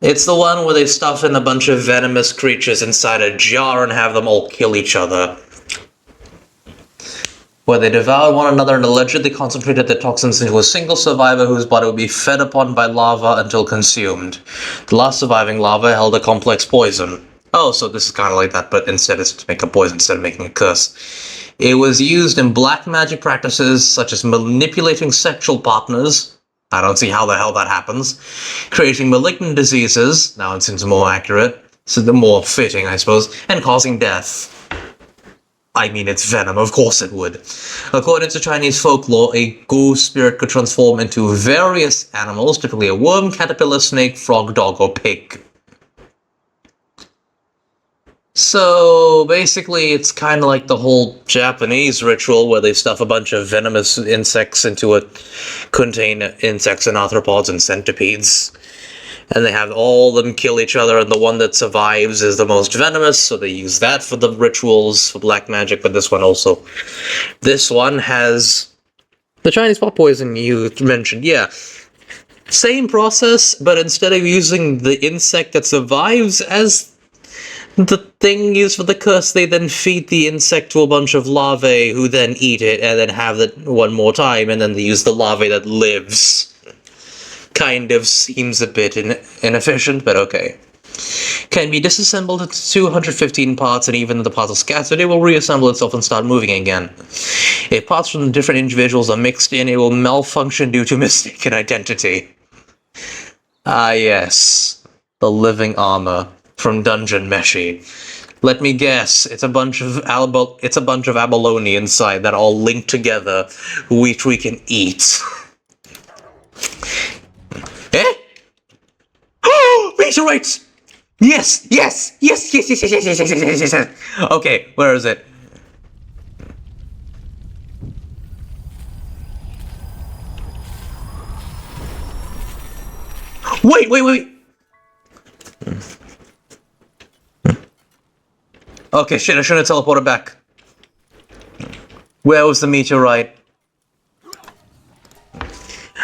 It's the one where they stuff in a bunch of venomous creatures inside a jar and have them all kill each other. Where they devoured one another and allegedly concentrated the toxins into a single survivor whose body would be fed upon by lava until consumed. The last surviving lava held a complex poison. Oh, so this is kind of like that, but instead it's to make a poison instead of making a curse. It was used in black magic practices such as manipulating sexual partners. I don't see how the hell that happens. Creating malignant diseases. Now it seems more accurate. So the more fitting, I suppose. And causing death. I mean, it's venom, of course it would. According to Chinese folklore, a ghost spirit could transform into various animals, typically a worm, caterpillar, snake, frog, dog, or pig. So, basically, it's kind of like the whole Japanese ritual where they stuff a bunch of venomous insects into a contain insects and arthropods and centipedes. And they have all of them kill each other, and the one that survives is the most venomous, so they use that for the rituals, for black magic, but this one also. This one has the Chinese pot poison you mentioned, yeah. Same process, but instead of using the insect that survives as the thing used for the curse, they then feed the insect to a bunch of larvae who then eat it, and then have it one more time, and then they use the larvae that lives. Kind of seems a bit inefficient, but okay. Can be disassembled into 215 parts, and even if the parts are scattered, it will reassemble itself and start moving again. If parts from different individuals are mixed in, it will malfunction due to mistaken identity. Ah yes, the living armor from Dungeon Meshi. Let me guess, it's a bunch of abalone inside that all linked together, which we can eat. Eh? Oh, meteorites! Yes, yes, yes, yes, yes, yes, yes, yes, yes, yes, yes, yes. Okay, where is it? Wait. Okay, shit, I shouldn't have teleported back. Where was the meteorite?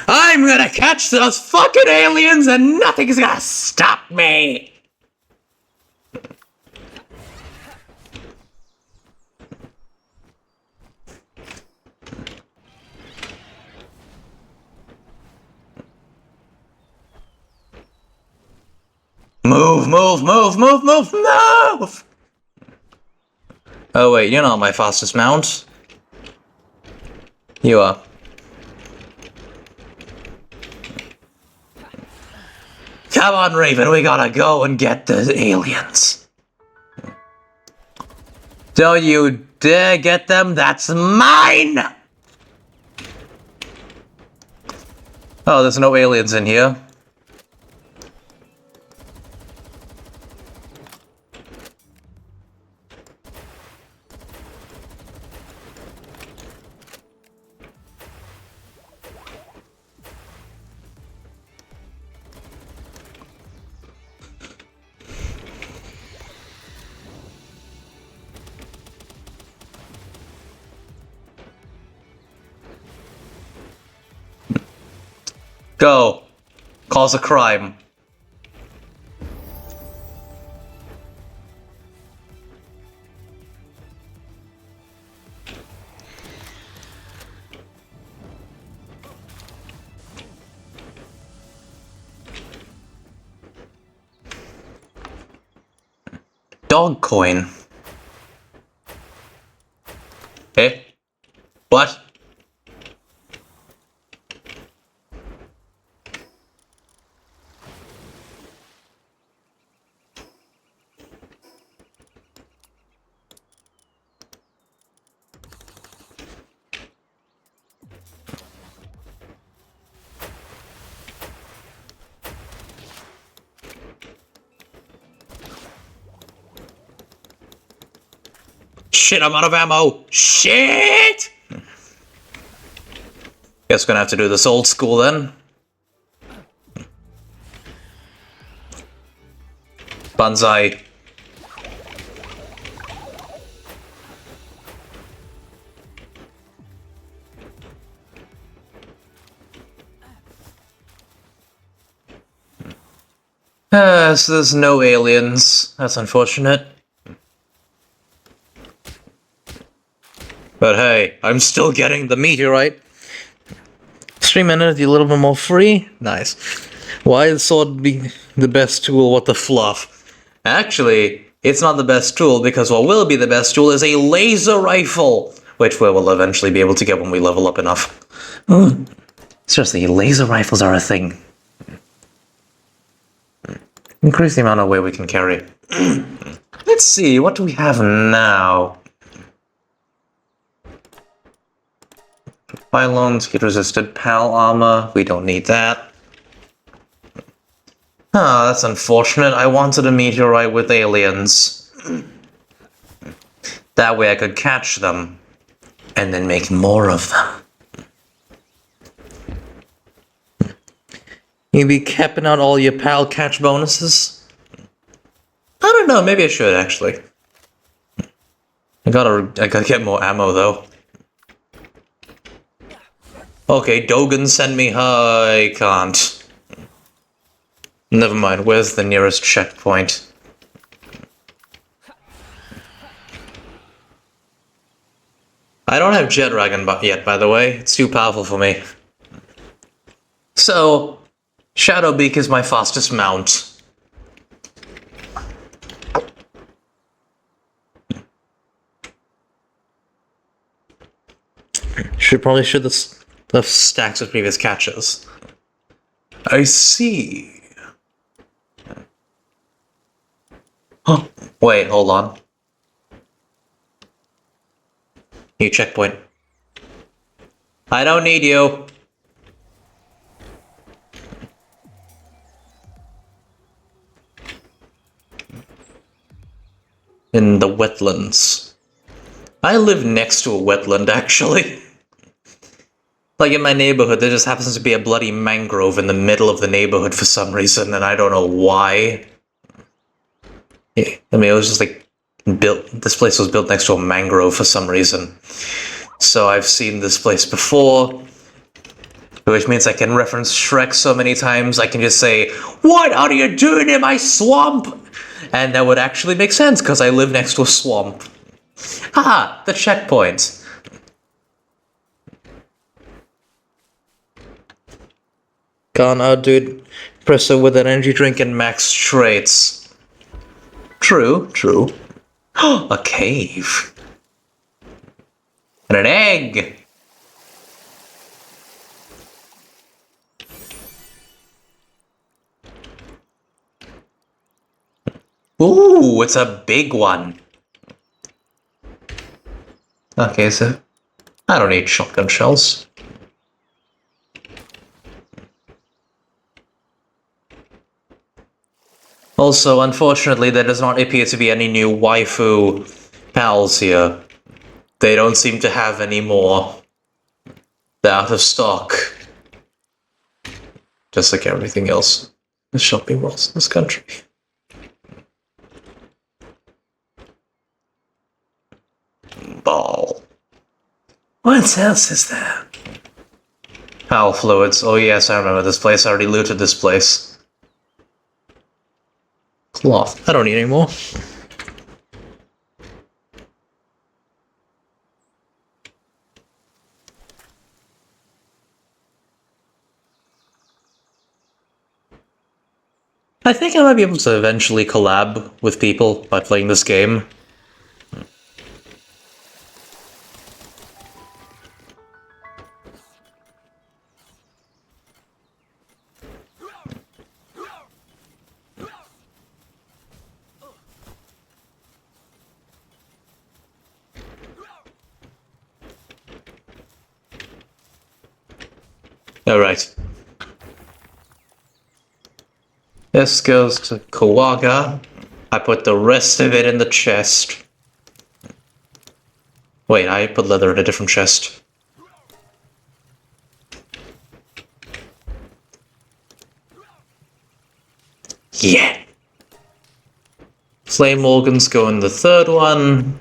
I'm gonna catch those fucking aliens and nothing's gonna stop me! Move! Oh wait, you're not my fastest mount. You are. Come on, Raven, we gotta go and get the aliens. Don't you dare get them, that's mine! Oh, there's no aliens in here. Go. Cause a crime. Dog coin. Eh? What? Shit, I'm out of ammo! Shit! Guess we're gonna have to do this old school then. Banzai. So there's no aliens. That's unfortunate. But hey, I'm still getting the meteorite. 3 minutes, a little bit more free. Nice. Why would sword be the best tool? What the fluff? Actually, it's not the best tool because what will be the best tool is a laser rifle, which we will eventually be able to get when we level up enough. Seriously, laser rifles are a thing. Increase the amount of weight we can carry. Let's see, what do we have now? Pylons, heat-resisted PAL armor. We don't need that. Ah, that's unfortunate. I wanted a meteorite with aliens. That way I could catch them. And then make more of them. You be capping out all your PAL catch bonuses? I don't know, maybe I should actually. I gotta get more ammo though. Okay, Dogen send me. I can't. Never mind, where's the nearest checkpoint? I don't have Jet Dragon yet, by the way. It's too powerful for me. So, Shadowbeak is my fastest mount. Probably should the stacks with previous catches. I see. Oh, wait, hold on. New checkpoint. I don't need you. In the wetlands. I live next to a wetland, actually. Like in my neighborhood, there just happens to be a bloody mangrove in the middle of the neighborhood for some reason, and I don't know why. Yeah, I mean, it was just like built. This place was built next to a mangrove for some reason. So I've seen this place before, which means I can reference Shrek so many times. I can just say, "What are you doing in my swamp?" And that would actually make sense because I live next to a swamp. Haha, the checkpoint. Can't outdo Presso with an energy drink and max traits. True, true. A cave. And an egg! Ooh, it's a big one. Okay, so I don't need shotgun shells. Also, unfortunately, there does not appear to be any new waifu pals here. They don't seem to have any more. They're out of stock. Just like everything else in shopping malls in this country. Ball. What else is there? Pal fluids. Oh yes, I remember this place. I already looted this place. Cloth. I don't need any more. I think I might be able to eventually collab with people by playing this game. Alright. This goes to Kawaga. I put the rest of it in the chest. Wait, I put leather in a different chest. Yeah. Flame organs go in the third one.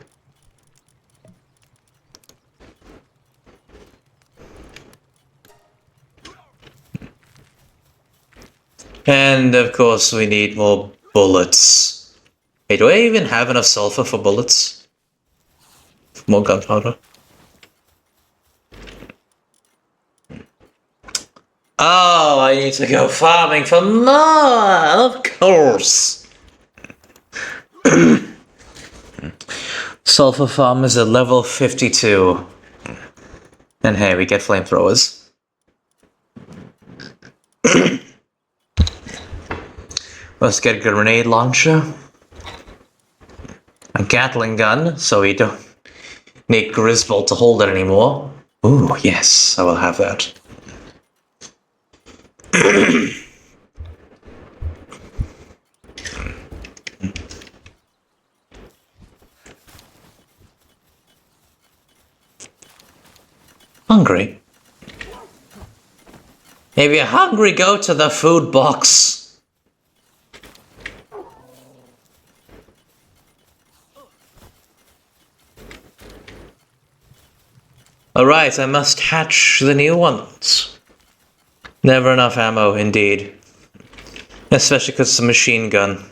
And of course we need more bullets. Hey, do I even have enough sulfur for bullets? More gunpowder. Oh, I need to go farming for more, of course. Sulfur farm is at level 52. And hey, we get flamethrowers. Let's get a grenade launcher. A Gatling gun, so we don't need Griswold to hold it anymore. Ooh, yes, I will have that. Hungry? If you're hungry, go to the food box. Alright, I must hatch the new ones. Never enough ammo, indeed. Especially because it's a machine gun.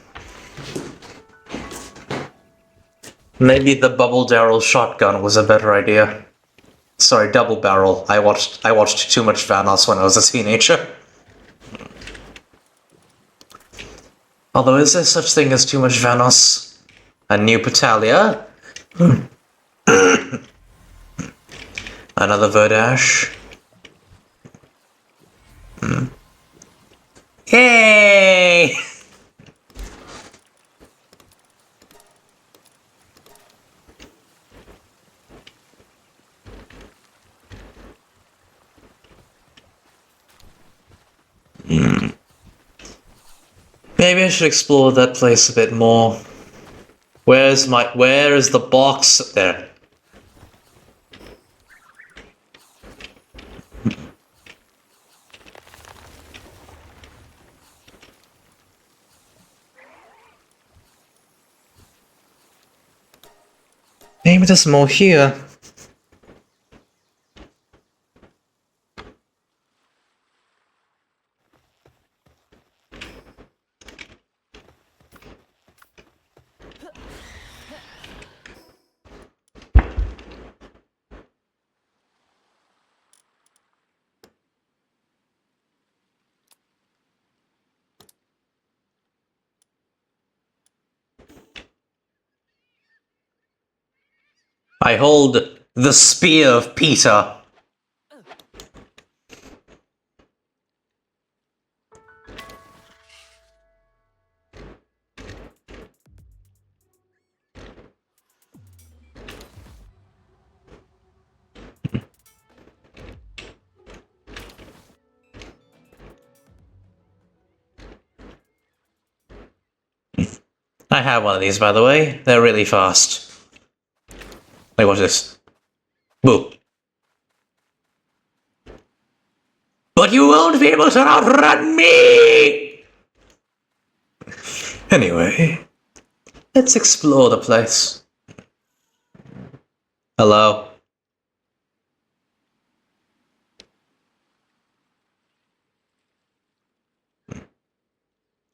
Maybe the bubble barrel shotgun was a better idea. Sorry, double barrel. I watched too much Vanos when I was a teenager. Although, is there such thing as too much Vanos? A new Patalia? Another Verdash. Yay! Maybe I should explore that place a bit more. Where is the box? There. Maybe there's more here. I hold the spear of Peter. I have one of these, by the way. They're really fast. Wait, watch this. Boo. But you won't be able to outrun me! Anyway, let's explore the place. Hello?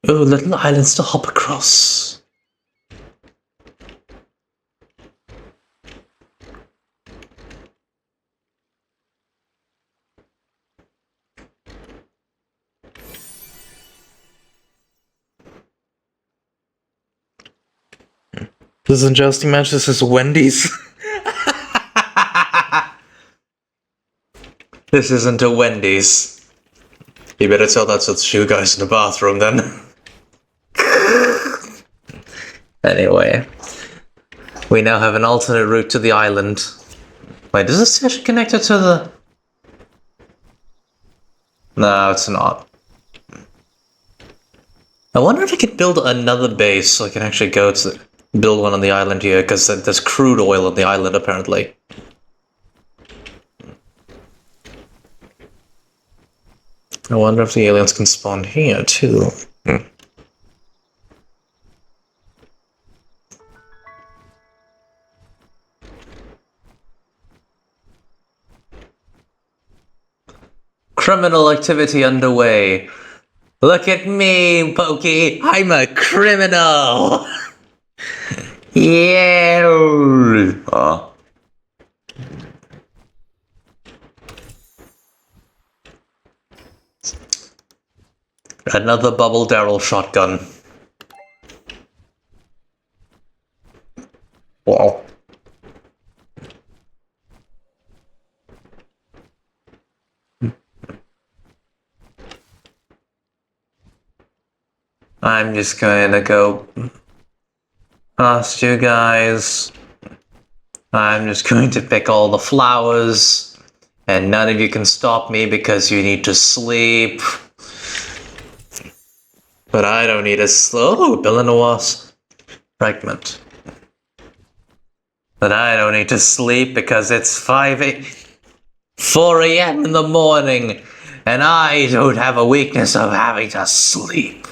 Ooh, little islands to hop across. This isn't Jousting Match, this is Wendy's. This isn't a Wendy's. You better tell that to the two guys in the bathroom then. Anyway. We now have an alternate route to the island. Wait, is this actually connected to the... No, it's not. I wonder if I could build another base so I can actually go to build one on the island here, because there's crude oil on the island apparently. I wonder if the aliens can spawn here too. Criminal activity underway. Look at me, Pokey. I'm a criminal. Yeah. Oh. Another bubble barrel shotgun. Wow. I'm just gonna go past you guys. I'm just going to pick all the flowers, and none of you can stop me because you need to sleep. But I don't need a oh, Billinois fragment. But I don't need to sleep because it's 4 a.m. in the morning, and I don't have a weakness of having to sleep.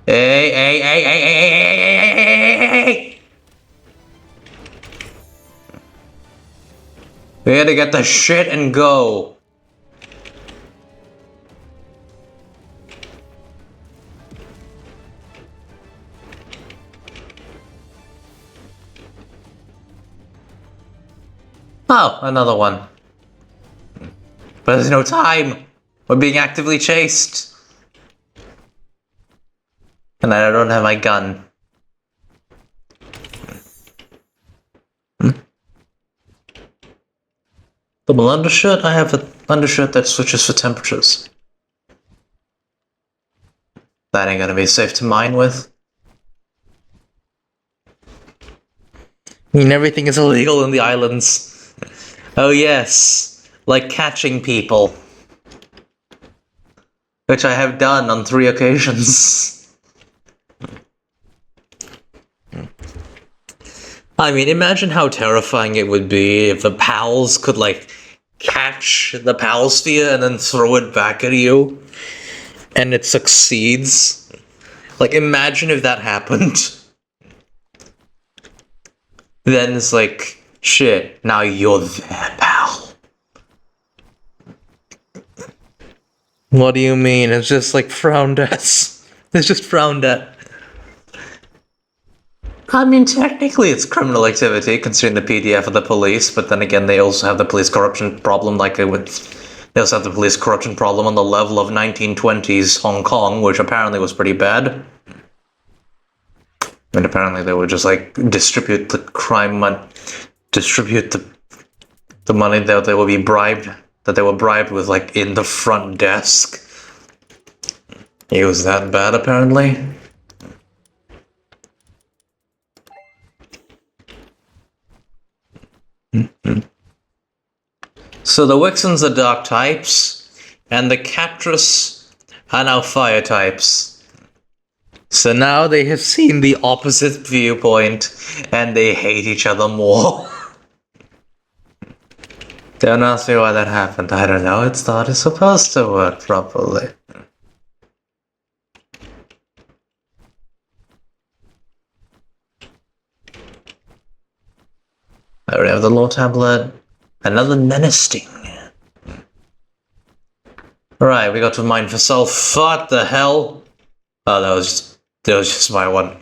Hey, hey, hey, hey, hey, hey, hey, hey, hey, hey. We had to get the shit and go. Oh, another one. But there's no time. We're being actively chased. And I don't have my gun. Double undershirt? I have an undershirt that switches for temperatures. That ain't gonna be safe to mine with. I mean, everything is illegal in the islands. Oh yes, like catching people. Which I have done on 3 occasions. I mean, imagine how terrifying it would be if the pals could, like, catch the pal sphere and then throw it back at you. And it succeeds. Like, imagine if that happened. Then it's like, shit, now you're there, pal. What do you mean? It's just like frowned at. It's just frowned at. I mean, technically it's criminal activity, considering the PDF of the police, but then again, they also have the police corruption problem like they would... They also have the police corruption problem on the level of 1920s Hong Kong, which apparently was pretty bad. And apparently they would just, like, distribute the crime money... Distribute the money that they would be bribed... That they were bribed with, like, in the front desk. It was that bad, apparently. So the Wixens are dark types, and the Captress are now fire types. So now they have seen the opposite viewpoint, and they hate each other more. Don't ask me why that happened. I don't know. It's not supposed to work properly. I already have the law tablet. Another menacing. Right, we got to mine for self. What the hell? Oh, that was just my one.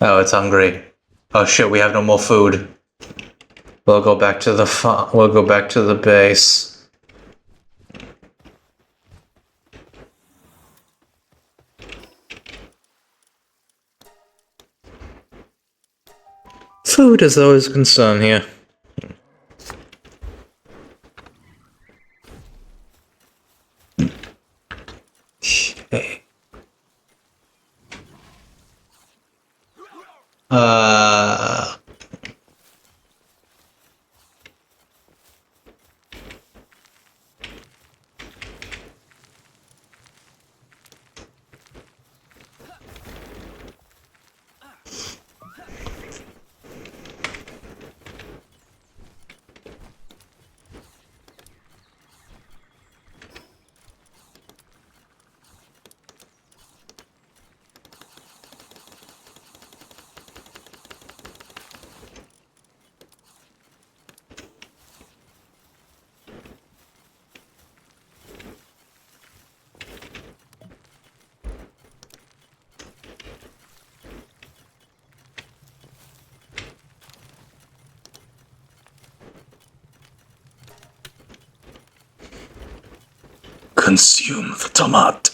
Oh, it's hungry. Oh shit, we have no more food. We'll go back to the we'll go back to the base. Food is always a concern here. Okay. consume the tomato.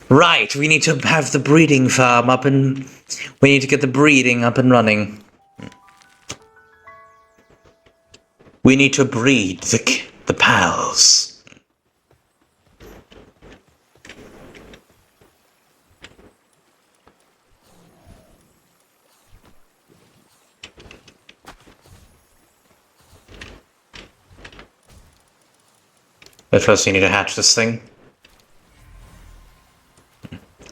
Right, we need to have the breeding farm up and... We need to get the breeding up and running. We need to breed the pals. But first you need to hatch this thing.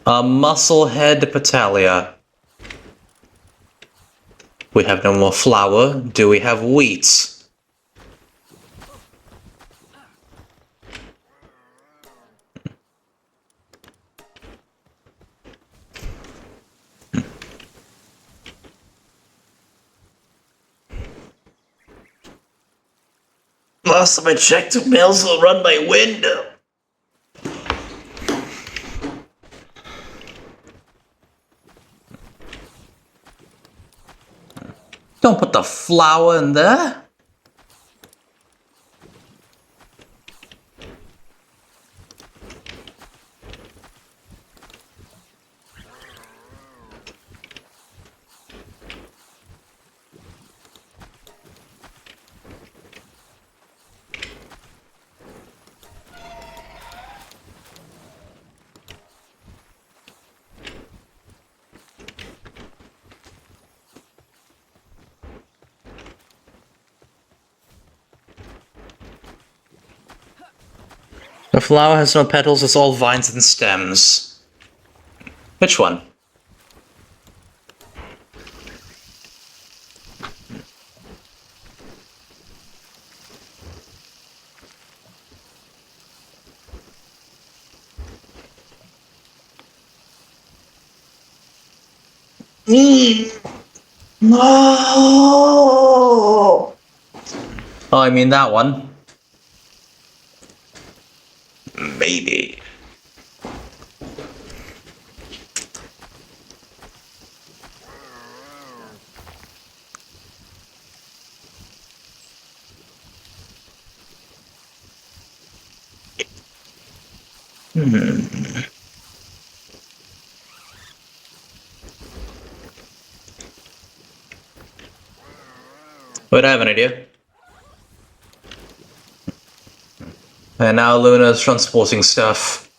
Musclehead Patalia. We have no more flour. Do we have wheat? Last time I checked, the mills will run by window. Don't put the flour in there. The flower has no petals, it's all vines and stems. Which one? No! Oh, I mean that one. Maybe. Wait, I have an idea. And now Luna's transporting stuff.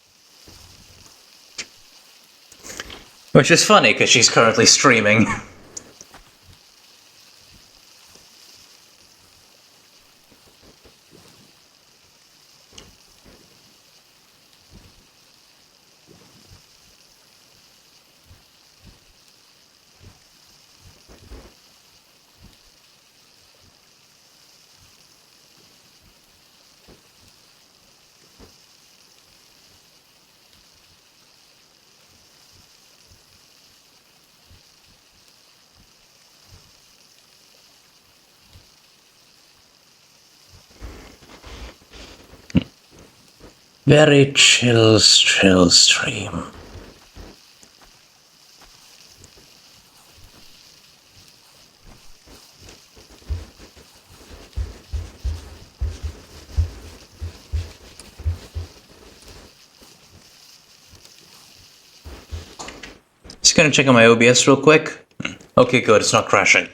Which is funny, because she's currently streaming. Very chill stream. Just gonna check on my OBS real quick. Okay, good, it's not crashing.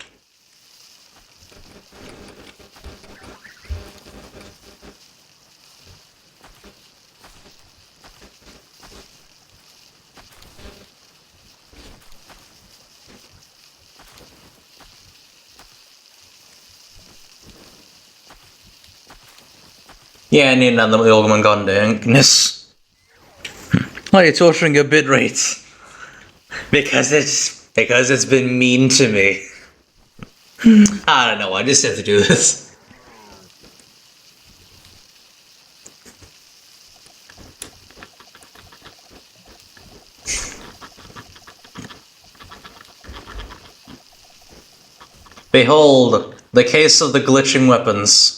Yeah, ni annan ilman gondengness. Why are you torturing your bitrate? Because it's been mean to me. I don't know, I just have to do this. Behold, the case of the glitching weapons.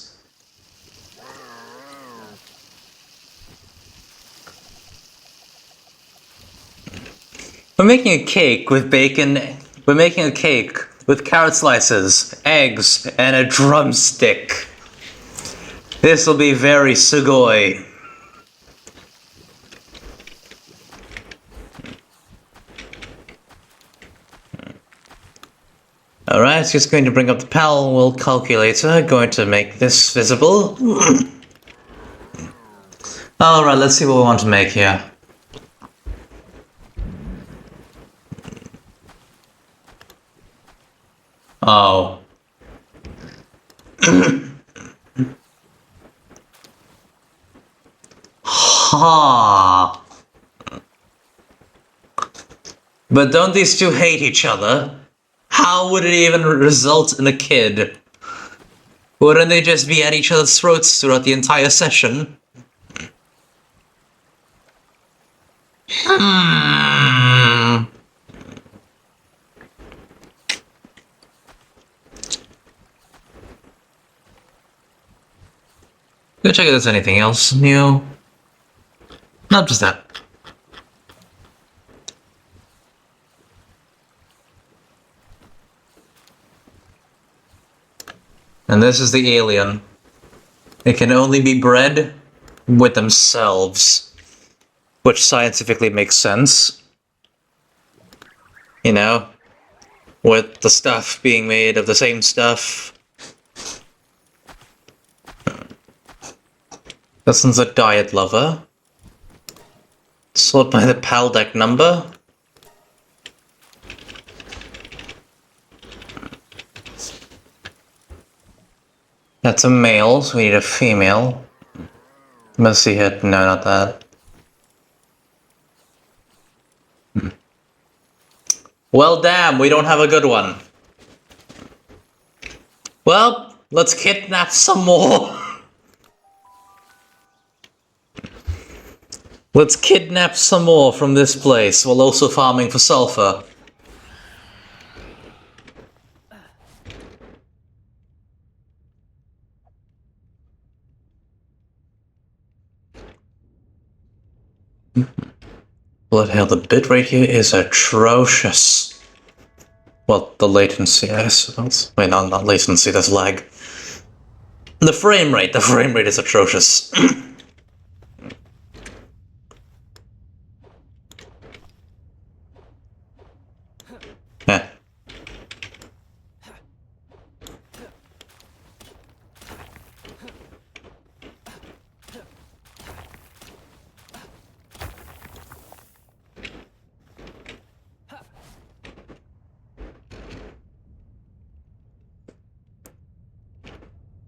We're making a cake with bacon. We're making a cake with carrot slices, eggs, and a drumstick. This will be very sugoi. Alright, just going to bring up the Palworld calculator, going to make this visible. Alright, let's see what we want to make here. Oh. Ha. But don't these two hate each other? How would it even result in a kid? Wouldn't they just be at each other's throats throughout the entire session? Go check if there's anything else new. Not just that. And this is the alien. It can only be bred with themselves. Which scientifically makes sense. You know? With the stuff being made of the same stuff. This one's a diet lover. Sort by the PAL deck number. That's a male, so we need a female. Messy head, no, not that. Well, damn, we don't have a good one. Well, let's kidnap some more. Let's kidnap some more from this place while also farming for sulfur. Blood hell, the bitrate here is atrocious. Well, the latency, I suppose. Wait, no, not latency, that's lag. The frame rate is atrocious. Yeah.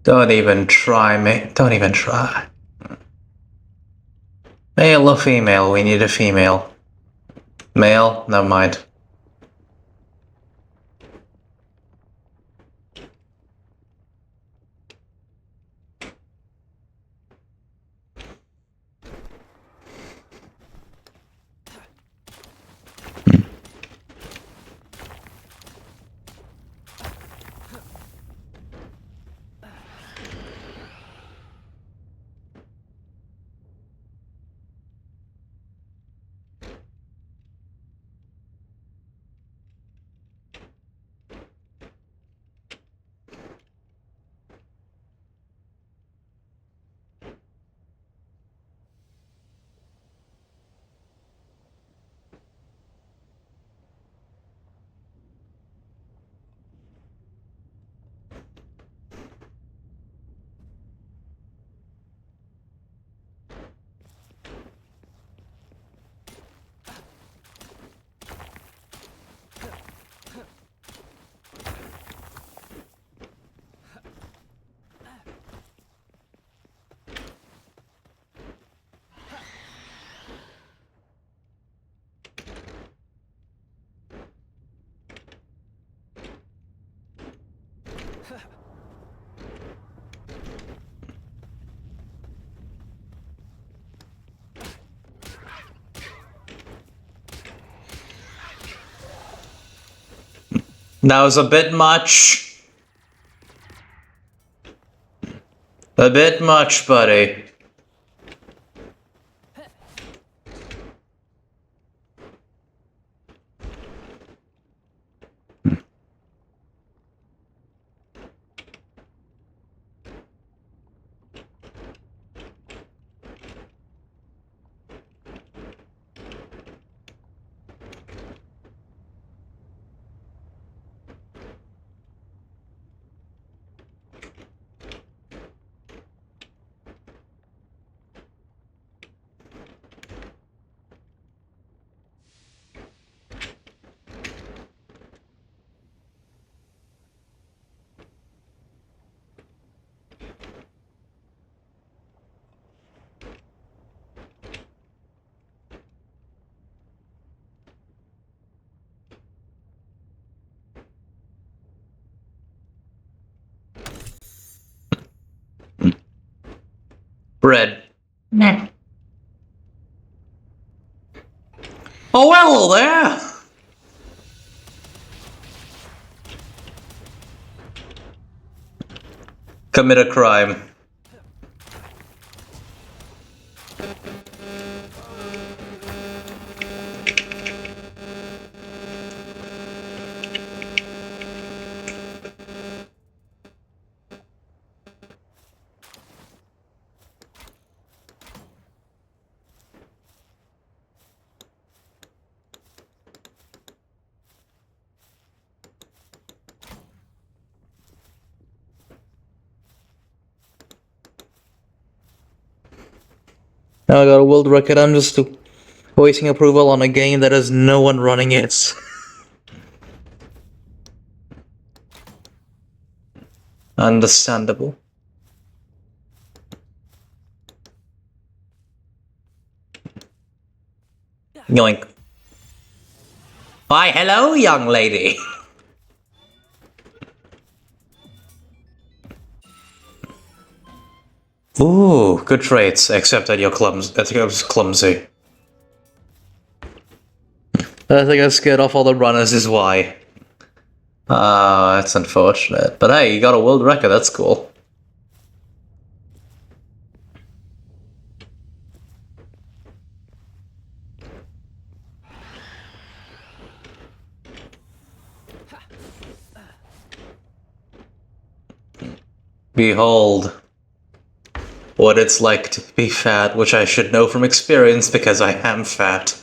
Don't even try, mate. Don't even try. Male or female? We need a female. Male? Never mind. That was a bit much. A bit much, buddy. Bread. Oh, hello there! Commit a crime. Now I got a world record. I'm just waiting approval on a game that has no one running it. Understandable. Yoink. Why, hello, young lady. Ooh, good traits, except that you're clumsy. I think I scared off all the runners is why. Ah, that's unfortunate. But hey, you got a world record, that's cool. Behold what it's like to be fat, which I should know from experience because I am fat.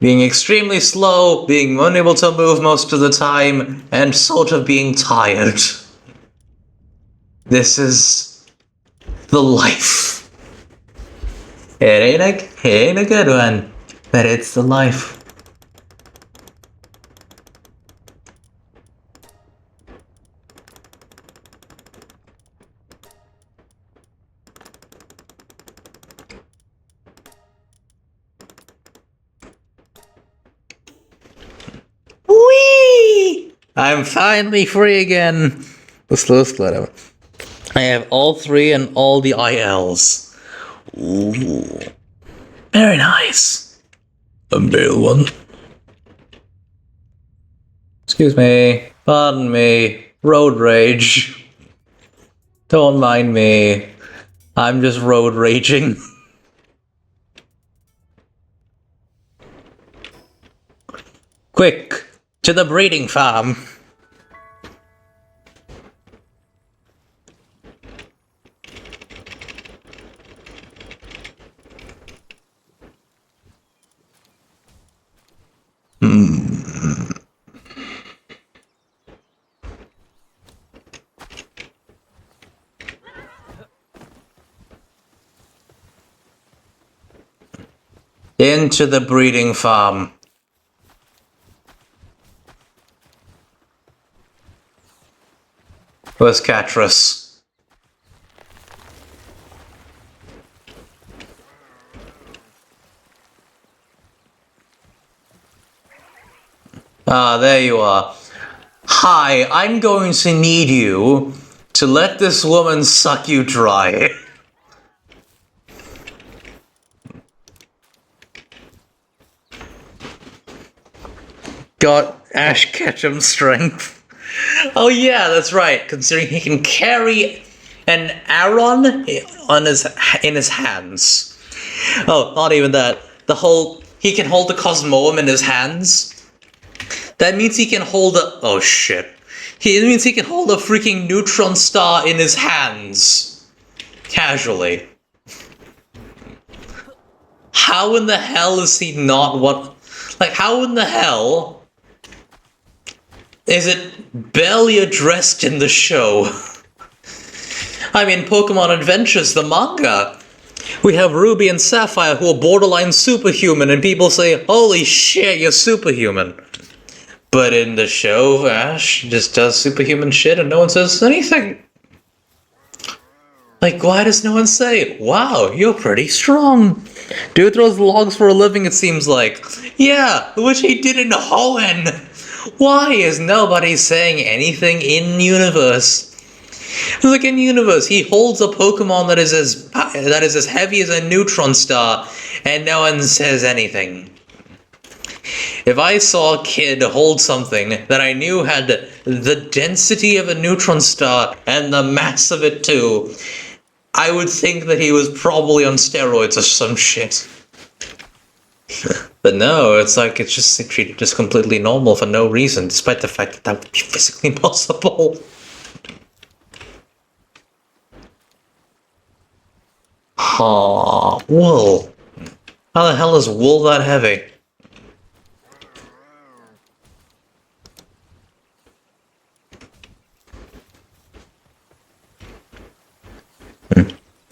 Being extremely slow, being unable to move most of the time, and sort of being tired. This is the life. It ain't a good one, but it's the life. Whee! I'm finally free again. Let's let out. I have all three and all the ILs. Ooh. Very nice. A male one. Excuse me. Pardon me. Road rage. Don't mind me. I'm just road raging. Quick, to the breeding farm. Into the breeding farm. Where's Catrus? Ah, there you are. Hi, I'm going to need you to let this woman suck you dry. Got Ash Ketchum strength. Oh yeah, that's right, considering he can carry an Aron in his hands. Oh, not even that. He can hold the Cosmoem in his hands. That means he can hold a... Oh shit. It means he can hold a freaking neutron star in his hands. Casually. How in the hell is he not what... Like, how in the hell is it barely addressed in the show? I mean, Pokemon Adventures, the manga. We have Ruby and Sapphire who are borderline superhuman, and people say, holy shit, you're superhuman. But in the show, Ash just does superhuman shit and no one says anything. Like, why does no one say, wow, you're pretty strong? Dude throws logs for a living, it seems like. Yeah, which he did in Hoenn. Why is nobody saying anything in universe? Like in universe, he holds a Pokemon that is as heavy as a neutron star, and no one says anything. If I saw a kid hold something that I knew had the density of a neutron star and the mass of it too, I would think that he was probably on steroids or some shit. But no, it's like it's just treated just completely normal for no reason, despite the fact that that would be physically impossible. Wool. How the hell is wool that heavy?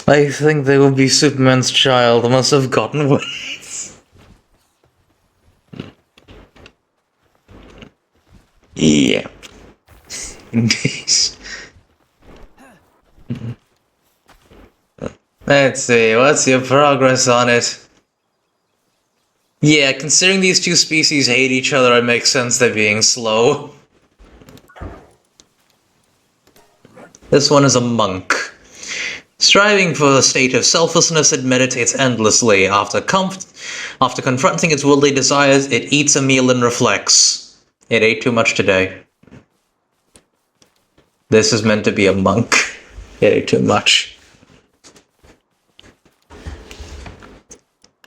I think they will be Superman's child. Must have gotten wings. Yep. Let's see, what's your progress on it? Yeah, considering these two species hate each other, it makes sense they're being slow. This one is a monk. Striving for a state of selflessness, it meditates endlessly. After confronting its worldly desires, it eats a meal and reflects. It ate too much today. This is meant to be a monk. It ate too much.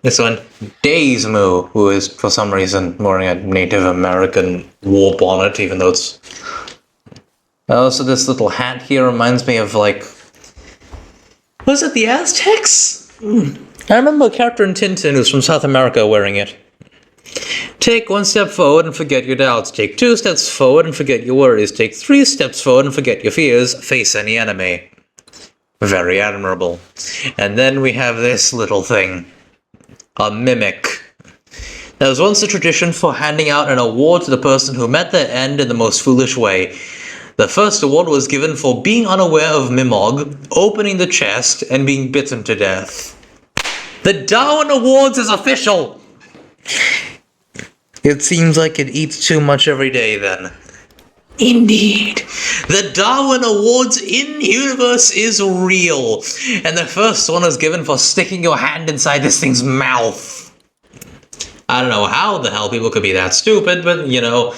This one, Days Moo, who is for some reason wearing a Native American war bonnet, even though it's... Also, this little hat here reminds me of, like... Was it the Aztecs? I remember a character in Tintin who's from South America wearing it. Take 1 step forward and forget your doubts. Take 2 steps forward and forget your worries. Take 3 steps forward and forget your fears. Face any enemy. Very admirable. And then we have this little thing. A mimic. There was once a tradition for handing out an award to the person who met their end in the most foolish way. The first award was given for being unaware of Mimog, opening the chest, and being bitten to death. The Darwin Awards is official! It seems like it eats too much every day then. Indeed. The Darwin Awards in-universe is real. And the first one was given for sticking your hand inside this thing's mouth. I don't know how the hell people could be that stupid, but, you know,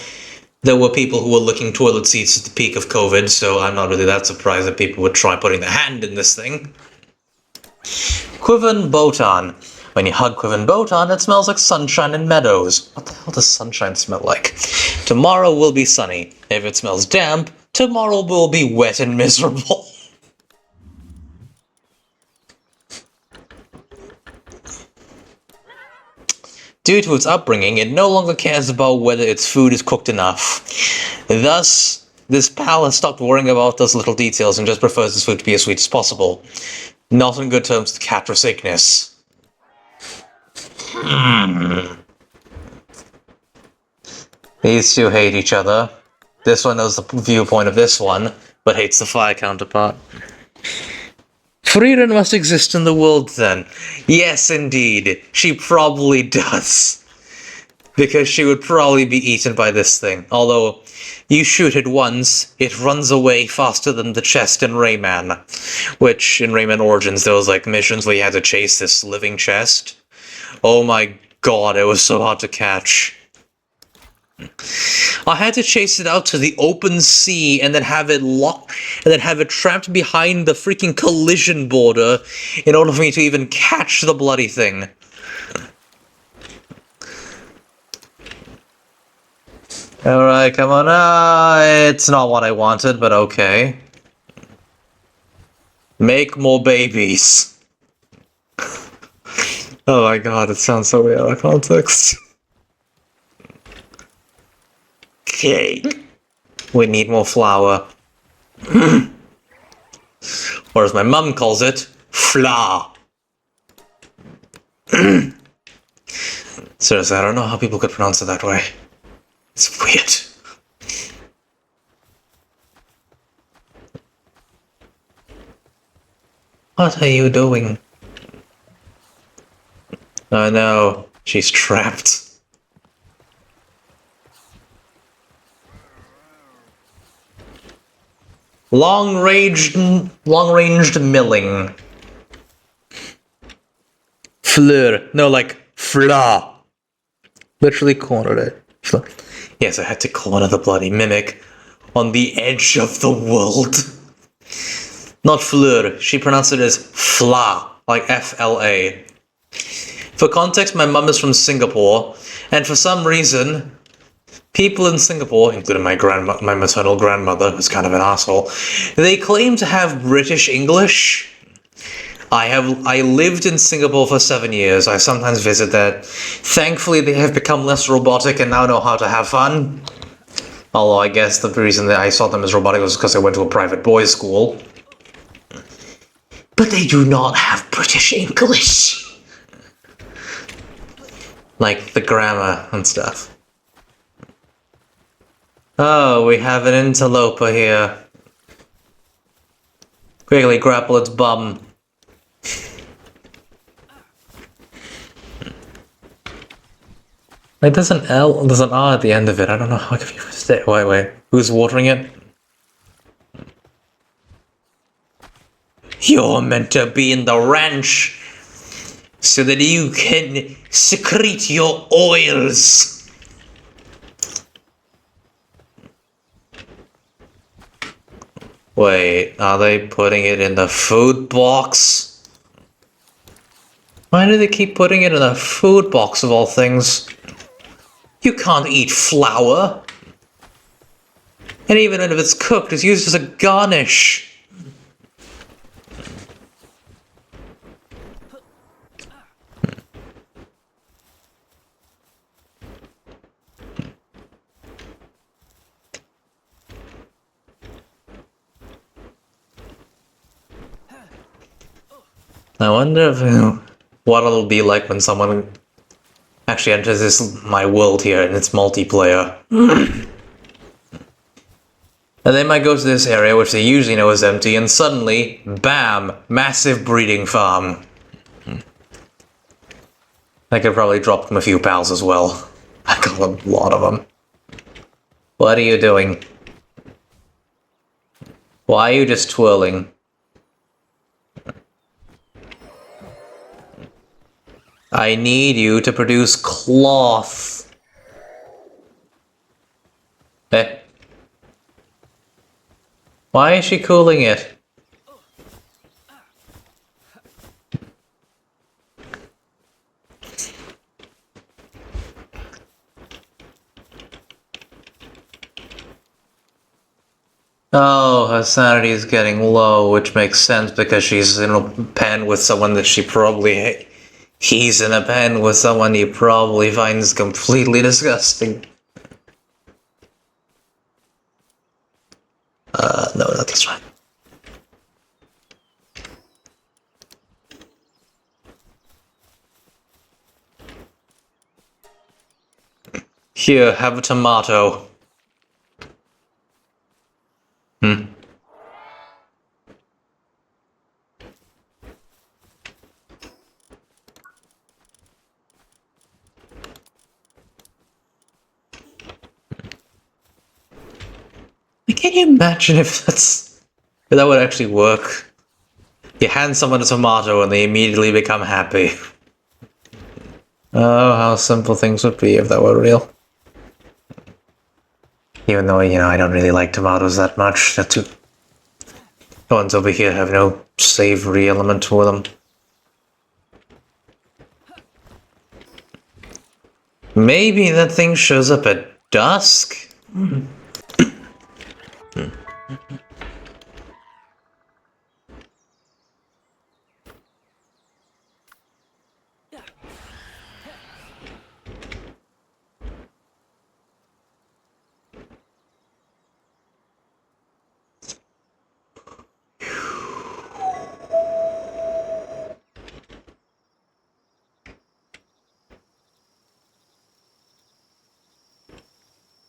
there were people who were licking toilet seats at the peak of COVID, so I'm not really that surprised that people would try putting their hand in this thing. Quiven Botan. When you hug Quiven Botan, it smells like sunshine and meadows. What the hell does sunshine smell like? Tomorrow will be sunny. If it smells damp, tomorrow will be wet and miserable. Due to its upbringing, it no longer cares about whether its food is cooked enough. Thus, this pal has stopped worrying about those little details and just prefers its food to be as sweet as possible. Not in good terms with cat or sickness. These two hate each other. This one knows the viewpoint of this one, but hates the fire counterpart. Freedom must exist in the world, then. Yes, indeed. She probably does. Because she would probably be eaten by this thing. Although, you shoot it once, it runs away faster than the chest in Rayman. Which, in Rayman Origins, there was, like, missions where you had to chase this living chest. Oh my god, it was so hard to catch. I had to chase it out to the open sea and then have it locked, and then have it trapped behind the freaking collision border in order for me to even catch the bloody thing. Alright, come on. It's not what I wanted, but okay. Make more babies. Oh my god, it sounds so weird out of context. Okay. We need more flour. Or as my mum calls it, flour. Seriously, I don't know how people could pronounce it that way. It's weird. What are you doing? Oh no, she's trapped. Long-ranged milling. Fleur. No, like, fla. Literally cornered it. Yes, I had to corner the bloody mimic on the edge of the world. Not fleur. She pronounced it as fla, like F-L-A. For context, my mum is from Singapore, and for some reason, people in Singapore, including my maternal grandmother, who's kind of an asshole, they claim to have British English. I lived in Singapore for 7 years. I sometimes visit there. Thankfully, they have become less robotic and now know how to have fun. Although I guess the reason that I saw them as robotic was because I went to a private boys' school. But they do not have British English. Like the grammar and stuff. Oh, we have an interloper here. Quickly grapple its bum. Like, there's an L, there's an R at the end of it. I don't know how confused it. Wait. Who's watering it? You're meant to be in the ranch so that you can secrete your oils. Wait, are they putting it in the food box? Why do they keep putting it in the food box of all things? You can't eat flour. And even if it's cooked, it's used as a garnish. I wonder if what it'll be like when someone actually enters my world here and it's multiplayer. And they might go to this area, which they usually know is empty, and suddenly, bam, massive breeding farm. I could probably drop them a few pals as well. I got a lot of them. What are you doing? Why are you just twirling? I need you to produce cloth. Eh? Why is she cooling it? Oh, her sanity is getting low, which makes sense because she's in a pen with someone that she probably he's in a pen with someone he probably finds completely disgusting. No, not this one. Here, have a tomato. Can you imagine if that would actually work? You hand someone a tomato and they immediately become happy. Oh, how simple things would be if that were real. Even though, you know, I don't really like tomatoes that much. The ones over here have no savory element to them. Maybe that thing shows up at dusk?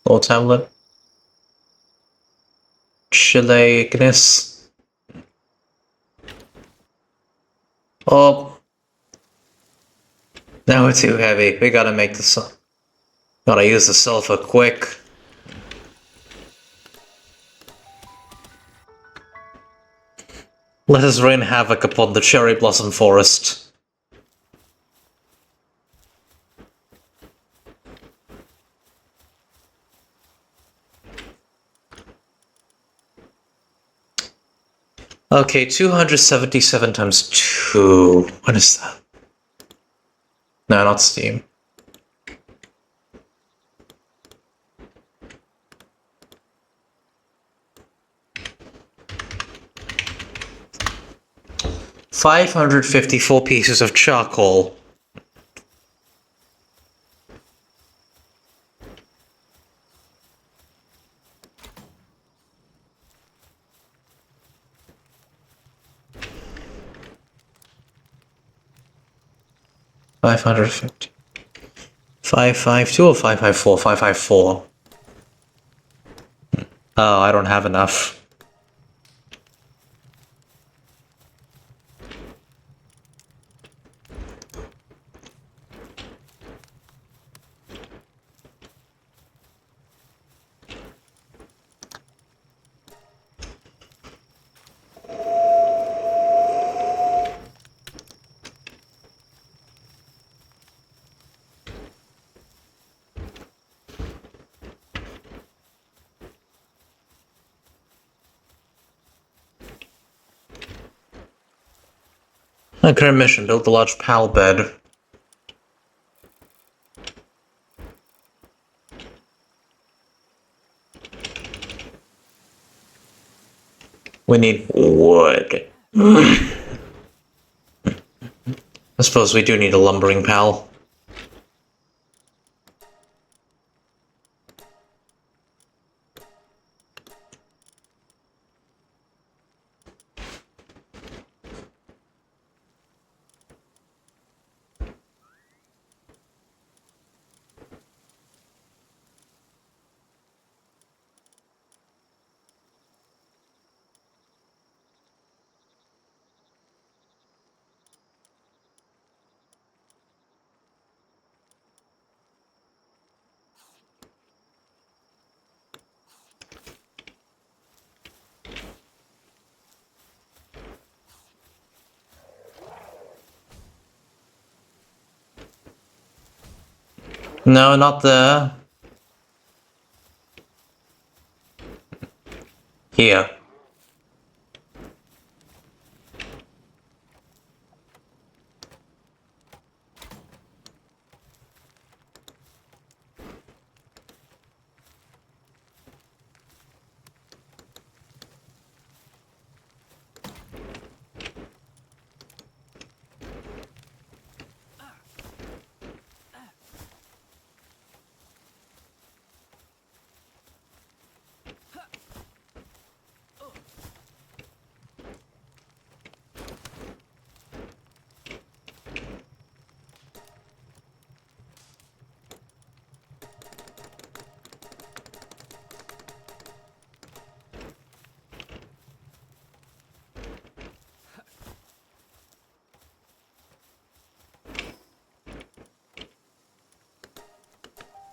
Little tablet. Chileanus. Oh. Now we're too heavy. We gotta make this. Gotta use the sulfur quick. Let us rain havoc upon the cherry blossom forest. Okay, 277 times 2. What is that? No, not Steam. $554 pieces of charcoal. $550. 552 or 554? 554. Oh, I don't have enough. Current mission, build a large pal bed. We need wood. I suppose we do need a lumbering pal. No, not there. Here.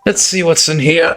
Let's see what's in here.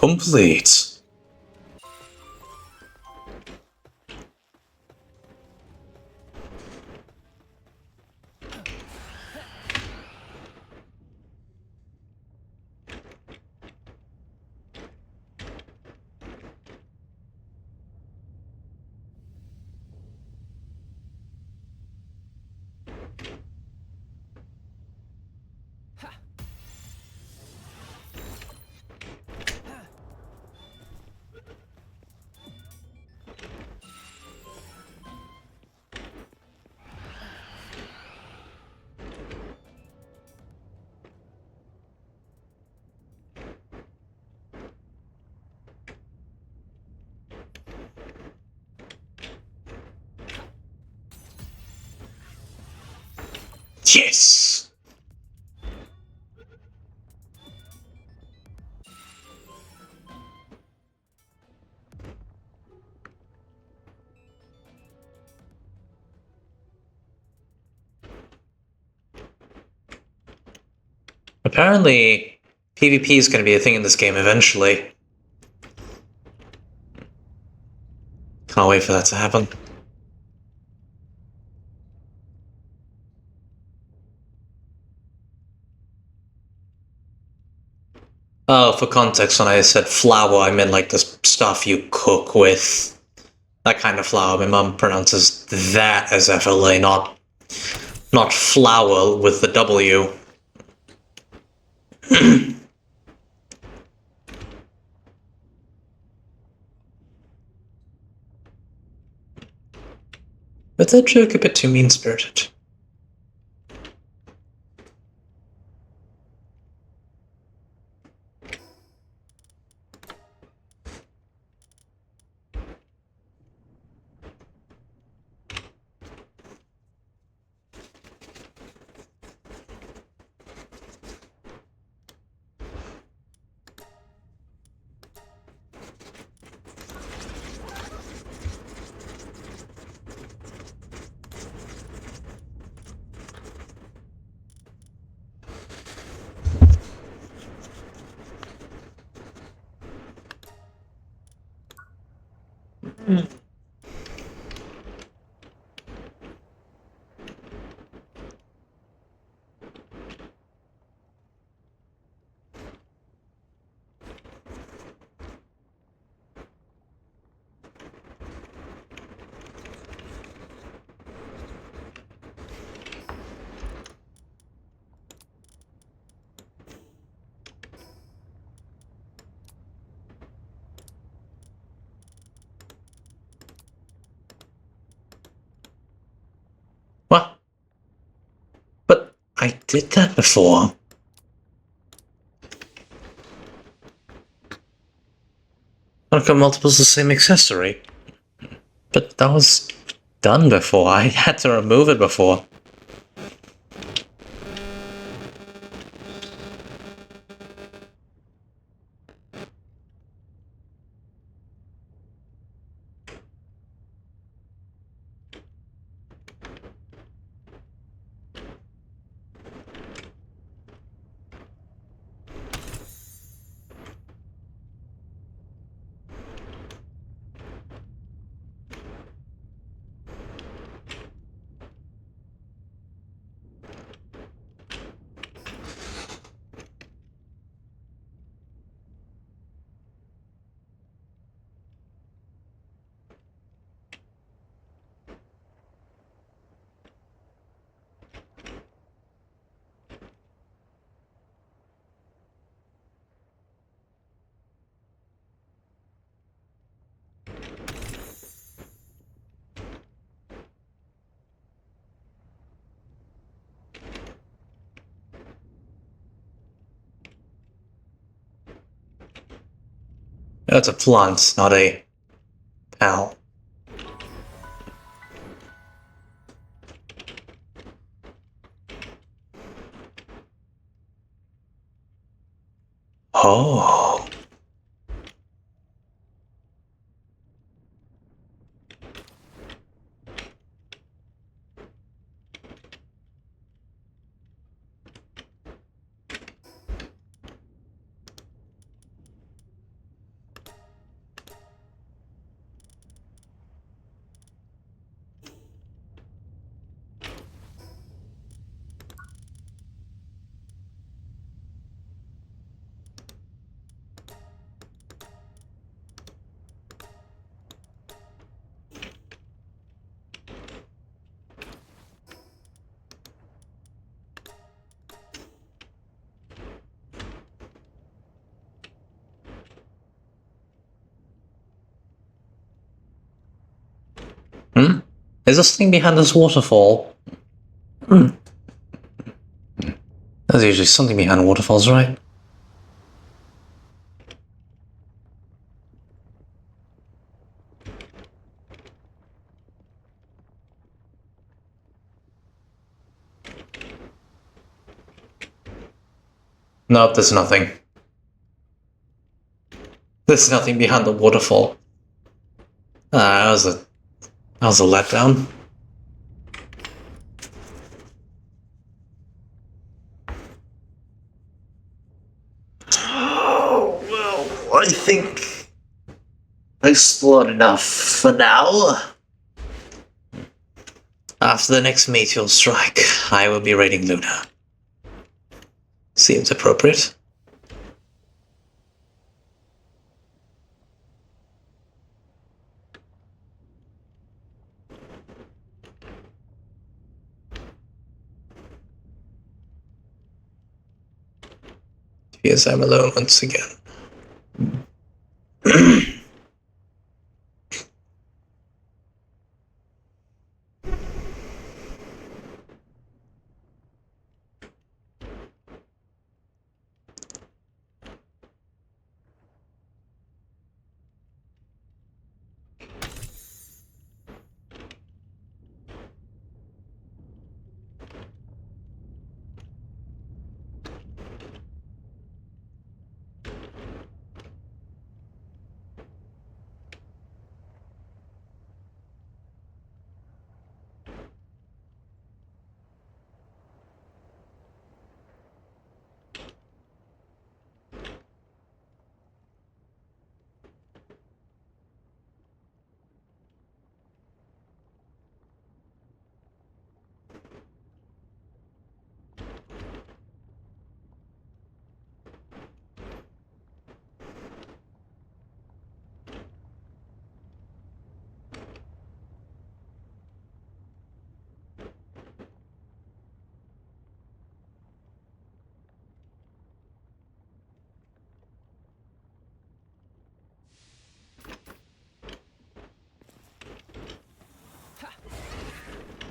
complete. Yes! Apparently, PvP is going to be a thing in this game eventually. Can't wait for that to happen. Oh, for context, when I said flour, I meant like the stuff you cook with. That kind of flour. My mum pronounces that as FLA, not flour with the W. But that joke a bit too mean-spirited. What? But I did that before. I've got multiples of the same accessory. But that was done before. I had to remove it before. That's a plant, not a pal. Oh. Is this thing behind this waterfall? There's usually something behind waterfalls, right? Nope, there's nothing. There's nothing behind the waterfall. That was a letdown. Oh, well, I think I explored enough for now. After the next meteor strike, I will be raiding Luna. Seems appropriate. Yes, I'm alone once again.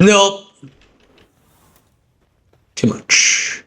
Nope. Too much.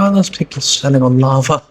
Oh, those people standing on lava.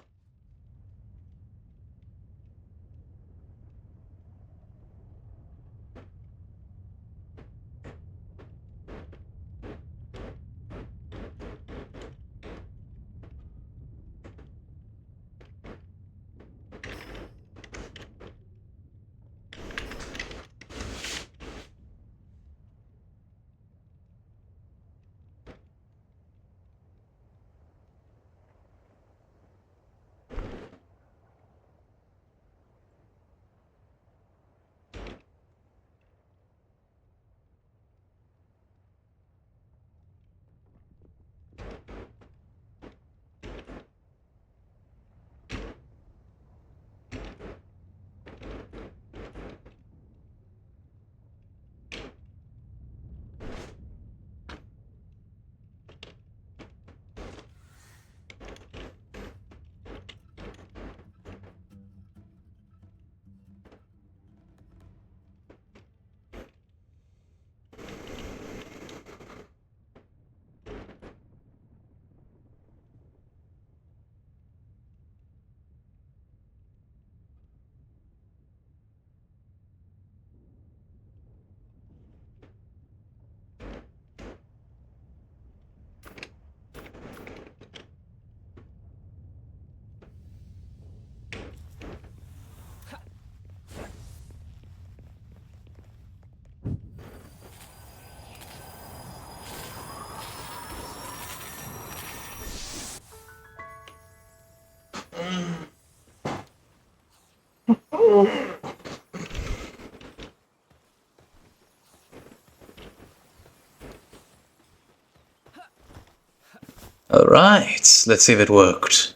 Alright, let's see if it worked.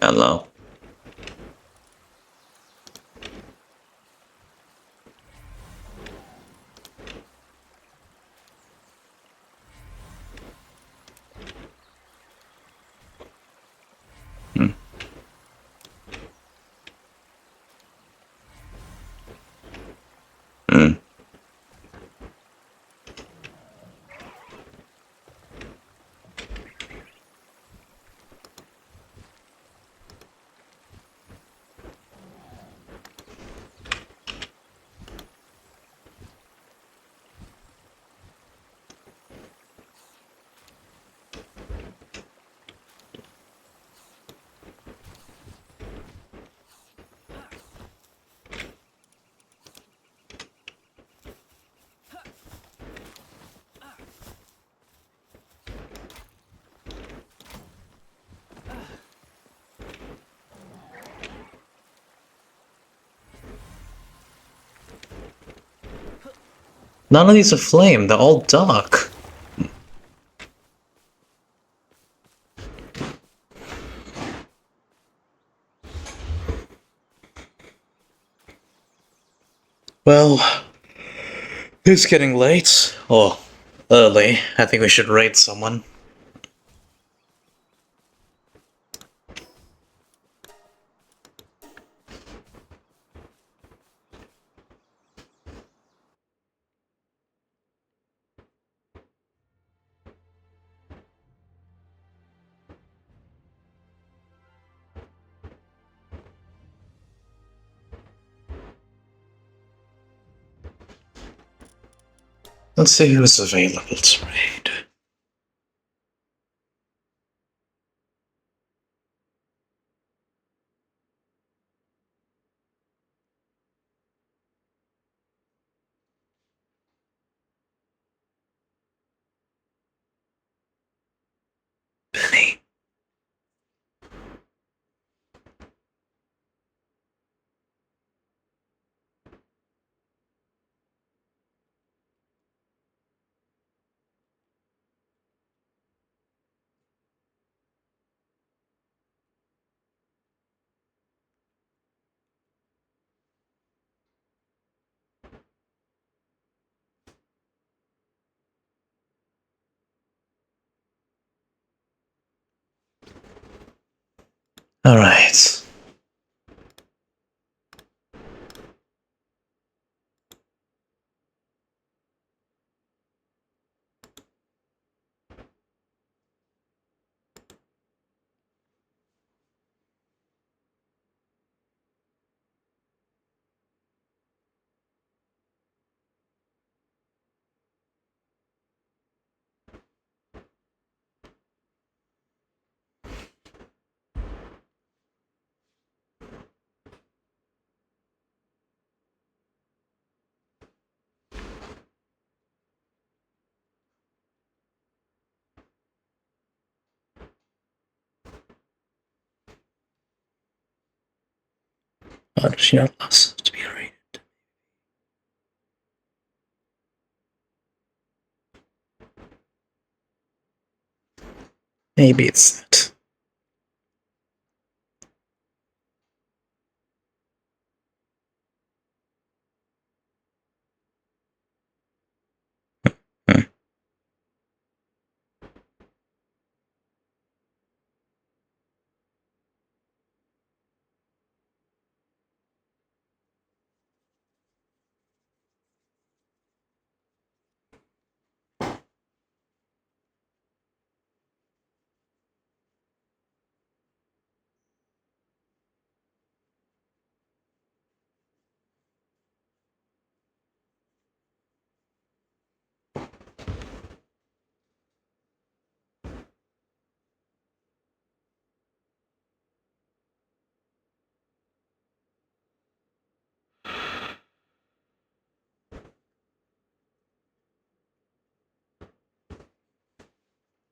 Hello. None of these are flame, they're all dark. Well, it's getting late, or early. I think we should raid someone. Let's see who's available to raid. Benny. Alright. How does she not last to be rated? Maybe it's that.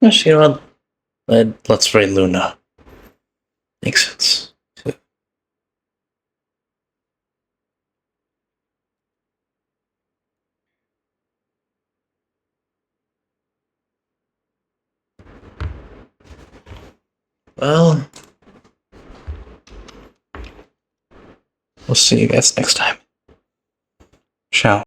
Actually, you know what? Let's rate Luna. Makes sense. Well, we'll see you guys next time. Ciao.